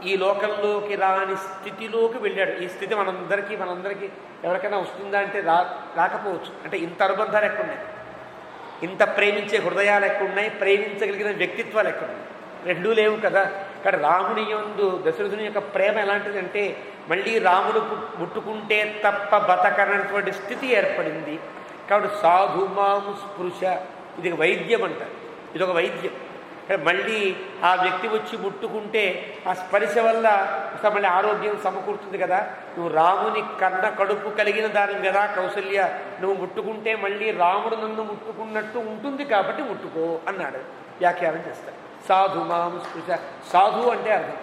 ఈ లోకంలోకి రాని స్థితిలోకి వెళ్ళాడు. ఈ స్థితి మనందరికీ ఎవరికైనా వస్తుందా అంటే రాకపోవచ్చు. అంటే ఇంత అనుబంధాలు ఎక్కడున్నాయి, ఇంత ప్రేమించే హృదయాలు ఎక్కడున్నాయి, ప్రేమించగలిగిన వ్యక్తిత్వాలు ఎక్కడున్నాయి? రెండూ లేవు కదా. ఇక్కడ రాముని యందు దశరథుని యొక్క ప్రేమ ఎలాంటిదంటే మళ్ళీ రాముడు ముట్టుకుంటే తప్ప బతకనటువంటి స్థితి ఏర్పడింది. కాబట్టి సాధుమాము స్పృశ, ఇది వైద్యం అంటారు. ఇదొక వైద్యం. మళ్ళీ ఆ వ్యక్తి వచ్చి ముట్టుకుంటే ఆ స్పర్శ వల్ల మళ్ళీ ఆరోగ్యం సమకూరుతుంది కదా. నువ్వు రాముని కన్న కడుపు కలిగిన దాని కదా కౌసల్య, నువ్వు ముట్టుకుంటే మళ్ళీ రాముడు నన్ను ముట్టుకున్నట్టు ఉంటుంది కాబట్టి ముట్టుకో అన్నాడు. వ్యాఖ్యానం చేస్తాడు. సాధు మాము స్పృశ, సాధు అంటే అర్థం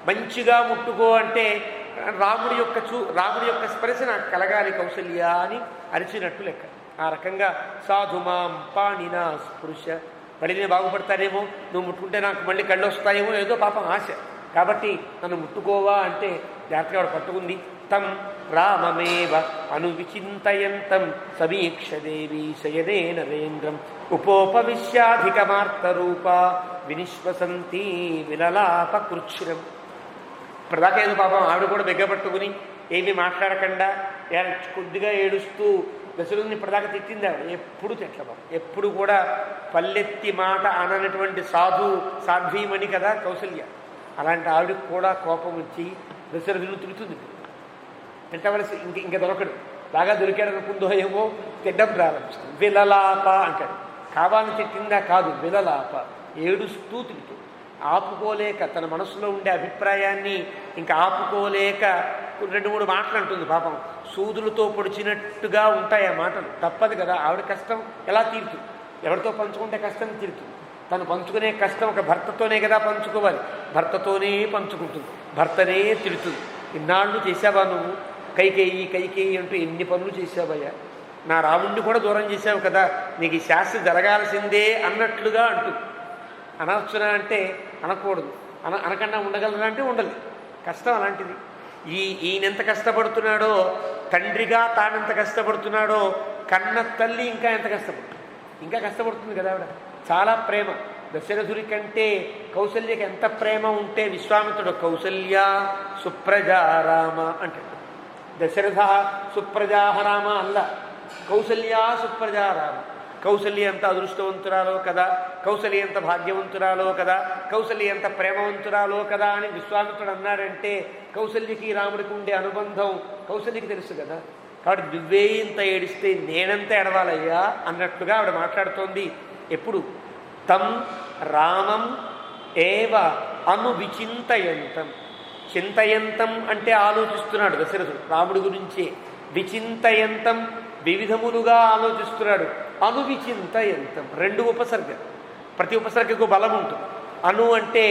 మంచిగా ముట్టుకో అంటే రాముడి యొక్క స్పర్శ నాకు కలగాలి కౌసల్య అని అరిచినట్టు లెక్క. ఆ రకంగా సాధు మాం పాణినా స్పృశ, మళ్ళీ నేను బాగుపడతానేమో, నువ్వు ముట్టుకుంటే నాకు మళ్ళీ కళ్ళు వస్తాయేమో, ఏదో పాపం ఆశ. కాబట్టి నన్ను ముట్టుకోవా అంటే జాగ్రత్తగా వాడు పట్టుకుంది. తం రామమేవ అనువిచింతయంతం సమీక్ష దేవీ శయనే నరేంద్రం ఉపోపవిశ్యాధికమార్తరూప వినిశ్వసంతి విలలాప కృచ్ఛ్రం. ఇప్పటిదాకా ఏదో పాపం ఆవిడ కూడా బెగ్గపట్టుకుని ఏమీ మాట్లాడకుండా కొద్దిగా ఏడుస్తూ దశరథుని ఇప్పటిదాకా తిట్టింది ఆవిడ. ఎప్పుడు తిట్టబాబు, ఎప్పుడు కూడా పల్లెత్తి మాట అననటువంటి సాధ్వీమణి కదా కౌసల్య. అలాంటి ఆవిడకి కూడా కోపం వచ్చి దశరథుడు తిడుతుంది. తిట్టవలసి ఇంకా దొరకడు, బాగా దొరికాడు అనుకుందో ఏమో తిట్టం ప్రారంభిస్తుంది. విలలాప అంటాడు. కావాలని తిట్టిందా కాదు, విలలాప, ఏడుస్తూ తిడుతూ ఆపుకోలేక తన మనసులో ఉండే అభిప్రాయాన్ని ఇంకా ఆపుకోలేక 2-3 మాటలు అంటుంది. పాపం సూదులతో పొడిచినట్టుగా ఉంటాయి ఆ మాటలు. తప్పదు కదా, ఆవిడ కష్టం ఎలా తీరుతుంది? ఎవరితో పంచుకుంటే కష్టం తీరుతుంది. తను పంచుకునే కష్టం ఒక భర్తతోనే కదా పంచుకోవాలి. భర్తతోనే పంచుకుంటుంది, భర్తనే తిడుతుంది. ఇన్నాళ్ళు చేసావా నువ్వు, కైకేయి అంటూ ఎన్ని పనులు చేసావయ్యా, నా రాముణ్ణి కూడా దూరం చేసావు కదా, నీకు ఈ శాస్త్రి జరగాల్సిందే అన్నట్లుగా అంటుంది. అనవచ్చునా అంటే అనకూడదు, అనకుండా ఉండగలరా అంటే ఉండలేదు. కష్టం అలాంటిది. ఈయనెంత కష్టపడుతున్నాడో, తండ్రిగా తానెంత కష్టపడుతున్నాడో, కన్న తల్లి ఇంకా ఎంత ఇంకా కష్టపడుతుంది కదా ఆవిడ. చాలా ప్రేమ. దశరథుడి కంటే కౌసల్యకి ఎంత ప్రేమ ఉంటే విశ్వామిత్రుడు కౌసల్య సుప్రజారామ అంటాడు. దశరథ సుప్రజాహరామ అల్ల, కౌసల్య సుప్రజారామ. కౌసల్య ఎంత అదృష్టవంతురాలో కదా, కౌసల్య ఎంత భాగ్యవంతురాలో కదా, కౌసల్య ఎంత ప్రేమవంతురాలో కదా అని విశ్వామిత్రుడు అన్నాడంటే కౌసల్యకి రాముడికి ఉండే అనుబంధం కౌసల్యకి తెలుసు కదా. కాబట్టి నువ్వే ఇంత ఏడిస్తే నేనంత ఎడవాలయ్యా అన్నట్లుగా ఆవిడ మాట్లాడుతోంది. ఎప్పుడు తం రామం ఏవ అనువిచింతయంతం. చింతయంతం అంటే ఆలోచిస్తున్నాడు దశరథుడు రాముడి గురించే. విచింతయంతం వివిధములుగా ఆలోచిస్తున్నాడు. అనువిచింతయంతం 2 ఉపసర్గ, ప్రతి ఉపసర్గకు బలం ఉంటుంది. అను అంటే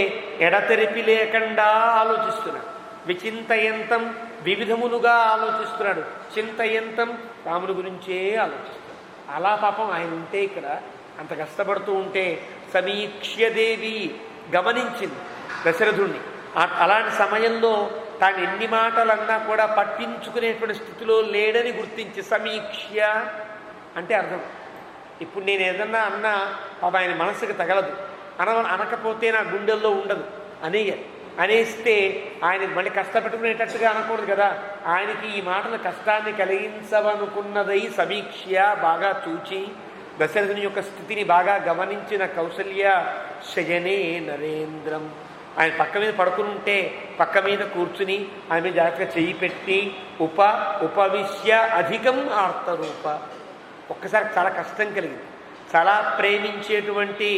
ఎడతెరిపి లేకుండా ఆలోచిస్తున్నాడు. విచింతయంతం వివిధములుగా ఆలోచిస్తున్నాడు. చింతయంతం రాముడి గురించే ఆలోచిస్తున్నాడు. అలా పాపం ఆయన ఉంటే ఇక్కడ అంత కష్టపడుతూ ఉంటే సమీక్ష్యదేవి గమనించింది దశరథుణ్ణి. అలాంటి సమయంలో తాను ఎన్ని మాటలన్నా కూడా పట్టించుకునేటువంటి స్థితిలో లేడని గుర్తించి సమీక్ష్య అంటే అర్థం. ఇప్పుడు నేను ఏదన్నా అన్నా పాప ఆయన మనసుకు తగలదు, అనకపోతే నా గుండెల్లో ఉండదు అనేస్తే ఆయన మళ్ళీ కష్టపెట్టుకునేటట్టుగా అనకూడదు కదా. ఆయనకి ఈ మాటల కష్టాన్ని కలిగించవనుకున్నదై సమీక్ష్య బాగా చూచి దశరథుని యొక్క స్థితిని బాగా గమనించిన కౌసల్య శయనే నరేంద్రం, ఆయన పక్క మీద పడుకుని ఉంటే పక్క మీద కూర్చుని ఆయన మీద జాగ్రత్తగా చెయ్యి పెట్టి ఉపవిశ్య అధికం ఆర్తరూప. ఒక్కసారి చాలా కష్టం కలిగింది. చాలా ప్రేమించేటువంటి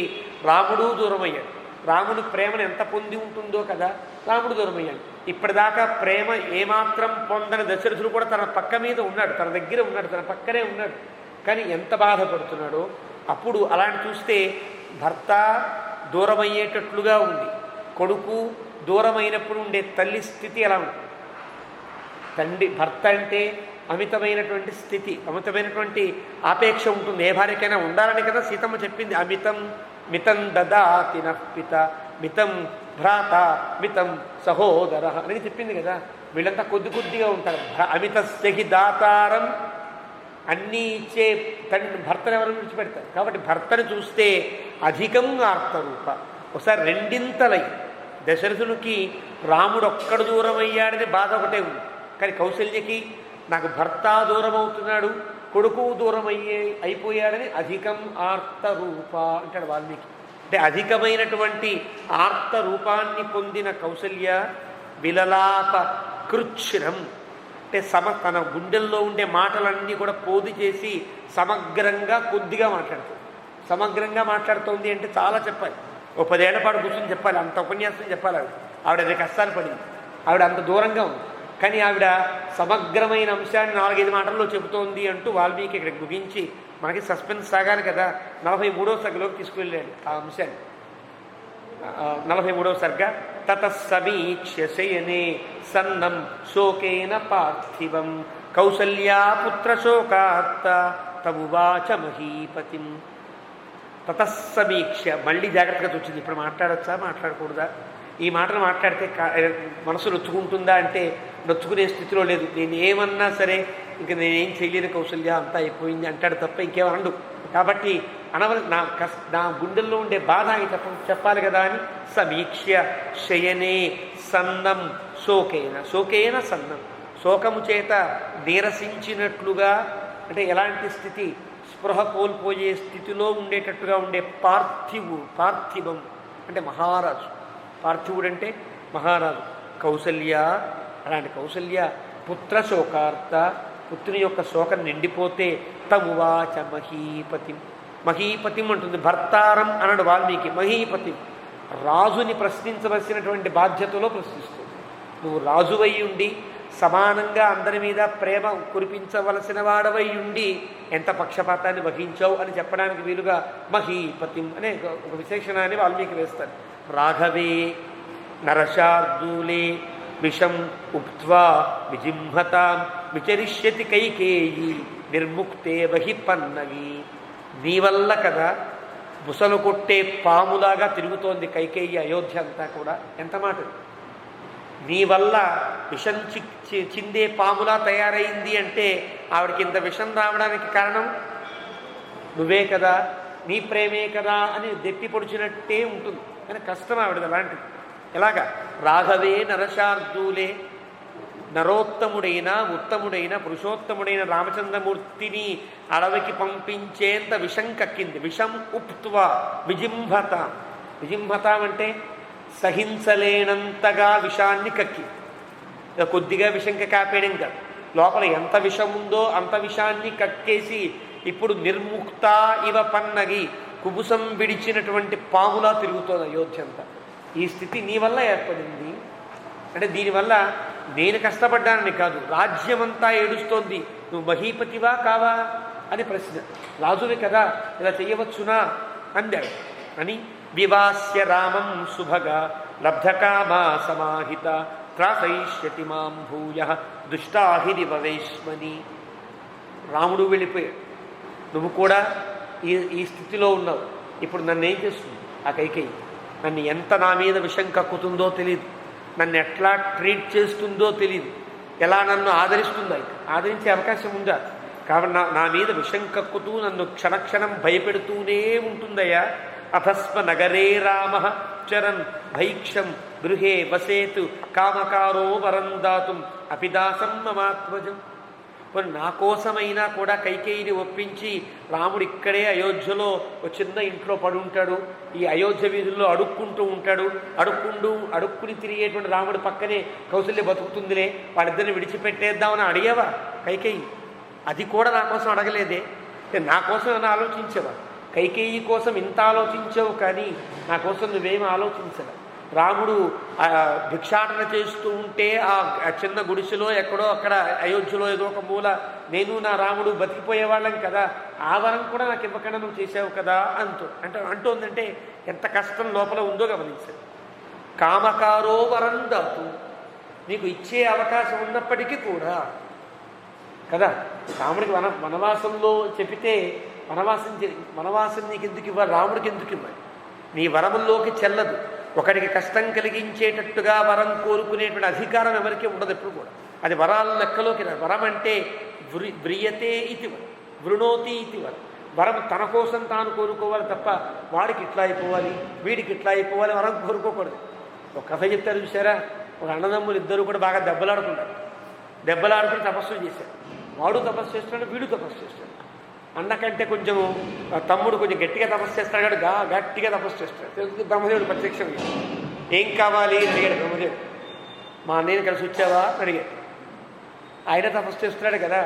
రాముడు దూరమయ్యాడు. రాముడు ప్రేమను ఎంత పొంది ఉంటుందో కదా, రాముడు దూరమయ్యాడు. ఇప్పటిదాకా ప్రేమ ఏమాత్రం పొందని దశరథుడు కూడా తన పక్క మీద ఉన్నాడు, తన దగ్గర ఉన్నాడు, తన పక్కనే ఉన్నాడు. కానీ ఎంత బాధపడుతున్నాడో. అప్పుడు అలాంటి చూస్తే భర్త దూరమయ్యేటట్లుగా ఉంది, కొడుకు దూరమైనప్పుడు ఉండే తల్లి స్థితి ఎలా ఉంటుంది? భర్త అంటే అమితమైనటువంటి స్థితి, అమితమైనటువంటి ఆపేక్ష ఉంటుంది. ఏ భార్యకైనా ఉండాలని కదా సీతమ్మ చెప్పింది. మితం దదాతి నః పిత మితం భ్రాత మితం సహోదర అని చెప్పింది కదా. వీళ్ళంతా కొద్దిగా ఉంటారు. అమితస్య హి దాతారం, అన్నీ ఇచ్చే భర్తను ఎవరు విడిచిపెడతారు. కాబట్టి భర్తను చూస్తే అధికం ఆర్తరూప. ఒకసారి రెండింతలై దశరథునికి రాముడు ఒక్కడు దూరం అయ్యాడని బాధ ఒకటే ఉంది. కానీ కౌసల్యకి నాకు భర్త దూరం అవుతున్నాడు, కొడుకు దూరం అయిపోయాడని అధికం ఆర్తరూప అంటాడు వాల్మీకి. అంటే అధికమైనటువంటి ఆర్త రూపాన్ని పొందిన కౌసల్య విలలాప కృచ్ఛ్రం అంటే తన గుండెల్లో ఉండే మాటలన్నీ కూడా పోది చేసి సమగ్రంగా కొద్దిగా మాట్లాడుతుంది. సమగ్రంగా మాట్లాడుతోంది అంటే చాలా చెప్పాలి, ఓ 10 ఏళ్ల పాటు కూర్చొని చెప్పాలి, అంత ఉపన్యాసం చెప్పాలి. ఆవిడ అది కష్టాలు పడింది, ఆవిడ అంత దూరంగా ఉంది. కానీ ఆవిడ సమగ్రమైన అంశాన్ని 4-5 మాటల్లో చెబుతోంది అంటూ వాల్మీకి ఇక్కడ ముగించి మనకి సస్పెన్స్ సాగాలి కదా, 43వ సర్గలోకి తీసుకువెళ్ళాడు ఆ అంశాన్ని. 43వ సర్గ తతస్సమీక్ష్య శయనే సన్నం శోకేన పార్థివం కౌసల్యా పుత్ర శోకార్త తమువాచ మహీపతిం. తతస్సమీక్ష్య మళ్ళీ జాగ్రత్తగా వచ్చింది. ఇప్పుడు మాట్లాడచ్చా మాట్లాడకూడదా, ఈ మాటను మాట్లాడితే మనసు నొచ్చుకుంటుందా అంటే నొచ్చుకునే స్థితిలో లేదు. నేను ఏమన్నా సరే ఇంక నేనేం చేయలేని కౌసల్య అంతా అయిపోయింది అంటాడు తప్ప ఇంకేమనడు. కాబట్టి నా గుండెల్లో ఉండే బాధ చెప్పాలి కదా అని సమీక్ష్య శయనే సన్నం శోకేన సన్నం శోకము చేత నీరసించినట్లుగా అంటే ఎలాంటి స్థితి, స్పృహ కోల్పోయే స్థితిలో ఉండేటట్టుగా ఉండే పార్థివం అంటే మహారాజు. పార్థివుడు అంటే మహారాజు. కౌసల్య అలాంటి కౌసల్య పుత్ర శోకార్త పుత్రుని యొక్క శోకం నిండిపోతే తమువాచ మహీపతిం అంటుంది. భర్తారం అనడు వాల్మీకి, మహీపతి రాజుని ప్రశ్నించవలసినటువంటి బాధ్యతలో ప్రశ్నిస్తుంది. నువ్వు రాజువై ఉండి సమానంగా అందరి మీద ప్రేమ కురిపించవలసిన వాడవై ఉండి ఎంత పక్షపాతాన్ని వహించావు అని చెప్పడానికి వీలుగా మహీపతిం అనే ఒక విశేషణాన్ని వాల్మీకి వేస్తారు. రాఘవే నరశార్దూలే విషం ఉక్త్వా విజింహతాం విచరిష్యతి కైకేయి నిర్ముక్తే వహి పన్నవి. నీ వల్ల కదా బుసలు కొట్టే పాములాగా తిరుగుతోంది కైకేయి అయోధ్య అంతా కూడా. ఎంత మాట, నీ వల్ల విషం చిందే పాములా తయారైంది అంటే ఆవిడకి ఇంత విషం రావడానికి కారణం నువ్వే కదా, నీ ప్రేమే కదా అని దెప్పి పొడిచినట్టే ఉంటుంది. కానీ కష్టం ఆవిడది అలాంటిది. ఎలాగా రాఘవే నరశార్దూలే నరోత్తముడైన ఉత్తముడైన పురుషోత్తముడైన రామచంద్రమూర్తిని అడవికి పంపించేంత విషం కక్కింది. విషం ఉప్త్వా విజింహతాం అంటే సహించలేనంతగా విషాన్ని కక్కి, కొద్దిగా విషం కాపేయడం కాదు, లోపల ఎంత విషం ఉందో అంత విషాన్ని కక్కేసి ఇప్పుడు నిర్ముక్త ఇవ పన్నగి కుబుసం విడిచినటువంటి పాములా తిరుగుతోంది అయోధ్య అంతా. ఈ స్థితి నీ వల్ల ఏర్పడింది అంటే దీనివల్ల నేను కష్టపడ్డానని కాదు, రాజ్యమంతా ఏడుస్తోంది. నువ్వు మహీపతివా కావా అని ప్రశ్న. రాజువి కదా, ఇలా చెయ్యవచ్చునా అందాడు అని. వివాస్య రామం శుభగా లబ్ధకామా సమాహిత త్రాసయిష్యతి మాం భూయ దుష్టాహిరి భవేష్మని. రాముడు వెళ్ళిపోయాడు, నువ్వు కూడా ఈ స్థితిలో ఉన్నావు. ఇప్పుడు నన్ను ఏం చేస్తుంది ఆ కైకేయి? నన్ను ఎంత నా మీద విషం కక్కుతుందో తెలియదు, నన్ను ఎట్లా ట్రీట్ చేస్తుందో తెలియదు, ఎలా నన్ను ఆదరిస్తుందో, ఆదరించే అవకాశం ఉందా? కాబట్టి నా మీద విషం కక్కుతూ నన్ను క్షణక్షణం భయపెడుతూనే ఉంటుందయ్యా. అథస్మ నగరే రామ చరన్ భైక్షం గృహే వసేతు కామకారో వరం దాతుం అపిదాసం మమాత్మజం. మరి నా కోసమైనా కూడా కైకేయిని ఒప్పించి రాముడు ఇక్కడే అయోధ్యలో ఒక చిన్న ఇంట్లో పడి ఉంటాడు, ఈ అయోధ్య వీధుల్లో అడుక్కుంటూ ఉంటాడు, అడుక్కుని తిరిగేటువంటి రాముడి పక్కనే కౌసల్య బతుకుతుందిలే, వాళ్ళిద్దరిని విడిచిపెట్టేద్దామని అడిగావా కైకేయి? అది కూడా నా కోసం అడగలేదే. నా కోసం ఏమైనా ఆలోచించావా? కైకేయి కోసం ఇంత ఆలోచించావు కానీ నా కోసం నువ్వేమీ ఆలోచించవా? రాముడు భిక్షాటన చేస్తూ ఉంటే ఆ చిన్న గుడిసెలో ఎక్కడో అక్కడ అయోధ్యలో ఏదో ఒక మూల నేను నా రాముడు బతికిపోయేవాళ్ళం కదా, ఆ వరం కూడా నాకు ఇవ్వకుండా నువ్వు చేసావు కదా అంటోందంటే ఎంత కష్టం లోపల ఉందో గమనించాను. కామకారో వరం దాతు, నీకు ఇచ్చే అవకాశం ఉన్నప్పటికీ కూడా కదా, రాముడికి వనవాసంలో చెబితే వనవాసం నీకు ఎందుకు ఇవ్వాలి, రాముడికి ఎందుకు ఇవ్వాలి? నీ వరముల్లోకి చెల్లదు. ఒకడికి కష్టం కలిగించేటట్టుగా వరం కోరుకునేటువంటి అధికారం ఎవరికీ ఉండదు ఎప్పుడు కూడా. అది వరాల లెక్కలోకి వరం అంటే వ్రియతే ఇది వరం, వృణోతి ఇది వరం. వరం తన కోసం తాను కోరుకోవాలి తప్ప వాడికి ఇట్లా అయిపోవాలి వీడికి ఇట్లా అయిపోవాలి వరం కోరుకోకూడదు. ఒక కథ చెప్తారు చూసారా, ఒక అన్నదమ్ములు ఇద్దరు కూడా బాగా దెబ్బలాడుకుని తపస్సు చేశారు. వాడు తపస్సు చేస్తున్నాడు, వీడు తపస్సు చేస్తాడు. అన్నకంటే కొంచెం తమ్ముడు కొంచెం గట్టిగా తపస్సు చేస్తాడు కానీ గట్టిగా తపస్సు చేస్తాడు. బ్రహ్మదేవుడు ప్రత్యక్షం ఏం కావాలి అని అడిగాడు బ్రహ్మదేవుడు. మా అన్నయ్యని కలిసి వచ్చావా అని అడిగాడు. ఆయన తపస్సు చేస్తున్నాడు కదా,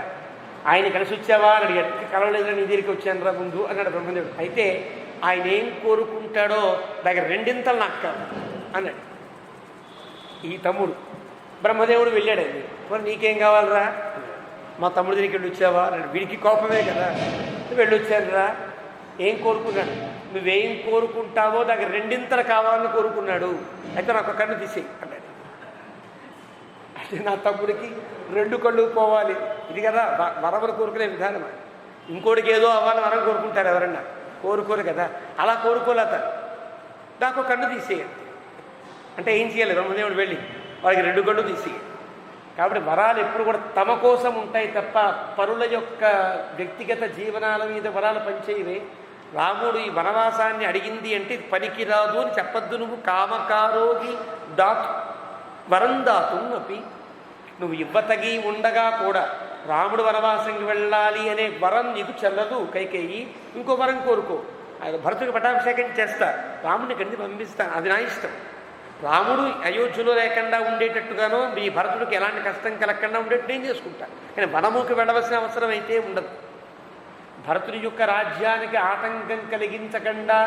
ఆయన కలిసి వచ్చావా అని అడిగాడు. కలవలేదు, నీ దగ్గరికి వచ్చాను రా ముందు అన్నాడు బ్రహ్మదేవుడు. అయితే ఆయన ఏం కోరుకుంటాడో దగ్గర రెండింతలు నాకు కాదు అన్నాడు ఈ తమ్ముడు. బ్రహ్మదేవుడు వెళ్ళాడండి. మరి నీకేం కావాలరా, మా తమ్ముడి దగ్గరికి వెళ్ళి వచ్చావా అన్నాడు. వీడికి కోపమే కదా, వెళ్ళొచ్చాను రా. ఏం కోరుకున్నాడు, నువ్వేం కోరుకుంటావో దగ్గర రెండింతలు కావాలని కోరుకున్నాడు. అయితే నాకు కన్ను తీసేయి అన్నాడు. అంటే నా తమ్ముడికి 2 కళ్ళు పోవాలి. ఇది కదా వరవరు కోరుకునే విధానం. ఇంకోటికి ఏదో అవ్వాలని వరం కోరుకుంటారు ఎవరన్నా, కోరుకోరు కదా. అలా కోరుకోలేత నాకు కన్ను తీసేయండి అంటే ఏం చేయాలి, బ్రహ్మదేవుడు వెళ్ళి వాళ్ళకి 2 కళ్ళు తీసేయాలి. కాబట్టి వరాలు ఎప్పుడు కూడా తమ కోసం ఉంటాయి తప్ప పరుల యొక్క వ్యక్తిగత జీవనాల మీద వరాలు పనిచేయవే. రాముడు ఈ వనవాసాన్ని అడిగింది అంటే పనికి రాదు అని చెప్పద్దు. నువ్వు కామకారోగి దాతు వరం దాతు అపి, నువ్వు ఇవ్వతగి ఉండగా కూడా రాముడు వనవాసంకి వెళ్ళాలి అనే వరం నీకు చెల్లదు కైకేయి. ఇంకో వరం కోరుకో, భరతుడికి పట్టాభిషేకం చేస్తా, రాముడిని ఇక్కడికి పంపిస్తాను, అది నా ఇష్టం. రాముడు అయోధ్యలో లేకుండా ఉండేటట్టుగానో మీ భరతుడికి ఎలాంటి కష్టం కలగకుండా ఉండేట్టు నేను చేసుకుంటాను. కానీ వనముకి వెళ్ళవలసిన అవసరం అయితే ఉండదు. భరతుడి యొక్క రాజ్యానికి ఆటంకం కలిగించకుండా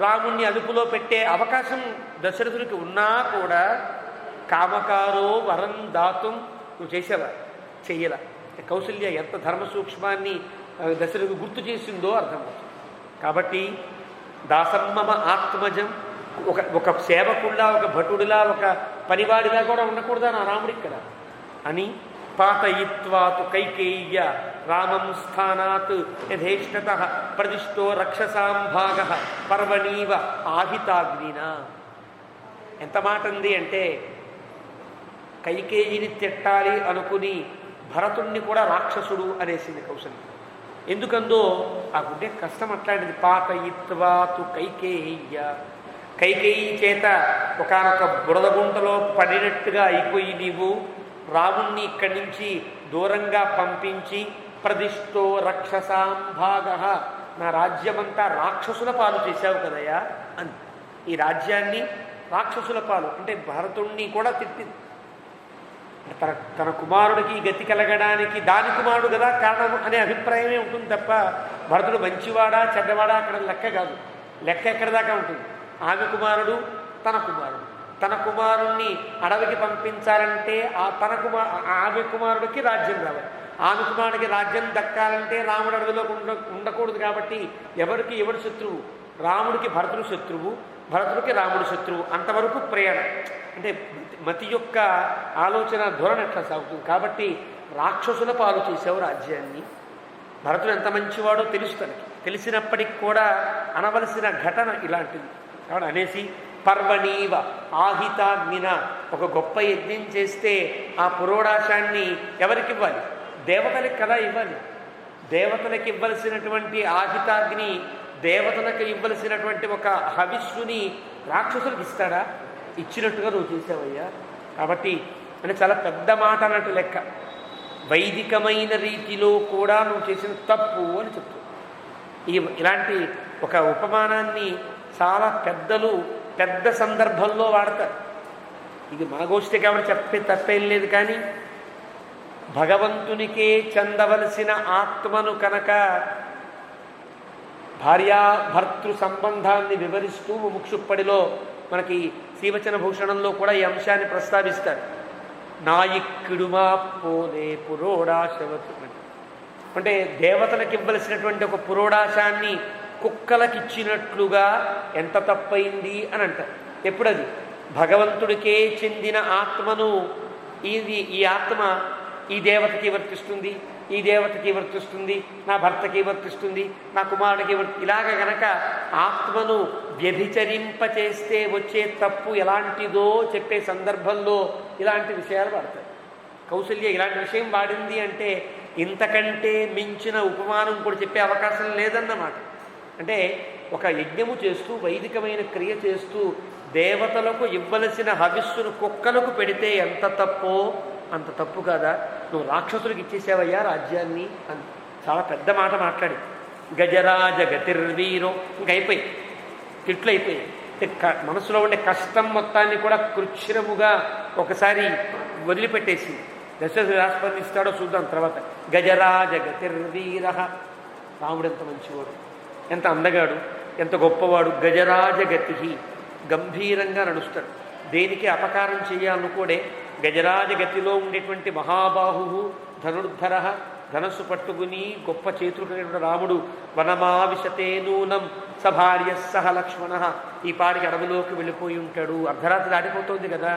రాముణ్ణి అదుపులో పెట్టే అవకాశం దశరథుడికి ఉన్నా కూడా కామకారో వరం దాతుం నువ్వు చేసేవా, చెయ్యలా. కౌసల్య ఎంత ధర్మ సూక్ష్మాన్ని దశరథుడు గుర్తు చేసిందో అర్థమవుతుంది. కాబట్టి దాసమ్మమ ఆత్మజం, ఒక సేవకుడిలా, ఒక భటుడిలా, ఒక పనివాడిలా కూడా ఉండకూడదా నా రాముడి ఇక్కడ అని పాతయిత్వాతు కైకేయ్య రామం స్థానాత్ యథేష్టత ప్రదిష్టో రక్షసాంభాగ పర్వణీవ ఆహితాగ్నినా. ఎంత మాట ఉంది అంటే కైకేయిని తిట్టాలి అనుకుని భరతుణ్ణి కూడా రాక్షసుడు అనేసింది కౌసల్య. ఎందుకందో ఆ గుడ్డే కష్టం అట్లాంటిది. పాతయిత్వాతు కైకేయ్య, కైకేయి చేత ఒకనొక బురదగుంటలో పడినట్టుగా అయిపోయి నీవు రాముణ్ణి ఇక్కడి నుంచి దూరంగా పంపించి ప్రదిష్టో రక్షసాంభాగ, నా రాజ్యమంతా రాక్షసుల పాలు చేశావు కదయ్యా అని. ఈ రాజ్యాన్ని రాక్షసుల పాలు అంటే భరతుణ్ణి కూడా తిట్టింది. తన కుమారుడికి గతి కలగడానికి దాని కుమారుడు కదా కారణం అనే అభిప్రాయమే ఉంటుంది తప్ప భరతుడు మంచివాడా చెడ్డవాడా అక్కడ లెక్క కాదు. లెక్క ఎక్కడి దాకా ఉంటుంది. ఆమె కుమారుడు తన కుమారుణ్ణి అడవికి పంపించాలంటే ఆమె కుమారుడికి రాజ్యం రావాలి. ఆమె కుమారుడికి రాజ్యం దక్కాలంటే రాముడు అడవిలో ఉండకూడదు. కాబట్టి ఎవరికి ఎవడు శత్రువు, రాముడికి భరతుడు శత్రువు, భరతుడికి రాముడు శత్రువు. అంతవరకు ప్రయాణం అంటే మతి యొక్క ఆలోచన ధోరణి ఎట్లా సాగుతుంది. కాబట్టి రాక్షసుల పాలు చేసావు రాజ్యాన్ని. భరతుడు ఎంత మంచివాడో తెలుసు, తెలిసినప్పటికి కూడా అనవలసిన ఘటన ఇలాంటిది కాబట్టి అనేసి పర్వణీవ ఆహితాగ్నిన, ఒక గొప్ప యజ్ఞం చేస్తే ఆ పురోడాశాన్ని ఎవరికి ఇవ్వాలి, దేవతలకి కదా ఇవ్వాలి. దేవతలకు ఇవ్వలసినటువంటి ఆహితాగ్ని, దేవతలకు ఇవ్వలసినటువంటి ఒక హవిస్సుని రాక్షసులకు ఇస్తాడా? ఇచ్చినట్టుగా నువ్వు చేసావయ్యా. కాబట్టి అంటే చాలా పెద్ద మాట అన్నట్టు లెక్క. వైదికమైన రీతిలో కూడా నువ్వు చేసిన తప్పు అని చెప్తావు. ఇలాంటి ఒక ఉపమానాన్ని చాలా పెద్దలు పెద్ద సందర్భంలో వాడతారు. ఇది మా గోష్ఠి కాబట్టి చెప్పే తప్పేం లేదు. కానీ భగవంతునికే చెందవలసిన ఆత్మను కనుక భార్యాభర్తృ సంబంధాన్ని వివరిస్తూ ముముక్షుప్పడిలో మనకి శ్రీవచన భూషణంలో కూడా ఈ అంశాన్ని ప్రస్తావిస్తారు. నాయిక్కిడుమా పోనే పురోడాశవతు అంటే దేవతలకు ఇవ్వలసినటువంటి ఒక పురోడాశాన్ని కుక్కలకిచ్చినట్లుగా ఎంత తప్పైంది అని అంటారు. ఎప్పుడది భగవంతుడికే చెందిన ఆత్మను ఈ ఆత్మ ఈ దేవతకి వర్తిస్తుంది, ఈ దేవతకి వర్తిస్తుంది, నా భర్తకి వర్తిస్తుంది, నా కుమారుడికి ఇలాగ గనక ఆత్మను వ్యభిచరింపచేస్తే వచ్చే తప్పు ఎలాంటిదో చెప్పే సందర్భంలో ఇలాంటి విషయాలు వాడతారు. కౌసల్య ఇలాంటి విషయం వాడింది అంటే ఇంతకంటే మించిన ఉపమానం కూడా చెప్పే అవకాశం లేదన్నమాట. అంటే ఒక యజ్ఞము చేస్తూ వైదికమైన క్రియ చేస్తూ దేవతలకు ఇవ్వలసిన హవిస్సును కుక్కలకు పెడితే ఎంత తప్పో అంత తప్పు కాదా? నువ్వు రాక్షసులకు ఇచ్చేసావయ్యా రాజ్యాన్ని అని చాలా పెద్ద మాట మాట్లాడి. గజరాజ గతిర్వీరో ఇంక అయిపోయి తిట్లు అయిపోయి. మనసులో ఉండే కష్టం మొత్తాన్ని కూడా కృచ్ఛ్రముగా ఒకసారి వదిలిపెట్టేసి దశరథుడు ఎలా స్పందిస్తాడో చూద్దాం తర్వాత. గజరాజ గతిర్వీర, రాముడు ఎంత మంచివాడు, ఎంత అందగాడు, ఎంత గొప్పవాడు. గజరాజ గతి, గంభీరంగా నడుస్తాడు. దేనికి అపకారం చేయాలనుకోడే. గజరాజ గతిలో ఉండేటువంటి మహాబాహు ధనుర్ధర, ధనస్సు పట్టుకుని గొప్ప చేతులు కలిగిన రాముడు వనమావిశతే నూనం సభార్య సహ లక్ష్మణ, ఈ పాడికి అడవిలోకి వెళ్ళిపోయి ఉంటాడు. అర్ధరాత్రి దాటిపోతుంది కదా,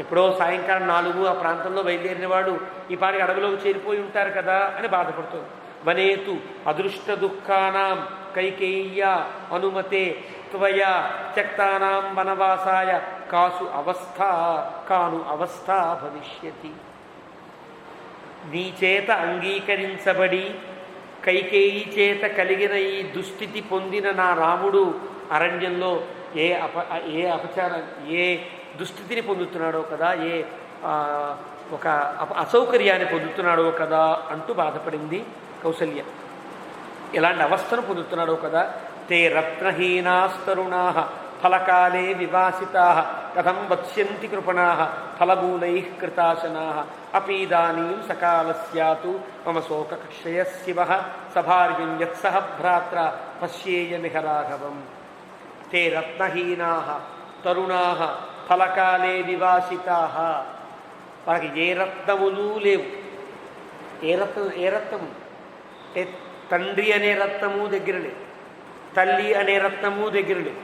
ఎప్పుడో సాయంకాలం 4 ఆ ప్రాంతంలో బయలుదేరిన వాడు ఈ పాడికి అడవిలోకి చేరిపోయి ఉంటారు కదా అని బాధపడుతుంది. వనేతు అదృష్ట దుఃఖానాం కైకేయ్య అనుమతే త్వయా త్యక్తానాం వనవాసాయ కాను అవస్థ భవిష్యతి. నీ చేత అంగీకరించబడి కైకేయి చేత కలిగిన ఈ దుస్థితి పొందిన నా రాముడు అరణ్యంలో ఏ అపచారం, ఏ దుస్థితిని పొందుతున్నాడో కదా, ఏ ఒక అసౌకర్యాన్ని పొందుతున్నాడో కదా అంటూ బాధపడింది కౌసల్య. ఎలాంటి అవస్థను పొందుతున్నాడో కదా. తే రత్నహీనాస్తరుణా ఫలకాలే వివాసితా కథం వత్స్యంతి కృపణా ఫలమూలై కృతాశనా అపీదానీం సకాల స్యాతు మమ శోకక్షయ శివ సభార్యం యత్సహ భ్రాత్ర పశ్యేయమిహ రాఘవం. తే రత్నహీనా తరుణా ఫలకాలే వివాసితా, వాళ్ళకి ఏ రత్నములు లేవు. ఏ రత్నము అంటే తండ్రి అనే రత్నము దగ్గర లేదు, తల్లి అనే రత్నము దగ్గర లేదు,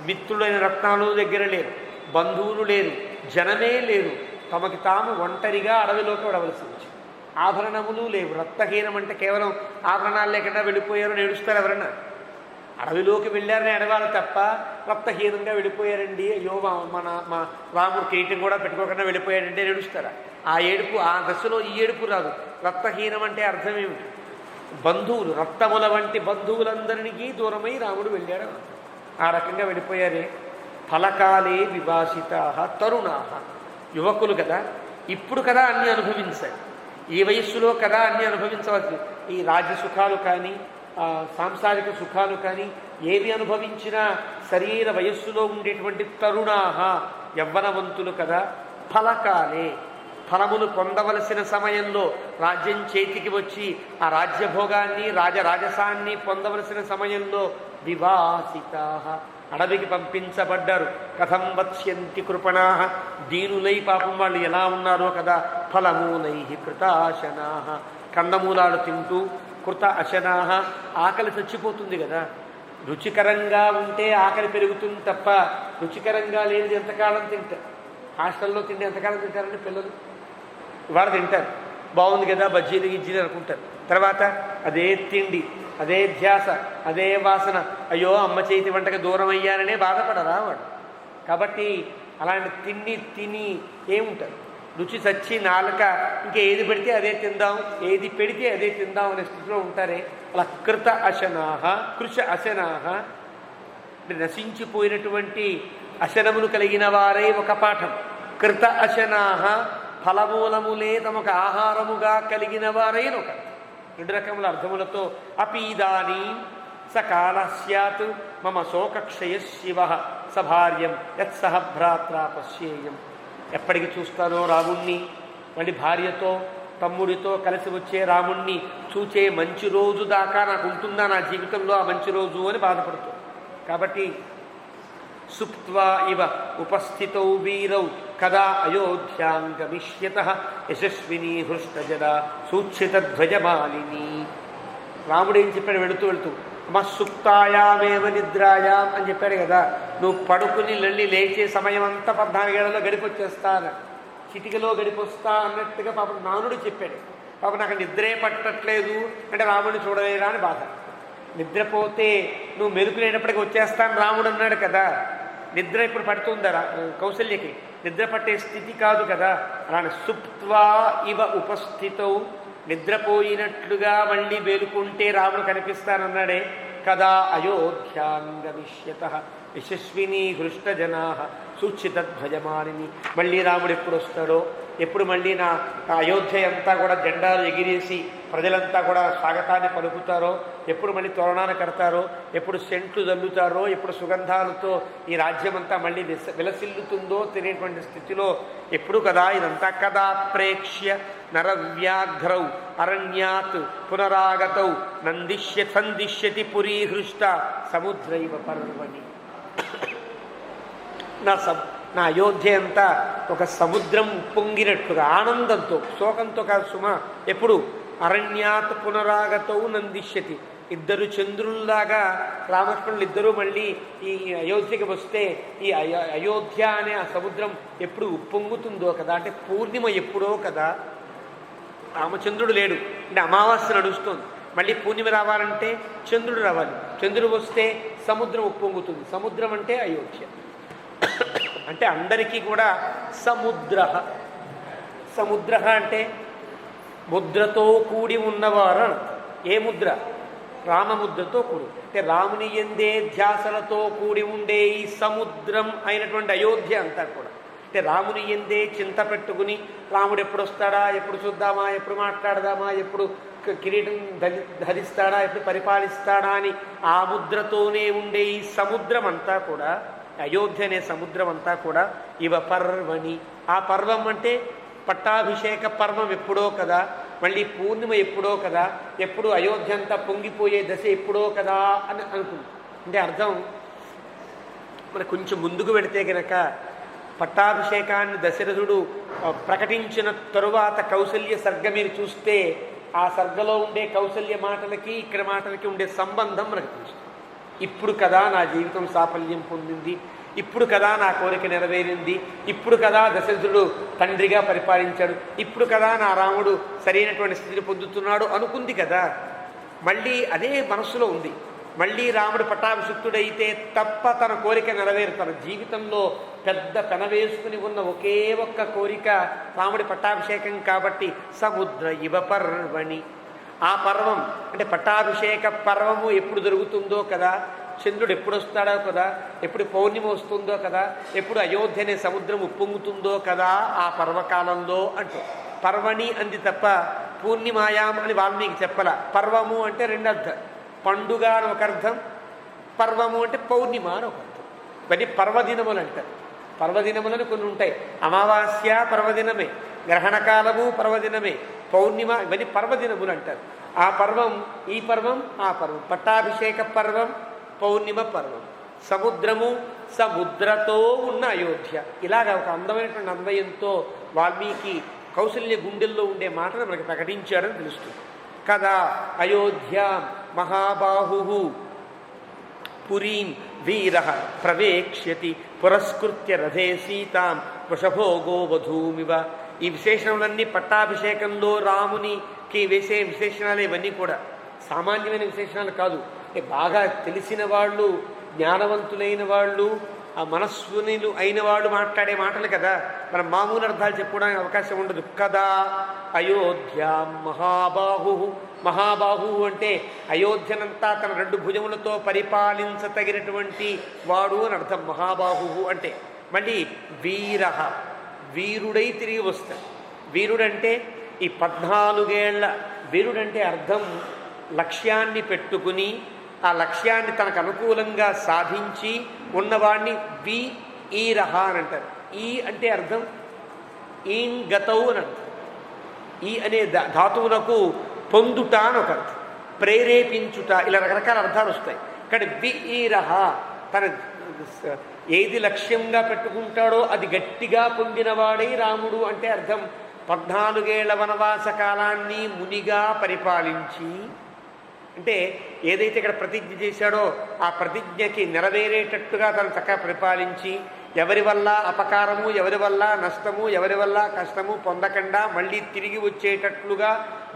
మిత్రులైన రత్నాలు దగ్గర లేరు, బంధువులు లేరు, జనమే లేరు. తమకి తాము ఒంటరిగా అడవిలోకి వెళ్ళవలసి వచ్చింది. ఆభరణములు లేవు. రత్నహీనం అంటే కేవలం ఆభరణాలు లేకుండా వెళ్ళిపోయారని ఏడుస్తారు ఎవరన్నా. అడవిలోకి వెళ్ళారని ఎడవాలి తప్ప రక్తహీనంగా వెళ్ళిపోయారండి, అయ్యో మా రాముడు కిరీటం కూడా పెట్టుకోకుండా వెళ్ళిపోయాడంటే ఏడుస్తారా? ఆ ఏడుపు, ఆ దశలో ఈ ఏడుపు రాదు. రక్తహీనం అంటే అర్థం ఏమిటి? బంధువులు, రక్తముల వంటి బంధువులందరికీ దూరమై రాముడు వెళ్ళాడు. ఆ రకంగా వెళ్ళిపోయారే. ఫలకాలే వివాసితా తరుణా, యువకులు కదా, ఇప్పుడు కదా అన్నీ అనుభవించాలి. ఈ వయస్సులో కదా అన్నీ అనుభవించవచ్చు. ఈ రాజ్య సుఖాలు కానీ సాంసారిక సుఖాలు కానీ ఏవి అనుభవించినా శరీర వయస్సులో ఉండేటువంటి తరుణాహ యవ్వనవంతులు కదా. ఫలకాలే, ఫలములు పొందవలసిన సమయంలో రాజ్యం చేతికి వచ్చి ఆ రాజ్యభోగాన్ని రాజరాజసాన్ని పొందవలసిన సమయంలో వివాసితా, అడవికి పంపించబడ్డారు. కథం వత్స్యంతి కృపణా, దీనులై పాపం వాళ్ళు ఎలా ఉన్నారో కదా. ఫలమూలై కృతాశనా, కందమూలాలు తింటూ కృత అశనా, ఆకలి చచ్చిపోతుంది కదా. రుచికరంగా ఉంటే ఆకలి పెరుగుతుంది తప్ప రుచికరంగా లేనిది ఎంతకాలం తింటారు? హాస్టల్లో తిండి ఎంతకాలం తింటారండి పిల్లలు? ఇవాళ తింటారు, బాగుంది కదా బజ్జీలు గిజ్జీలు అనుకుంటారు. తర్వాత అదే తిండి, అదే ధ్యాస, అదే వాసన. అయ్యో అమ్మ చేతి వంటకి దూరం అయ్యాననే బాధపడరా వాడు. కాబట్టి అలాంటి తిండి తిని ఏముంటారు? రుచి చచ్చి నాలుక ఇంకా ఏది పెడితే అదే తిందాం, ఏది పెడితే అదే తిందాం అనే స్థితిలో ఉంటారే. అలా కృత అశనాహ కృష అశనాహ అంటే నశించిపోయినటువంటి అశనములు కలిగిన వారే ఒక పాఠం. కృత అశనాహ ఫలమూలములే తమకు ఆహారముగా కలిగిన వారే ఒక 2 రకముల అర్థములతో. అపీదాని సకాల స్యాత్ మమ శోకక్షయ శివ సభార్యం యత్సహ భ్రాత్ర పశ్యేయం. ఎప్పటికి చూస్తానో రాముణ్ణి, మళ్ళీ భార్యతో తమ్ముడితో కలిసి వచ్చే రాముణ్ణి చూచే మంచి రోజు దాకా నాకు ఉంటుందా నా జీవితంలో ఆ మంచి రోజు అని బాధపడుతుంది. కాబట్టి సుప్త్వా ఇవ ఉపస్థితౌ వీరౌ కదా అయోధ్యాంగమిష్యత యశస్విని హృష్టజడ సూచ్ఛితధ్వజమాలిని. రాముడేం చెప్పాడు వెళుతూ సుప్తాయామేవ నిద్రాయాం అని చెప్పాడు కదా. నువ్వు పడుకుని లేచే సమయం అంతా 14 ఏళ్లలో గడిపొచ్చేస్తా, చిటికలో గడిపొస్తా అన్నట్టుగా పాపం నానుడు చెప్పాడు. పాపం నాకు నిద్రే పట్టట్లేదు అంటే రాముడిని చూడలేరా అని బాధ. నిద్రపోతే నువ్వు మెలుకునేటప్పటికి వచ్చేస్తాను రాముడు అన్నాడు కదా. నిద్ర ఇప్పుడు పడుతుందా కౌసల్యకి? నిద్ర పట్టే స్థితి కాదు కదా. అలానే సుప్త్వా ఇవ ఉపస్థితౌ నిద్రపోయినట్లుగా మళ్ళీ మేలుకుంటే రాముడు కనిపిస్తానన్నాడే కదా. అయోధ్యాంగమిష్యత యశస్విని హృష్టజనా సూచితధ్వజమానిని. మళ్ళీ రాముడు ఎప్పుడు వస్తాడో, ఎప్పుడు మళ్ళీ నా అయోధ్య అంతా కూడా జెండాలు ఎగిరేసి ప్రజలంతా కూడా స్వాగతాన్ని పలుకుతారో, ఎప్పుడు మళ్ళీ తోరణాలు కడతారో, ఎప్పుడు సెంట్లు జల్లుతారో, ఎప్పుడు సుగంధాలతో ఈ రాజ్యమంతా మళ్ళీ విలసిల్లుతుందో తెలియటువంటి స్థితిలో ఎప్పుడు కదా. ఇదంతా కదా ప్రేక్ష్య నరవ్యాఘ్రౌ అరణ్యాత్ పునరాగతౌ సందిశ్యతి పురీ హృష్ట సముద్రైవ పర్వణి. నా అయోధ్య అంతా ఒక సముద్రం ఉప్పొంగినట్టుగా ఆనందంతో, శోకంతో కాదు సుమ, ఎప్పుడు అరణ్యాత్ పునరాగతౌ నందిష్యతి. ఇద్దరు చంద్రుల్లాగా రామకృష్ణులు ఇద్దరూ మళ్ళీ ఈ అయోధ్యకి వస్తే ఈ అయోధ్య అనే ఆ సముద్రం ఎప్పుడు ఉప్పొంగుతుందో కదా. అంటే పూర్ణిమ ఎప్పుడో కదా. రామచంద్రుడు లేడు అంటే అమావాస్య నడుస్తుంది. మళ్ళీ పూర్ణిమ రావాలంటే చంద్రుడు రావాలి. చంద్రుడు వస్తే సముద్రం ఉప్పొంగుతుంది. సముద్రం అంటే అయోధ్య. అంటే అందరికీ కూడా సముద్ర. సముద్ర అంటే ముద్రతో కూడి ఉన్నవారు. ఏ ముద్ర? రామముద్రతో కూడి. అంటే రాముని ఎందే ధ్యాసలతో కూడి ఉండే ఈ సముద్రం అయినటువంటి అయోధ్య అంతా కూడా. అంటే రాముని ఎందే చింత పెట్టుకుని రాముడు ఎప్పుడు వస్తాడా, ఎప్పుడు చూద్దామా, ఎప్పుడు మాట్లాడదామా, ఎప్పుడు కిరీటం ధరిస్తాడా, ఎప్పుడు పరిపాలిస్తాడా అని ఆ ముద్రతోనే ఉండే ఈ సముద్రం అంతా కూడా, అయోధ్య అనే సముద్రం అంతా కూడా ఇవ పర్వణి. ఆ పర్వం అంటే పట్టాభిషేక పర్వం ఎప్పుడో కదా, మళ్ళీ పూర్ణిమ ఎప్పుడో కదా, ఎప్పుడు అయోధ్య అంతా పొంగిపోయే దశ ఎప్పుడో కదా అని అనుకుంది. అంటే అర్థం మరి కొంచెం ముందుకు వెళితే గనక పట్టాభిషేకాన్ని దశరథుడు ప్రకటించిన తరువాత కౌసల్య సర్గ మీరు చూస్తే ఆ సర్గలో ఉండే కౌసల్య మాటలకి ఇక్కడ మాటలకి ఉండే సంబంధం మనకు తెలుస్తుంది. ఇప్పుడు కదా నా జీవితం సాఫల్యం పొందింది, ఇప్పుడు కదా నా కోరిక నెరవేరింది, ఇప్పుడు కదా దశరథుడు తండ్రిగా పరిపాలించాడు, ఇప్పుడు కదా నా రాముడు సరైనటువంటి స్థితిని పొందుతున్నాడు అనుకుంది కదా. మళ్ళీ అదే మనస్సులో ఉంది. మళ్ళీ రాముడు పట్టాభిషిక్తుడైతే తప్ప తన కోరిక నెరవేరు. తన జీవితంలో పెద్ద పెనవేసుకుని ఉన్న ఒకే ఒక్క కోరిక రాముడి పట్టాభిషేకం కాబట్టి సముద్ర ఇవ పర్వణి. ఆ పర్వం అంటే పట్టాభిషేక పర్వము ఎప్పుడు జరుగుతుందో కదా, చంద్రుడు ఎప్పుడు వస్తాడో కదా, ఎప్పుడు పౌర్ణిమ వస్తుందో కదా, ఎప్పుడు అయోధ్య అనే సముద్రం ఉప్పొంగుతుందో కదా ఆ పర్వకాలంలో అంటూ పర్వణి అంది తప్ప పూర్ణిమాయాం అని వాల్మీకి చెప్పల. పర్వము అంటే రెండు అర్థం, పండుగ అని ఒక అర్థం, పర్వము అంటే పౌర్ణిమ అని ఒక అర్థం. ఇవన్నీ పర్వదినములు అంటారు. పర్వదినములను కొన్ని ఉంటాయి. అమావాస్య పర్వదినమే, గ్రహణకాలము పర్వదినమే, పౌర్ణిమ ఇవన్నీ పర్వదినములు అంటారు. ఆ పర్వం ఈ పర్వం ఆ పర్వం. పట్టాభిషేక పర్వం, పౌర్ణిమ పర్వం, సముద్రము, సముద్రతో ఉన్న అయోధ్య. ఇలాగా ఒక అందమైనటువంటి అన్వయంతో వాల్మీకి కౌసల్య గుండెల్లో ఉండే మాటను మనకి ప్రకటించాడని తెలుస్తుంది కదా. అయోధ్య మహాబాహు పురీం వీర ప్రవేక్ష్యతి పురస్కృత్య రథే సీతాం వృషభోగో వధూమివ. ఈ విశేషణములన్నీ పట్టాభిషేకంలో రామునికి వేసే విశేషణాలు. ఇవన్నీ కూడా సామాన్యమైన విశేషణాలు కాదు. బాగా తెలిసిన వాళ్ళు, జ్ఞానవంతులైన వాళ్ళు, ఆ మనస్సునిలు అయిన వాళ్ళు మాట్లాడే మాటలు కదా. మనం మామూలు అర్థాలు చెప్పుకోవడానికి అవకాశం ఉండదు కదా. అయోధ్య మహాబాహు. మహాబాహు అంటే అయోధ్యనంతా తన రెండు భుజములతో పరిపాలించతగినటువంటి వాడు అని అర్థం మహాబాహు అంటే. మళ్ళీ వీర, వీరుడై తిరిగి వస్తాడు. వీరుడంటే ఈ 14 ఏళ్ల వీరుడంటే అర్థం లక్ష్యాన్ని పెట్టుకుని ఆ లక్ష్యాన్ని తనకు అనుకూలంగా సాధించి ఉన్నవాడిని ఈరహ అని అంటారు. ఈ అంటే అర్థం ఈన్ గతౌ అని అర్థం. ఈ అనే ధాతువులకు పొందుట అని ఒక అర్థం, ప్రేరేపించుట, ఇలా రకరకాల అర్థాలు వస్తాయి. కానీ ఈరహ తన ఏది లక్ష్యంగా పెట్టుకుంటాడో అది గట్టిగా పొందినవాడై రాముడు అంటే అర్థం. 14 ఏళ్ల వనవాస కాలాన్ని మునిగా పరిపాలించి, అంటే ఏదైతే ఇక్కడ ప్రతిజ్ఞ చేశాడో ఆ ప్రతిజ్ఞకి నెరవేరేటట్టుగా తను చక్కగా పరిపాలించి, ఎవరి వల్ల అపకారము, ఎవరి వల్ల నష్టము, ఎవరి వల్ల కష్టము పొందకుండా మళ్ళీ తిరిగి వచ్చేటట్లుగా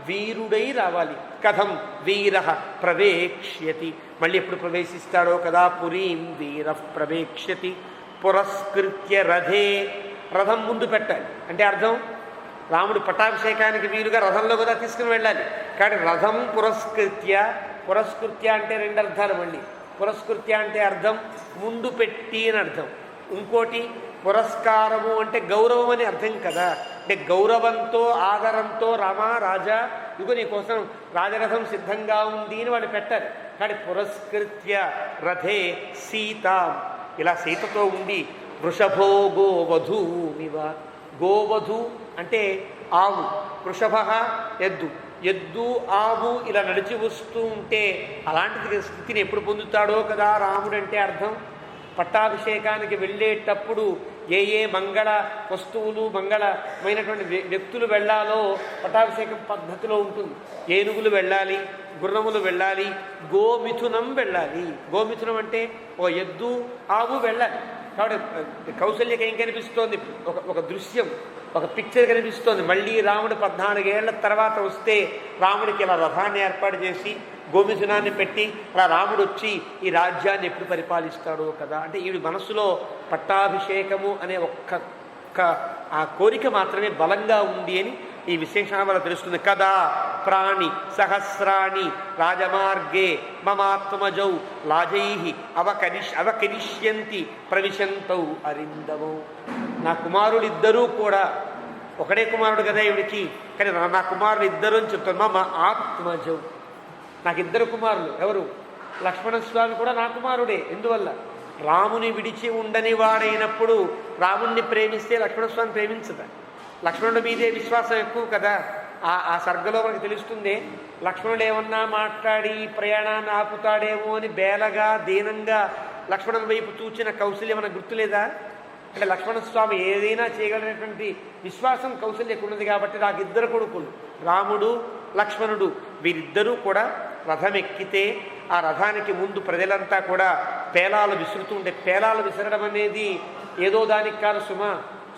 వీరుడై రావాలి. కథం వీర ప్రవేక్ష్యతి. మళ్ళీ ఎప్పుడు ప్రవేశిస్తాడో కదా. పురీం వీర ప్రవేక్ష్యతి పురస్కృత్య రథే. రథం ముందు పెట్టాలి అంటే అర్థం రాముడు పట్టాభిషేకానికి వీలుగా రథంలో కూడా తీసుకుని వెళ్ళాలి. కానీ రథం పురస్కృత్య అంటే రెండు అర్థాలు. మళ్ళీ పురస్కృత్య అంటే అర్థం ముందు పెట్టి అని అర్థం. ఇంకోటి పురస్కారము అంటే గౌరవం అని అర్థం కదా. అంటే గౌరవంతో ఆదరంతో రామా రాజా ఇదిగో నీకోసం రాజరథం సిద్ధంగా ఉంది అని వాళ్ళు పెట్టారు. కానీ పురస్కృత్య రథే సీతాం, ఇలా సీతతో ఉండి వృషభో గోవధూమివ, గోవధు అంటే ఆవు, వృషభ ఎద్దు ఆవు ఇలా నడిచి వస్తూ ఉంటే అలాంటి స్థితిని ఎప్పుడు పొందుతాడో కదా రాముడు అంటే అర్థం. పట్టాభిషేకానికి వెళ్ళేటప్పుడు ఏ మంగళ వస్తువులు మంగళమైనటువంటి వ్యక్తులు వెళ్ళాలో పట్టాభిషేకం పద్ధతిలో ఉంటుంది. ఏనుగులు వెళ్ళాలి, గుర్రములు వెళ్ళాలి, గోమిథునం వెళ్ళాలి. గోమిథునం అంటే ఒక ఎద్దు ఆవు వెళ్ళాలి. కాబట్టి కౌసల్యకి ఏం కనిపిస్తోంది? ఒక దృశ్యం, ఒక పిక్చర్ కనిపిస్తోంది. మళ్ళీ రాముడు 14 ఏళ్ల తర్వాత వస్తే రాముడికి ఇలా రథాన్ని ఏర్పాటు చేసి గోమిథునాన్ని పెట్టి అలా రాముడు వచ్చి ఈ రాజ్యాన్ని ఎప్పుడు పరిపాలిస్తాడో కదా. అంటే ఈవిడ మనస్సులో పట్టాభిషేకము అనే ఒక్క ఆ కోరిక మాత్రమే బలంగా ఉంది అని ఈ విశేషణ వల్ల తెలుస్తుంది. కదా ప్రాణి సహస్రాణి రాజమార్గే మమాత్మజౌ లాజై అవకరిష్యంతి ప్రవిశంతౌ అరిందమౌ. నా కుమారులిద్దరూ కూడా, ఒకడే కుమారుడు కదా ఈవిడికి, కానీ నా కుమారులు ఇద్దరు అని చెప్తాను. మమ ఆత్మజౌ, నాకు ఇద్దరు కుమారులు. ఎవరు? లక్ష్మణస్వామి కూడా నా కుమారుడే. ఎందువల్ల? రాముని విడిచి ఉండని వాడైనప్పుడు రాముణ్ణి ప్రేమిస్తే లక్ష్మణస్వామి ప్రేమించదా? లక్ష్మణుడి మీదే విశ్వాసం ఎక్కువ కదా. ఆ సర్గలో మనకు తెలుస్తుంది. లక్ష్మణుడు ఏమన్నా మాట్లాడి ప్రయాణాన్ని ఆపుతాడేమో అని బేలగా దీనంగా లక్ష్మణుని వైపు చూచిన కౌసల్య మనకు గుర్తులేదా? అంటే లక్ష్మణస్వామి ఏదైనా చేయగలిగినటువంటి విశ్వాసం కౌసల్యకు ఉన్నది. కాబట్టి నాకు ఇద్దరు కొడుకులు, రాముడు లక్ష్మణుడు. వీరిద్దరూ కూడా రథం ఎక్కితే ఆ రథానికి ముందు ప్రజలంతా కూడా పేలాలు విసురుతూ ఉంటే, పేలాలు విసరడం అనేది ఏదో దానికి కాదు సుమా,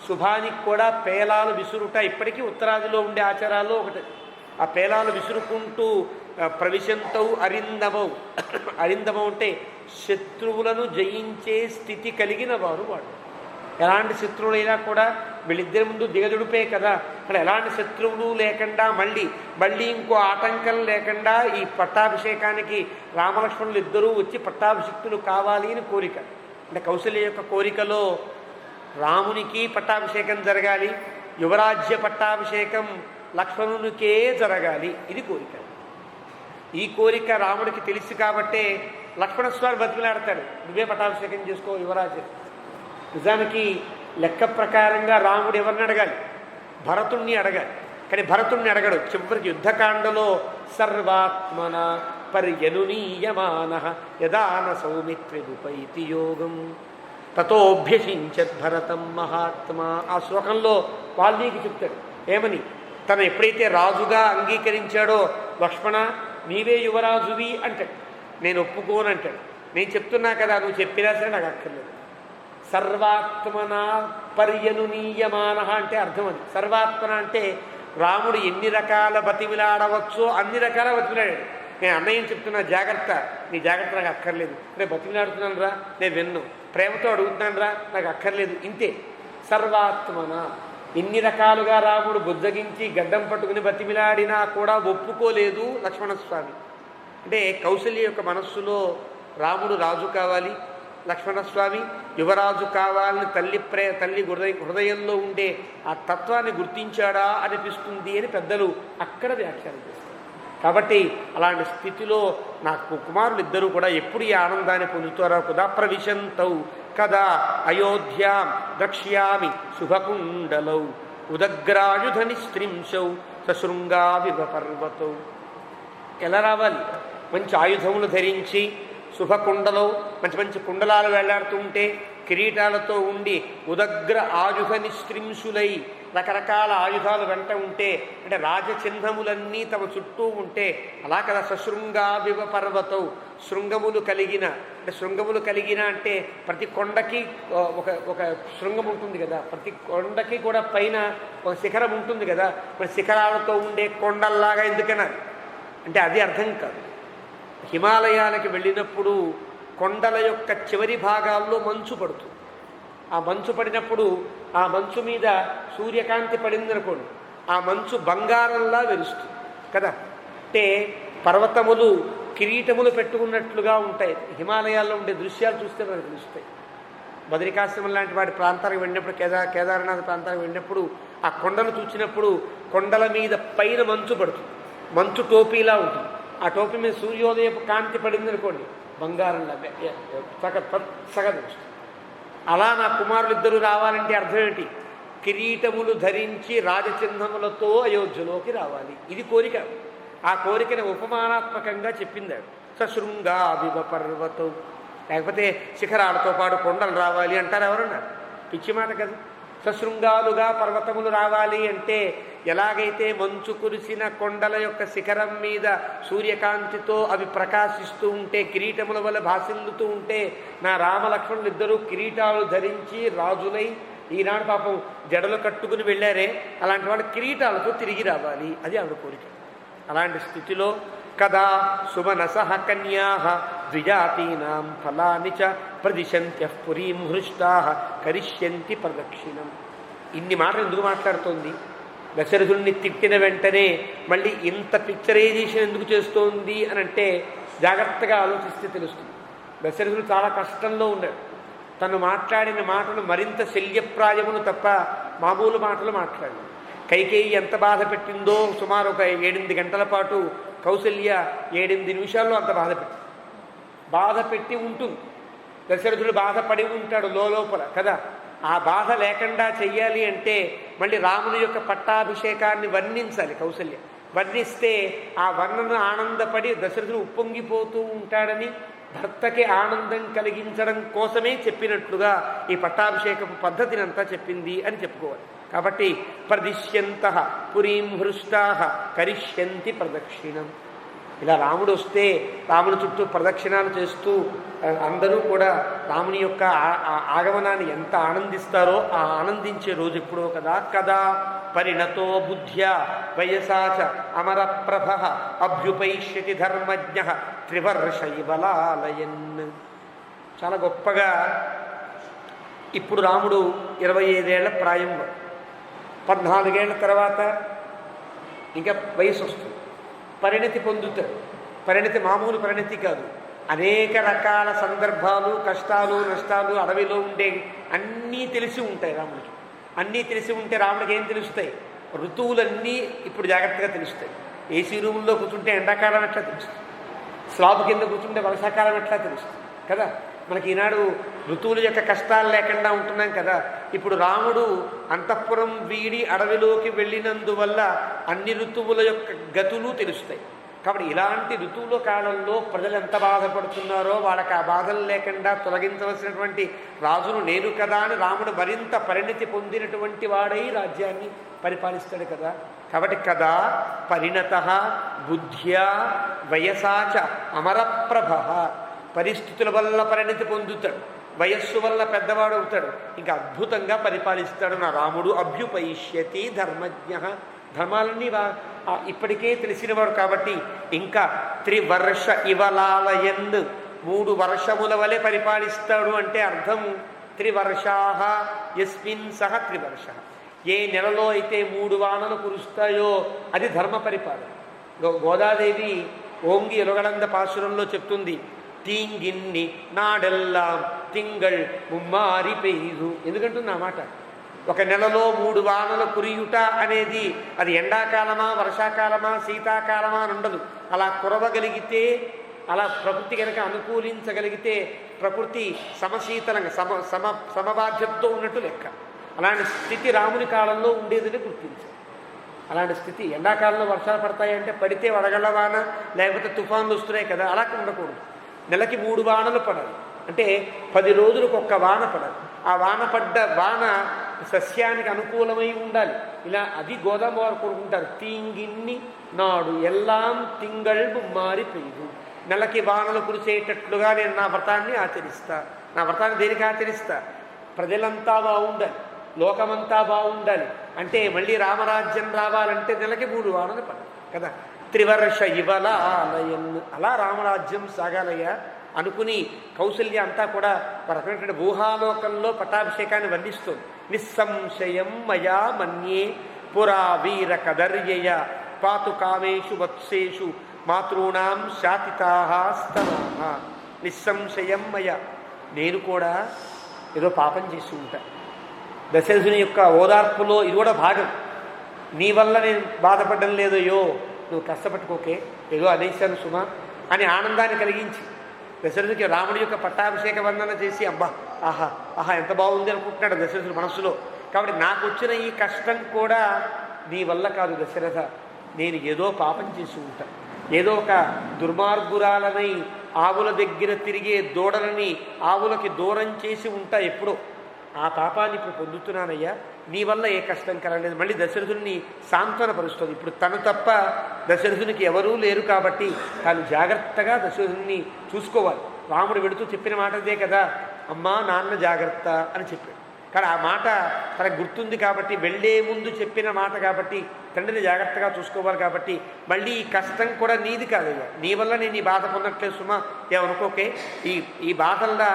శుభానికి కూడా పేలాలు విసురుట ఇప్పటికీ ఉత్తరాదిలో ఉండే ఆచారాల్లో ఒకటి. ఆ పేలాలు విసురుకుంటూ ప్రవిశంతౌ అరిందమౌ. అరిందమౌ అంటే శత్రువులను జయించే స్థితి కలిగిన వారు వాడు. ఎలాంటి శత్రువులైనా కూడా వీళ్ళిద్దరి ముందు దిగదుడిపే కదా. అక్కడ ఎలాంటి శత్రువులు లేకుండా మళ్ళీ ఇంకో ఆటంకం లేకుండా ఈ పట్టాభిషేకానికి రామలక్ష్మణులు ఇద్దరూ వచ్చి పట్టాభిషిక్తులు కావాలి అని కోరిక. అంటే కౌసల్య యొక్క కోరికలో రామునికి పట్టాభిషేకం జరగాలి, యువరాజ్య పట్టాభిషేకం లక్ష్మణునికే జరగాలి, ఇది కోరిక. ఈ కోరిక రాముడికి తెలుసు కాబట్టే లక్ష్మణస్వామి బతికిలాడతాడు, నువ్వే పట్టాభిషేకం చేసుకో యువరాజ్యం. నిజానికి లెక్క ప్రకారంగా రాముడు ఎవరిని అడగాలి? భరతుణ్ణి అడగాలి. కానీ భరతుణ్ణి అడగడు. చివరికి యుద్ధకాండలో సర్వాత్మన పర్యనునీయమాన యదాన సౌమిత్రిదుపైతి యోగం తతోభ్యసించత్ భరతం మహాత్మా. ఆ శ్లోకంలో వాల్మీకి చెప్తాడు ఏమని? తను ఎప్పుడైతే రాజుగా అంగీకరించాడో, లక్ష్మణ నీవే యువరాజువి అంటాడు. నేను ఒప్పుకోనంటాడు. నేను చెప్తున్నా కదా, నువ్వు చెప్పినా సరే నాకు అక్కర్లేదు. సర్వాత్మన పర్యనునీయమాన అంటే అర్థం అది. సర్వాత్మన అంటే రాముడు ఎన్ని రకాల బతిమిలాడవచ్చో అన్ని రకాల బతిమిలాడాడు. నేను అన్నయ్యని చెప్తున్నా జాగ్రత్త, నీ జాగ్రత్త నాకు అక్కర్లేదు. నేను బతిమిలాడుతున్నాను రా, నేను విన్ను. ప్రేమతో అడుగుతున్నాను రా, నాకు అక్కర్లేదు. ఇంతే సర్వాత్మన. ఎన్ని రకాలుగా రాముడు బుజ్జగించి గడ్డం పట్టుకుని బతిమిలాడినా కూడా ఒప్పుకోలేదు లక్ష్మణస్వామి. అంటే కౌసల్య యొక్క మనస్సులో రాముడు రాజు కావాలి, లక్ష్మణస్వామి యువరాజు కావాలని తల్లి హృదయంలో ఉండే ఆ తత్వాన్ని గుర్తించాడా అనిపిస్తుంది అని పెద్దలు అక్కడ వ్యాఖ్యానం చేస్తారు. కాబట్టి అలాంటి స్థితిలో నాకు కుమారులు ఇద్దరూ కూడా ఎప్పుడు ఈ ఆనందాన్ని పొందుతారో కదా. ప్రవిశంతౌ కదా అయోధ్యాం ద్రక్ష్యామి శుభకుండలౌ ఉదగ్రాయుధ నిస్త్రింశౌ సశృంగావివ పర్వతౌ. ఎలా రావాలి? మంచి ఆయుధములు ధరించి శుభకుండలో మంచి మంచి కుండలాలు వెళ్లాడుతూ ఉంటే, కిరీటాలతో ఉండి ఉదగ్ర ఆయుధ నిస్త్రింశులై రకరకాల ఆయుధాలు వెంట ఉంటే, అంటే రాజచిహ్నములన్నీ తమ చుట్టూ ఉంటే అలా కదా. సశృంగావివ పర్వతౌ, శృంగములు కలిగిన. అంటే శృంగములు కలిగిన అంటే ప్రతి కొండకి ఒక శృంగం ఉంటుంది కదా, ప్రతి కొండకి కూడా పైన ఒక శిఖరం ఉంటుంది కదా. మరి శిఖరాలతో ఉండే కొండల్లాగా ఎందుకన్నా అంటే అది అర్థం కాదు. హిమాలయాలకు వెళ్ళినప్పుడు కొండల యొక్క చివరి భాగాల్లో మంచు పడుతుంది. ఆ మంచు పడినప్పుడు ఆ మంచు మీద సూర్యకాంతి పడిందనుకోండి, ఆ మంచు బంగారంలా వెలుస్తుంది కదా. అంటే పర్వతములు కిరీటములు పెట్టుకున్నట్లుగా ఉంటాయి. హిమాలయాల్లో ఉండే దృశ్యాలు చూస్తే మనకు తెలుస్తాయి. బద్రికాశ్రమం లాంటి వాటి ప్రాంతాలకు వెళ్ళినప్పుడు, కేదార్నాథ్ ప్రాంతాలకు వెళ్ళినప్పుడు ఆ కొండలు చూసినప్పుడు కొండల మీద పైన మంచు పడుతుంది, మంచు టోపీలా ఉంటుంది. ఆ టోపీ మీద సూర్యోదయపు కాంతి పడింది అనుకోండి, బంగారంలా పచ్చగా తెలుస్తుంది. అలా నా కుమారులు ఇద్దరు రావాలంటే అర్థం ఏంటి? కిరీటములు ధరించి రాజచిహ్నములతో అయోధ్యలోకి రావాలి. ఇది కోరిక. ఆ కోరికను ఉపమానాత్మకంగా చెప్పిందాడు. సశృంగావివ పర్వతం, లేకపోతే శిఖరాలతో పాటు కొండలు రావాలి అంటారు ఎవరన్నా? పిచ్చి మాట కదా. సశృంగాలుగా పర్వతములు రావాలి అంటే ఎలాగైతే మంచు కురిసిన కొండల యొక్క శిఖరం మీద సూర్యకాంతితో అవి ప్రకాశిస్తూ ఉంటే, కిరీటముల వల్ల భాసిల్లుతూ ఉంటే, నా రామలక్ష్మణులు ఇద్దరూ కిరీటాలు ధరించి రాజులై ఈనాడు పాపం జడలు కట్టుకుని వెళ్ళారే, అలాంటి వాళ్ళు కిరీటాలతో తిరిగి రావాలి. అది ఆవిడ కోరిక. అలాంటి స్థితిలో కదా సుమనసః కన్యాః ద్విజాతీనాం ఫలాని చ ప్రదిశంత్యః పురీం హృష్టాః కరిష్యంతి ప్రదక్షిణం. ఇన్ని మాటలు ఎందుకు మాట్లాడుతోంది? దశరథుల్ని తిట్టిన వెంటనే మళ్ళీ ఇంత పిక్చరైజేషన్ ఎందుకు చేస్తోంది అని అంటే జాగ్రత్తగా ఆలోచిస్తే తెలుస్తుంది. దశరథుడు చాలా కష్టంలో ఉన్నాడు. తను మాట్లాడిన మాటలు మరింత శల్యప్రాయములు తప్ప మామూలు మాటలు మాట్లాడాడు. కైకేయి ఎంత బాధ పెట్టిందో, సుమారు ఒక 8 గంటల పాటు కౌసల్య 8 నిమిషాల్లో అంత బాధ పెట్టి ఉంటుంది. దశరథుడు బాధపడి ఉంటాడు లోపల కదా. ఆ బాధ లేకుండా చెయ్యాలి అంటే మళ్ళీ రాముని యొక్క పట్టాభిషేకాన్ని వర్ణించాలి కౌసల్య. వర్ణిస్తే ఆ వర్ణన ఆనందపడి దశరథుడు ఉప్పొంగిపోతూ ఉంటాడని, భర్తకి ఆనందం కలిగించడం కోసమే చెప్పినట్లుగా ఈ పట్టాభిషేకపు పద్ధతిని అంతా చెప్పింది అని చెప్పుకోవాలి. కాబట్టి ప్రదిశ్యంతః పురీం హృష్టాః కరిష్యంతి ప్రదక్షిణం. ఇలా రాముడు వస్తే రాముని చుట్టూ ప్రదక్షిణాలు చేస్తూ అందరూ కూడా రాముని యొక్క ఆగమనాన్ని ఎంత ఆనందిస్తారో ఆ ఆనందించే రోజు ఎప్పుడో కదా. కదా పరిణతో బుద్ధ్యా వయసాచ అమరప్రభః అభ్యుపైష్యతి ధర్మజ్ఞః త్రివర్షైవలాలయన్. చాలా గొప్పగా ఇప్పుడు రాముడు 25 ఏళ్ల ప్రాయం, 14 ఏళ్ల తర్వాత ఇంకా వయసు వస్తుంది, పరిణతి పొందుతాడు. పరిణతి మామూలు పరిణతి కాదు. అనేక రకాల సందర్భాలు, కష్టాలు, నష్టాలు, అడవిలో ఉండే అన్నీ తెలిసి ఉంటాయి రాముడికి. అన్నీ తెలిసి ఉంటే రాముడికి ఏం తెలుస్తాయి? ఋతువులన్నీ ఇప్పుడు జాగ్రత్తగా తెలుస్తాయి. ఏసీ రూముల్లో కూర్చుంటే ఎండాకాలం ఎట్లా తెలుస్తుంది, స్లాబ్ కింద కూర్చుంటే వర్షాకాలం ఎట్లా తెలుస్తుంది కదా. మనకి ఈనాడు ఋతువుల యొక్క కష్టాలు లేకుండా ఉంటున్నాం కదా. ఇప్పుడు రాముడు అంతఃపురం వీడి అడవిలోకి వెళ్ళినందువల్ల అన్ని ఋతువుల యొక్క గతులు తెలుస్తాయి. కాబట్టి ఇలాంటి ఋతువుల కాలంలో ప్రజలు ఎంత బాధపడుతున్నారో వాళ్ళకి ఆ బాధలు లేకుండా తొలగించవలసినటువంటి రాజును నేను కదా అని రాముడు మరింత పరిణతి పొందినటువంటి వాడై రాజ్యాన్ని పరిపాలిస్తాడు కదా. కాబట్టి కదా పరిణతః బుద్ధ్యా వయసాచ అమరప్రభః. పరిస్థితుల వల్ల పరిణతి పొందుతాడు, వయస్సు వల్ల పెద్దవాడు అవుతాడు, ఇంకా అద్భుతంగా పరిపాలిస్తాడు నా రాముడు. అభ్యుపైష్యతి ధర్మజ్ఞః. ధర్మాలన్నీ ఇప్పటికే తెలిసినవాడు కాబట్టి ఇంకా త్రివర్ష ఇవలాలయన్. 3 వర్షముల వలె పరిపాలిస్తాడు అంటే అర్థము త్రివర్షాః యస్మిన్ సహ త్రివర్షః. ఏ నెలలో అయితే 3 వానలు కురుస్తాయో అది ధర్మ పరిపాలన. గోదాదేవి ఓంగి ఎలుగడంద పాశురంలో చెప్తుంది, తీంగిన్ని నాడెల్లాం తింగళ్ ముమ్మారి పెయ్యు. ఎందుకంటుంది ఆ మాట? ఒక నెలలో 3 వానలు కురియుట అనేది అది ఎండాకాలమా, వర్షాకాలమా, శీతాకాలమా అని ఉండదు. అలా కురవగలిగితే, అలా ప్రకృతి కనుక అనుకూలించగలిగితే ప్రకృతి సమశీతలంగా సమబాధ్యతతో ఉన్నట్టు లెక్క. అలాంటి స్థితి రాముని కాలంలో ఉండేదని గుర్తించారు. అలాంటి స్థితి ఎండాకాలంలో వర్షాలు పడతాయంటే పడితే వడగళ్ళ వాన, లేకపోతే తుఫాన్లు వస్తున్నాయి కదా, అలా ఉండకూడదు. నెలకి 3 వానలు పడాలి. అంటే 10 రోజులకు 1 వాన పడాలి. ఆ వాన పడ్డ వాన సస్యానికి అనుకూలమై ఉండాలి. ఇలా అది గోదామ వారు కోరుకుంటారు. తీంగిన్ని నాడు ఎల్లాం తింగళ్ ముమ్మారి పెయ్యు. నెలకి వానలు కురిసేటట్లుగా నేను నా వ్రతాన్ని ఆచరిస్తా. నా వ్రతాన్ని దేనికి ఆచరిస్తా? ప్రజలంతా బాగుండాలి, లోకమంతా బాగుండాలి. అంటే మళ్ళీ రామరాజ్యం రావాలంటే నెలకి 3 వానలు పడాలి కదా. త్రివర్ష ఇవలాలయన్. అలా రామరాజ్యం సాగాలయ్యా అనుకుని కౌసల్య అంతా కూడా ఒక రకమైనటువంటి ఊహాలోకంలో పట్టాభిషేకాన్ని వర్ణిస్తుంది. నిస్సంశయం మయా మన్యే పురా వీర కదర్యయ పాతు కామేషు వత్సేషు మాతృణాం శాతితాః స్తనాః నిస్సంశయం మయ. నేను కూడా ఏదో పాపం చేసి ఉంటా. దశరథుని యొక్క ఓదార్పులో ఇది కూడా భాగం. నీ వల్ల నేను బాధపడడం లేదయ్యో, నువ్వు కష్టపట్టుకోకే, ఏదో అనేశాను సుమా అని ఆనందాన్ని కలిగించి దశరథుడికి రాముడి యొక్క పట్టాభిషేక వర్ణన చేసి అబ్బా ఆహా ఆహా ఎంత బాగుంది అనుకుంటున్నాడు దశరథుడి మనస్సులో. కాబట్టి నాకు వచ్చిన ఈ కష్టం కూడా నీ వల్ల కాదు దశరథ, నేను ఏదో పాపం చేసి ఉంటా, ఏదో ఒక దుర్మార్గురాలనై ఆవుల దగ్గర తిరిగే దూడలని ఆవులకి దూరం చేసి ఉంటా ఎప్పుడో. ఆ పాపాన్ని ఇప్పుడు పొందుతున్నానయ్యా, నీ వల్ల ఏ కష్టం కలగలేదు. మళ్ళీ దశరథుడిని సాంత్వనపరుస్తుంది. ఇప్పుడు తను తప్ప దశరథునికి ఎవరూ లేరు కాబట్టి తాను జాగ్రత్తగా దశరథుడిని చూసుకోవాలి. రాముడు వెడుతూ చెప్పిన మాట అదే కదా, అమ్మా నాన్న జాగ్రత్త అని చెప్పాడు. కానీ ఆ మాట తనకు గుర్తుంది కాబట్టి, వెళ్లే ముందు చెప్పిన మాట కాబట్టి తండ్రిని జాగ్రత్తగా చూసుకోవాలి. కాబట్టి మళ్ళీ ఈ కష్టం కూడా నీది కాదయ్యా, నీ వల్ల నేను ఈ బాధ పొందట్లేదు సుమా, ఏమనుకోకే, ఈ బాధల్లో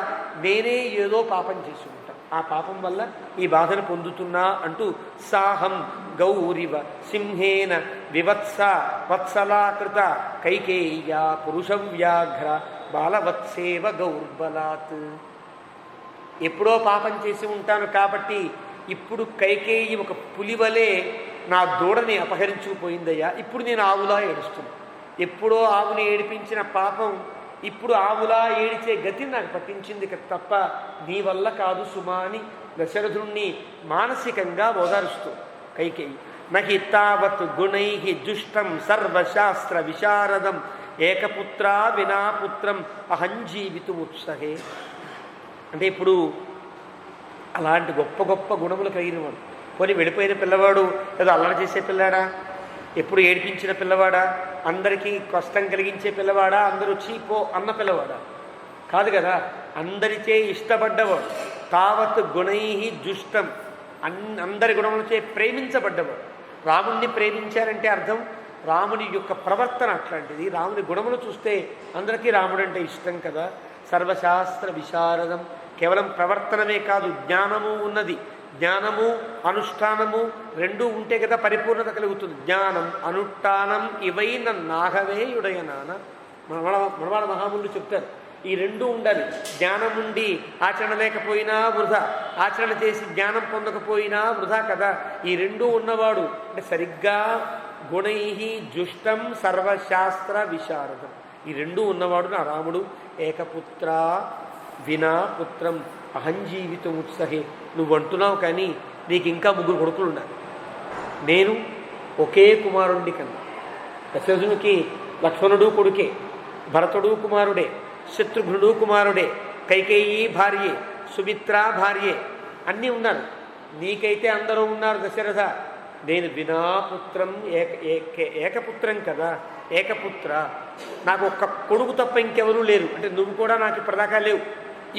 నేనే ఏదో పాపం చేసి ఉంటాను, ఆ పాపం వల్ల ఈ బాధను పొందుతున్నా అంటూ సాహం గౌరివ సింహేన వివత్స వత్సలాకృత కైకేయ్యా పురుషవ్యాఘ్ర బాలవత్సేవ గౌర్బలాత్. ఎప్పుడో పాపం చేసి ఉంటాను కాబట్టి ఇప్పుడు కైకేయి ఒక పులివలే నా దూడని అపహరించుకుపోయిందయ్యా, ఇప్పుడు నేను ఆవులా ఏడుస్తున్నాను. ఎప్పుడో ఆవుని ఏడిపించిన పాపం ఇప్పుడు ఆవులా ఏడిచే గతిని నాకు పట్టించింది తప్ప నీ వల్ల కాదు సుమా అని దశరథుణ్ణి మానసికంగా ఓదారుస్తూ కైకేయి. నహి తావత్ గుణై జుష్టం సర్వశాస్త్ర విశారదం ఏకపుత్రా వినాపుత్రం అహం జీవితుముత్సహే. అంటే ఇప్పుడు అలాంటి గొప్ప గొప్ప గుణములు కలిగిన వాడు, పోనీ వెళ్ళిపోయిన పిల్లవాడు ఏదో అల్లరి చేసే పిల్లాడా, ఎప్పుడు ఏడిపించిన పిల్లవాడా, అందరికీ కష్టం కలిగించే పిల్లవాడా, అందరూ చీపో అన్న పిల్లవాడా కాదు కదా, అందరిచే ఇష్టపడ్డవాడు. తావత్ గుణై జుష్టం, అందరి గుణములచే ప్రేమించబడ్డవాడు. రాముణ్ణి ప్రేమించారంటే అర్థం రాముని యొక్క ప్రవర్తన అట్లాంటిది. రాముని గుణములు చూస్తే అందరికీ రాముడు అంటే ఇష్టం కదా. సర్వశాస్త్ర విశారదం, కేవలం ప్రవర్తనమే కాదు జ్ఞానము ఉన్నది. జ్ఞానము అనుష్ఠానము రెండూ ఉంటే కదా పరిపూర్ణత కలుగుతుంది. జ్ఞానం అనుష్ఠానం ఇవైన నాగవే యుడయనాన. మనవాళ్ళ మహాములు చెప్తారు ఈ రెండూ ఉండాలి. జ్ఞానం ఉండి ఆచరణ లేకపోయినా వృధా, ఆచరణ చేసి జ్ఞానం పొందకపోయినా వృధా కదా. ఈ రెండూ ఉన్నవాడు అంటే సరిగ్గా గుణై జుష్టం సర్వశాస్త్ర విశారదం, ఈ రెండూ ఉన్నవాడు నా రాముడు. ఏకపుత్ర వినా పుత్రం అహం జీవితం ఉత్సహే. నువ్వు అంటున్నావు కానీ నీకు ఇంకా 3 కొడుకులు ఉన్నారు, నేను ఒకే కుమారుణ్ణి కన్నా. దశరథునికి లక్ష్మణుడు కొడుకే, భరతుడు కుమారుడే, శత్రుఘ్నుడు కుమారుడే, కైకేయి భార్యే, సుమిత్ర భార్యే, అన్నీ ఉన్నారు. నీకైతే అందరూ ఉన్నారు దశరథ, నేను వినాపుత్రం ఏకపుత్రం కదా. ఏకపుత్ర, నాకు ఒక్క కొడుకు తప్ప ఇంకెవరూ లేరు. అంటే నువ్వు కూడా నాకు ఇప్పటిదాకా లేవు,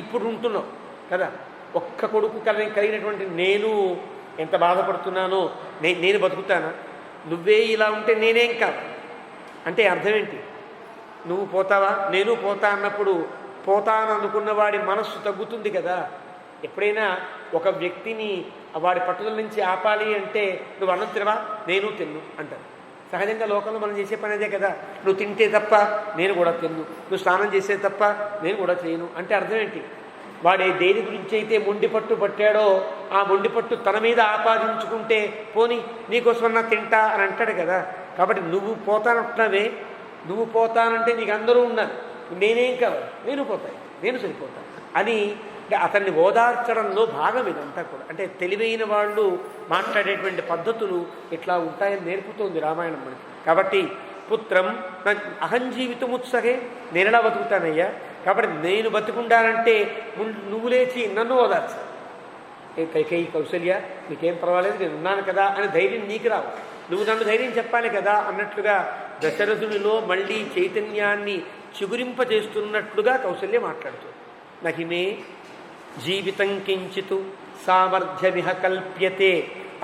ఇప్పుడు ఉంటున్నావు కదా. ఒక్క కొడుకు కలిగినటువంటి నేను ఎంత బాధపడుతున్నానో. నేను బతుకుతానా? నువ్వే ఇలా ఉంటే నేనేం కాదు అంటే అర్థం ఏంటి? నువ్వు పోతావా, నేను పోతా అన్నప్పుడు పోతాననుకున్న వాడి మనస్సు తగ్గుతుంది కదా. ఎప్పుడైనా ఒక వ్యక్తిని వాడి పట్టుదల నుంచి ఆపాలి అంటే నువ్వు అన్నం తినవా, నేను తిన్ను అంటారు. సహజంగా లోకంలో మనం చేసే పని అదే కదా. నువ్వు తింటే తప్ప నేను కూడా తిన్ను, నువ్వు స్నానం చేసే తప్ప నేను కూడా చేయను అంటే అర్థం ఏంటి? వాడే దేని గురించి అయితే మొండిపట్టు పట్టాడో ఆ మొండిపట్టు తన మీద ఆపాదించుకుంటే పోనీ నీకోసమన్నా తింటా అని అంటాడు కదా. కాబట్టి నువ్వు పోతానంటున్నావే, నువ్వు పోతానంటే నీకు అందరూ ఉన్నారు, నేనేం కావాలి, నేను పోతాను, నేను సరిపోతాను అని అతన్ని ఓదార్చడంలో భాగం ఇదంతా కూడా. అంటే తెలివైన వాళ్ళు మాట్లాడేటువంటి పద్ధతులు ఇట్లా ఉంటాయని నేర్పుతోంది రామాయణం మనకి. కాబట్టి పుత్రం అహం జీవితం ఉత్సహే, నేనెలా బతుకుతానయ్యా. కాబట్టి నేను బతుకుండాలంటే నువ్వు లేచి నన్ను ఓదార్చు. కైకేయి కౌసల్య నీకేం పర్వాలేదు, నేను ఉన్నాను కదా అని ధైర్యం నీకు రావు, నువ్వు నన్ను ధైర్యం చెప్పాలి కదా అన్నట్లుగా దశరథునిలో మళ్ళీ చైతన్యాన్ని చిగురింపజేస్తున్నట్లుగా కౌసల్య మాట్లాడుతుంది. నహిమే జీవితం కించితు సామర్థ్యమిహ కల్ప్యతే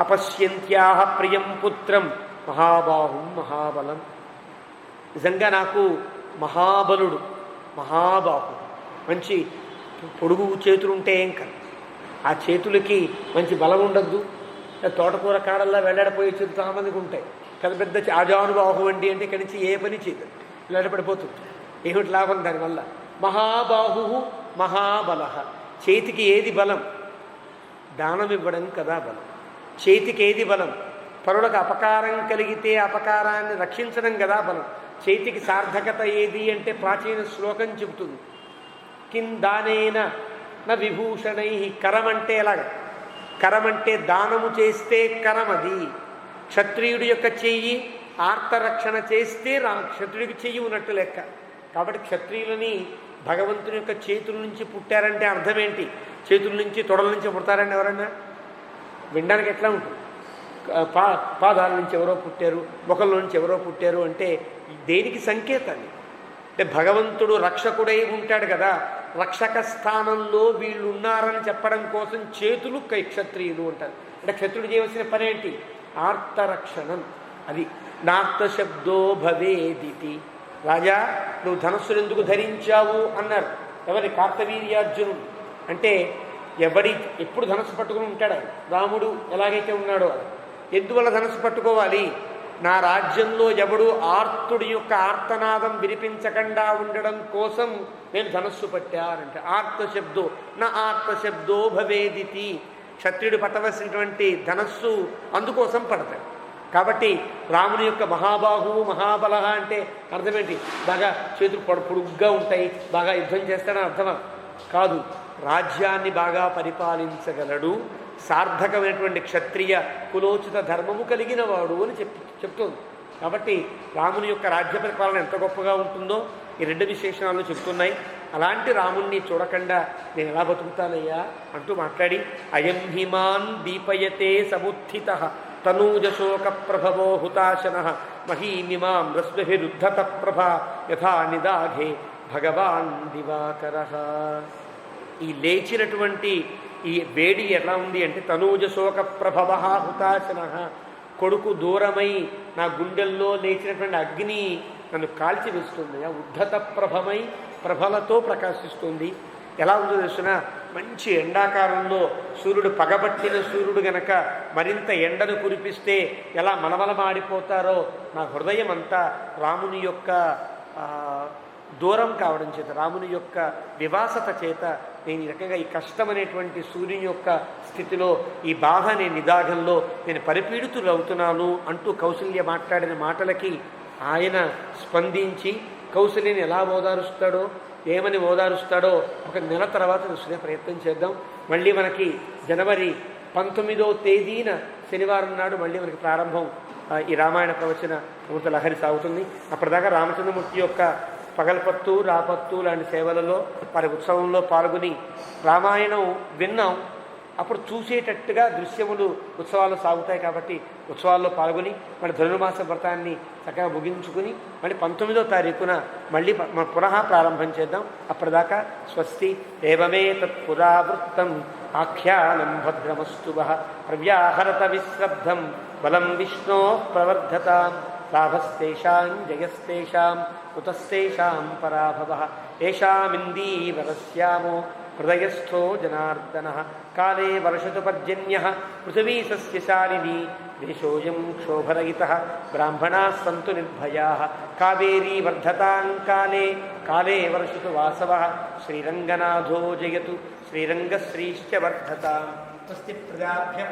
అపశ్యంత్యాహ ప్రియం పుత్రం మహాబాహుం మహాబలం. నిజంగా నాకు మహాబలుడు, మహాబాహుడు, మంచి పొడుగు చేతులుంటే ఏం కాదు, ఆ చేతులకి మంచి బలం ఉండద్దు, తోటకూర కాడల్లా వెళ్లాడిపోయి వచ్చేది చాలా మందికి ఉంటాయి. పెద్ద పెద్ద ఆజానుబాహు వండి అంటే ఇక్కడి నుంచి ఏ పని చేయదు, వెళ్లాడపడిపోతుంది. ఏమిటి లాభం దానివల్ల? మహాబాహు మహాబల. చేతికి ఏది బలం? దానం ఇవ్వడం కదా బలం. చేతికి ఏది బలం? పరులకు అపకారం కలిగితే అపకారాన్ని రక్షించడం కదా బలం. చేతికి సార్థకత ఏది అంటే ప్రాచీన శ్లోకం చెబుతుంది, కిందానేన న విభూషణై. కరం అంటే ఎలాగ? కరం అంటే దానము చేస్తే కరం అది. క్షత్రియుడి యొక్క చెయ్యి ఆర్తరక్షణ చేస్తే క్షత్రియుడికి చెయ్యి ఉన్నట్టు లెక్క. కాబట్టి క్షత్రియులని భగవంతుని యొక్క చేతుల నుంచి పుట్టారంటే అర్థం ఏంటి? చేతుల నుంచి తొడల నుంచి పుడతారండి ఎవరన్నా? వినడానికి ఎట్లా ఉంటుంది? పాదాల నుంచి ఎవరో పుట్టారు, ముఖంలో నుంచి ఎవరో పుట్టారు అంటే దేనికి సంకేతాన్ని? అంటే భగవంతుడు రక్షకుడై ఉంటాడు కదా, రక్షక స్థానంలో వీళ్ళు ఉన్నారని చెప్పడం కోసం చేతులు క్షత్రియులు అంటారు. అంటే క్షత్రుడు చేయవలసిన పని ఏంటి? ఆర్తరక్షణం. అది నార్త శబ్దో భవేదితి. రాజా, నువ్వు ధనస్సును ఎందుకు ధరించావు అన్నారు. ఎవరి? కార్తవీర్యార్జునుడు. అంటే ఎప్పుడు ధనస్సు పట్టుకుని ఉంటాడు రాముడు ఎలాగైతే ఉన్నాడో. ఎందువల్ల ధనస్సు పట్టుకోవాలి? నా రాజ్యంలో ఎవడు ఆర్తుడి యొక్క ఆర్తనాదం వినిపించకుండా ఉండడం కోసం నేను ధనస్సు పట్టానంటే. ఆర్త శబ్దో నా ఆర్త శబ్దో భవేదితి. క్షత్రియుడు పట్టవలసినటువంటి ధనస్సు అందుకోసం పడతాడు. కాబట్టి రాముని యొక్క మహాబాహువు మహాబల అంటే అర్థమేంటి? బాగా చేతులు పొడుగ్గా ఉంటాయి, బాగా యుద్ధం చేస్తాడని అర్థమా? కాదు. రాజ్యాన్ని బాగా పరిపాలించగలడు, సార్థకమైనటువంటి క్షత్రియ కులోచిత ధర్మము కలిగిన వాడు అని చెప్తుంది. కాబట్టి రాముని యొక్క రాజ్య పరిపాలన ఎంత గొప్పగా ఉంటుందో ఈ రెండు విశేషణాలు చెప్తున్నాయి. అలాంటి రాముణ్ణి చూడకుండా నేను ఎలా బతుకుతానయ్యా అంటూ మాట్లాడి, అయం హిమాన్ దీపయతే సముత్థిత తనూజశోక ప్రభవో హుతాశన మహీమిమాం రశ్మిభిరుద్ధత ప్రభా యథా నిదాఘే భగవాన్ దివాకర. ఈ లేచినటువంటి ఈ వేడి ఎలా ఉంది అంటే తనూజశోక ప్రభవ హుతాశన. కొడుకు దూరమై నా గుండెల్లో లేచినటువంటి అగ్ని నన్ను కాల్చివేస్తుంది. ఉద్ధత ప్రభమై ప్రభలతో ప్రకాశిస్తుంది. ఎలా ఉందో తెలుసిన? మంచి ఎండాకాలంలో సూర్యుడు పగబట్టిన సూర్యుడు గనక మరింత ఎండను కురిపిస్తే ఎలా మలమలమాడిపోతారో నా హృదయం అంతా రాముని యొక్క దూరం కావడం చేత, రాముని యొక్క వివాసత చేత నేను ఈ రకంగా ఈ కష్టమనేటువంటి సూర్యుని యొక్క స్థితిలో ఈ బాధ నేను నిదాఘంలో నేను పరిపీడితులవుతున్నాను అంటూ కౌసల్య మాట్లాడిన మాటలకి ఆయన స్పందించి కౌసల్యని ఎలా ఓదారుస్తాడో, ఏమని ఓదారుస్తాడో ఒక నెల తర్వాత చూసుకునే ప్రయత్నం చేద్దాం. మళ్ళీ మనకి జనవరి 19వ తేదీన శనివారం నాడు మళ్ళీ మనకి ప్రారంభం ఈ రామాయణ ప్రవచన అమృత లహరి సాగుతుంది. అప్పటిదాకా రామచంద్రమూర్తి యొక్క పగల్పత్తు రాపత్తు లాంటి సేవలలో వారి ఉత్సవంలో పాల్గొని రామాయణం విన్నాం. అప్పుడు చూసేటట్టుగా దృశ్యములు ఉత్సవాలు సాగుతాయి. కాబట్టి ఉత్సవాల్లో పాల్గొని మళ్ళీ ధనుర్మాస వ్రతాన్ని చక్కగా ముగించుకుని మళ్ళీ 19వ తారీఖున మళ్ళీ పునః ప్రారంభం చేద్దాం. అప్పటిదాకా స్వస్తి. ఏవమే తత్పురావృత్తం ఆఖ్యానం భద్రమస్తు వః ప్రవ్యాహరత విశ్రబ్ధం బలం విష్ణో ప్రవర్ధతాం లాభస్తేషాం జయస్తేషాం కుతస్తేషాం పరాభవః ఏషామిందీవరస్యామో హృదయస్థో జనార్దనః కాలే వర్షతు పర్జన్యః పృథివీ సస్యశాలినీ దేశోऽयं క్షోభరహితః బ్రాహ్మణాः సంతు నిర్భయాः కావేరీ వర్ధతాం కాలే కాలే వర్షతు వాసవః శ్రీరంగనాథో జయతు శ్రీరంగశ్రీశ్చ వర్ధతాం. స్వస్తి ప్రజాభ్యః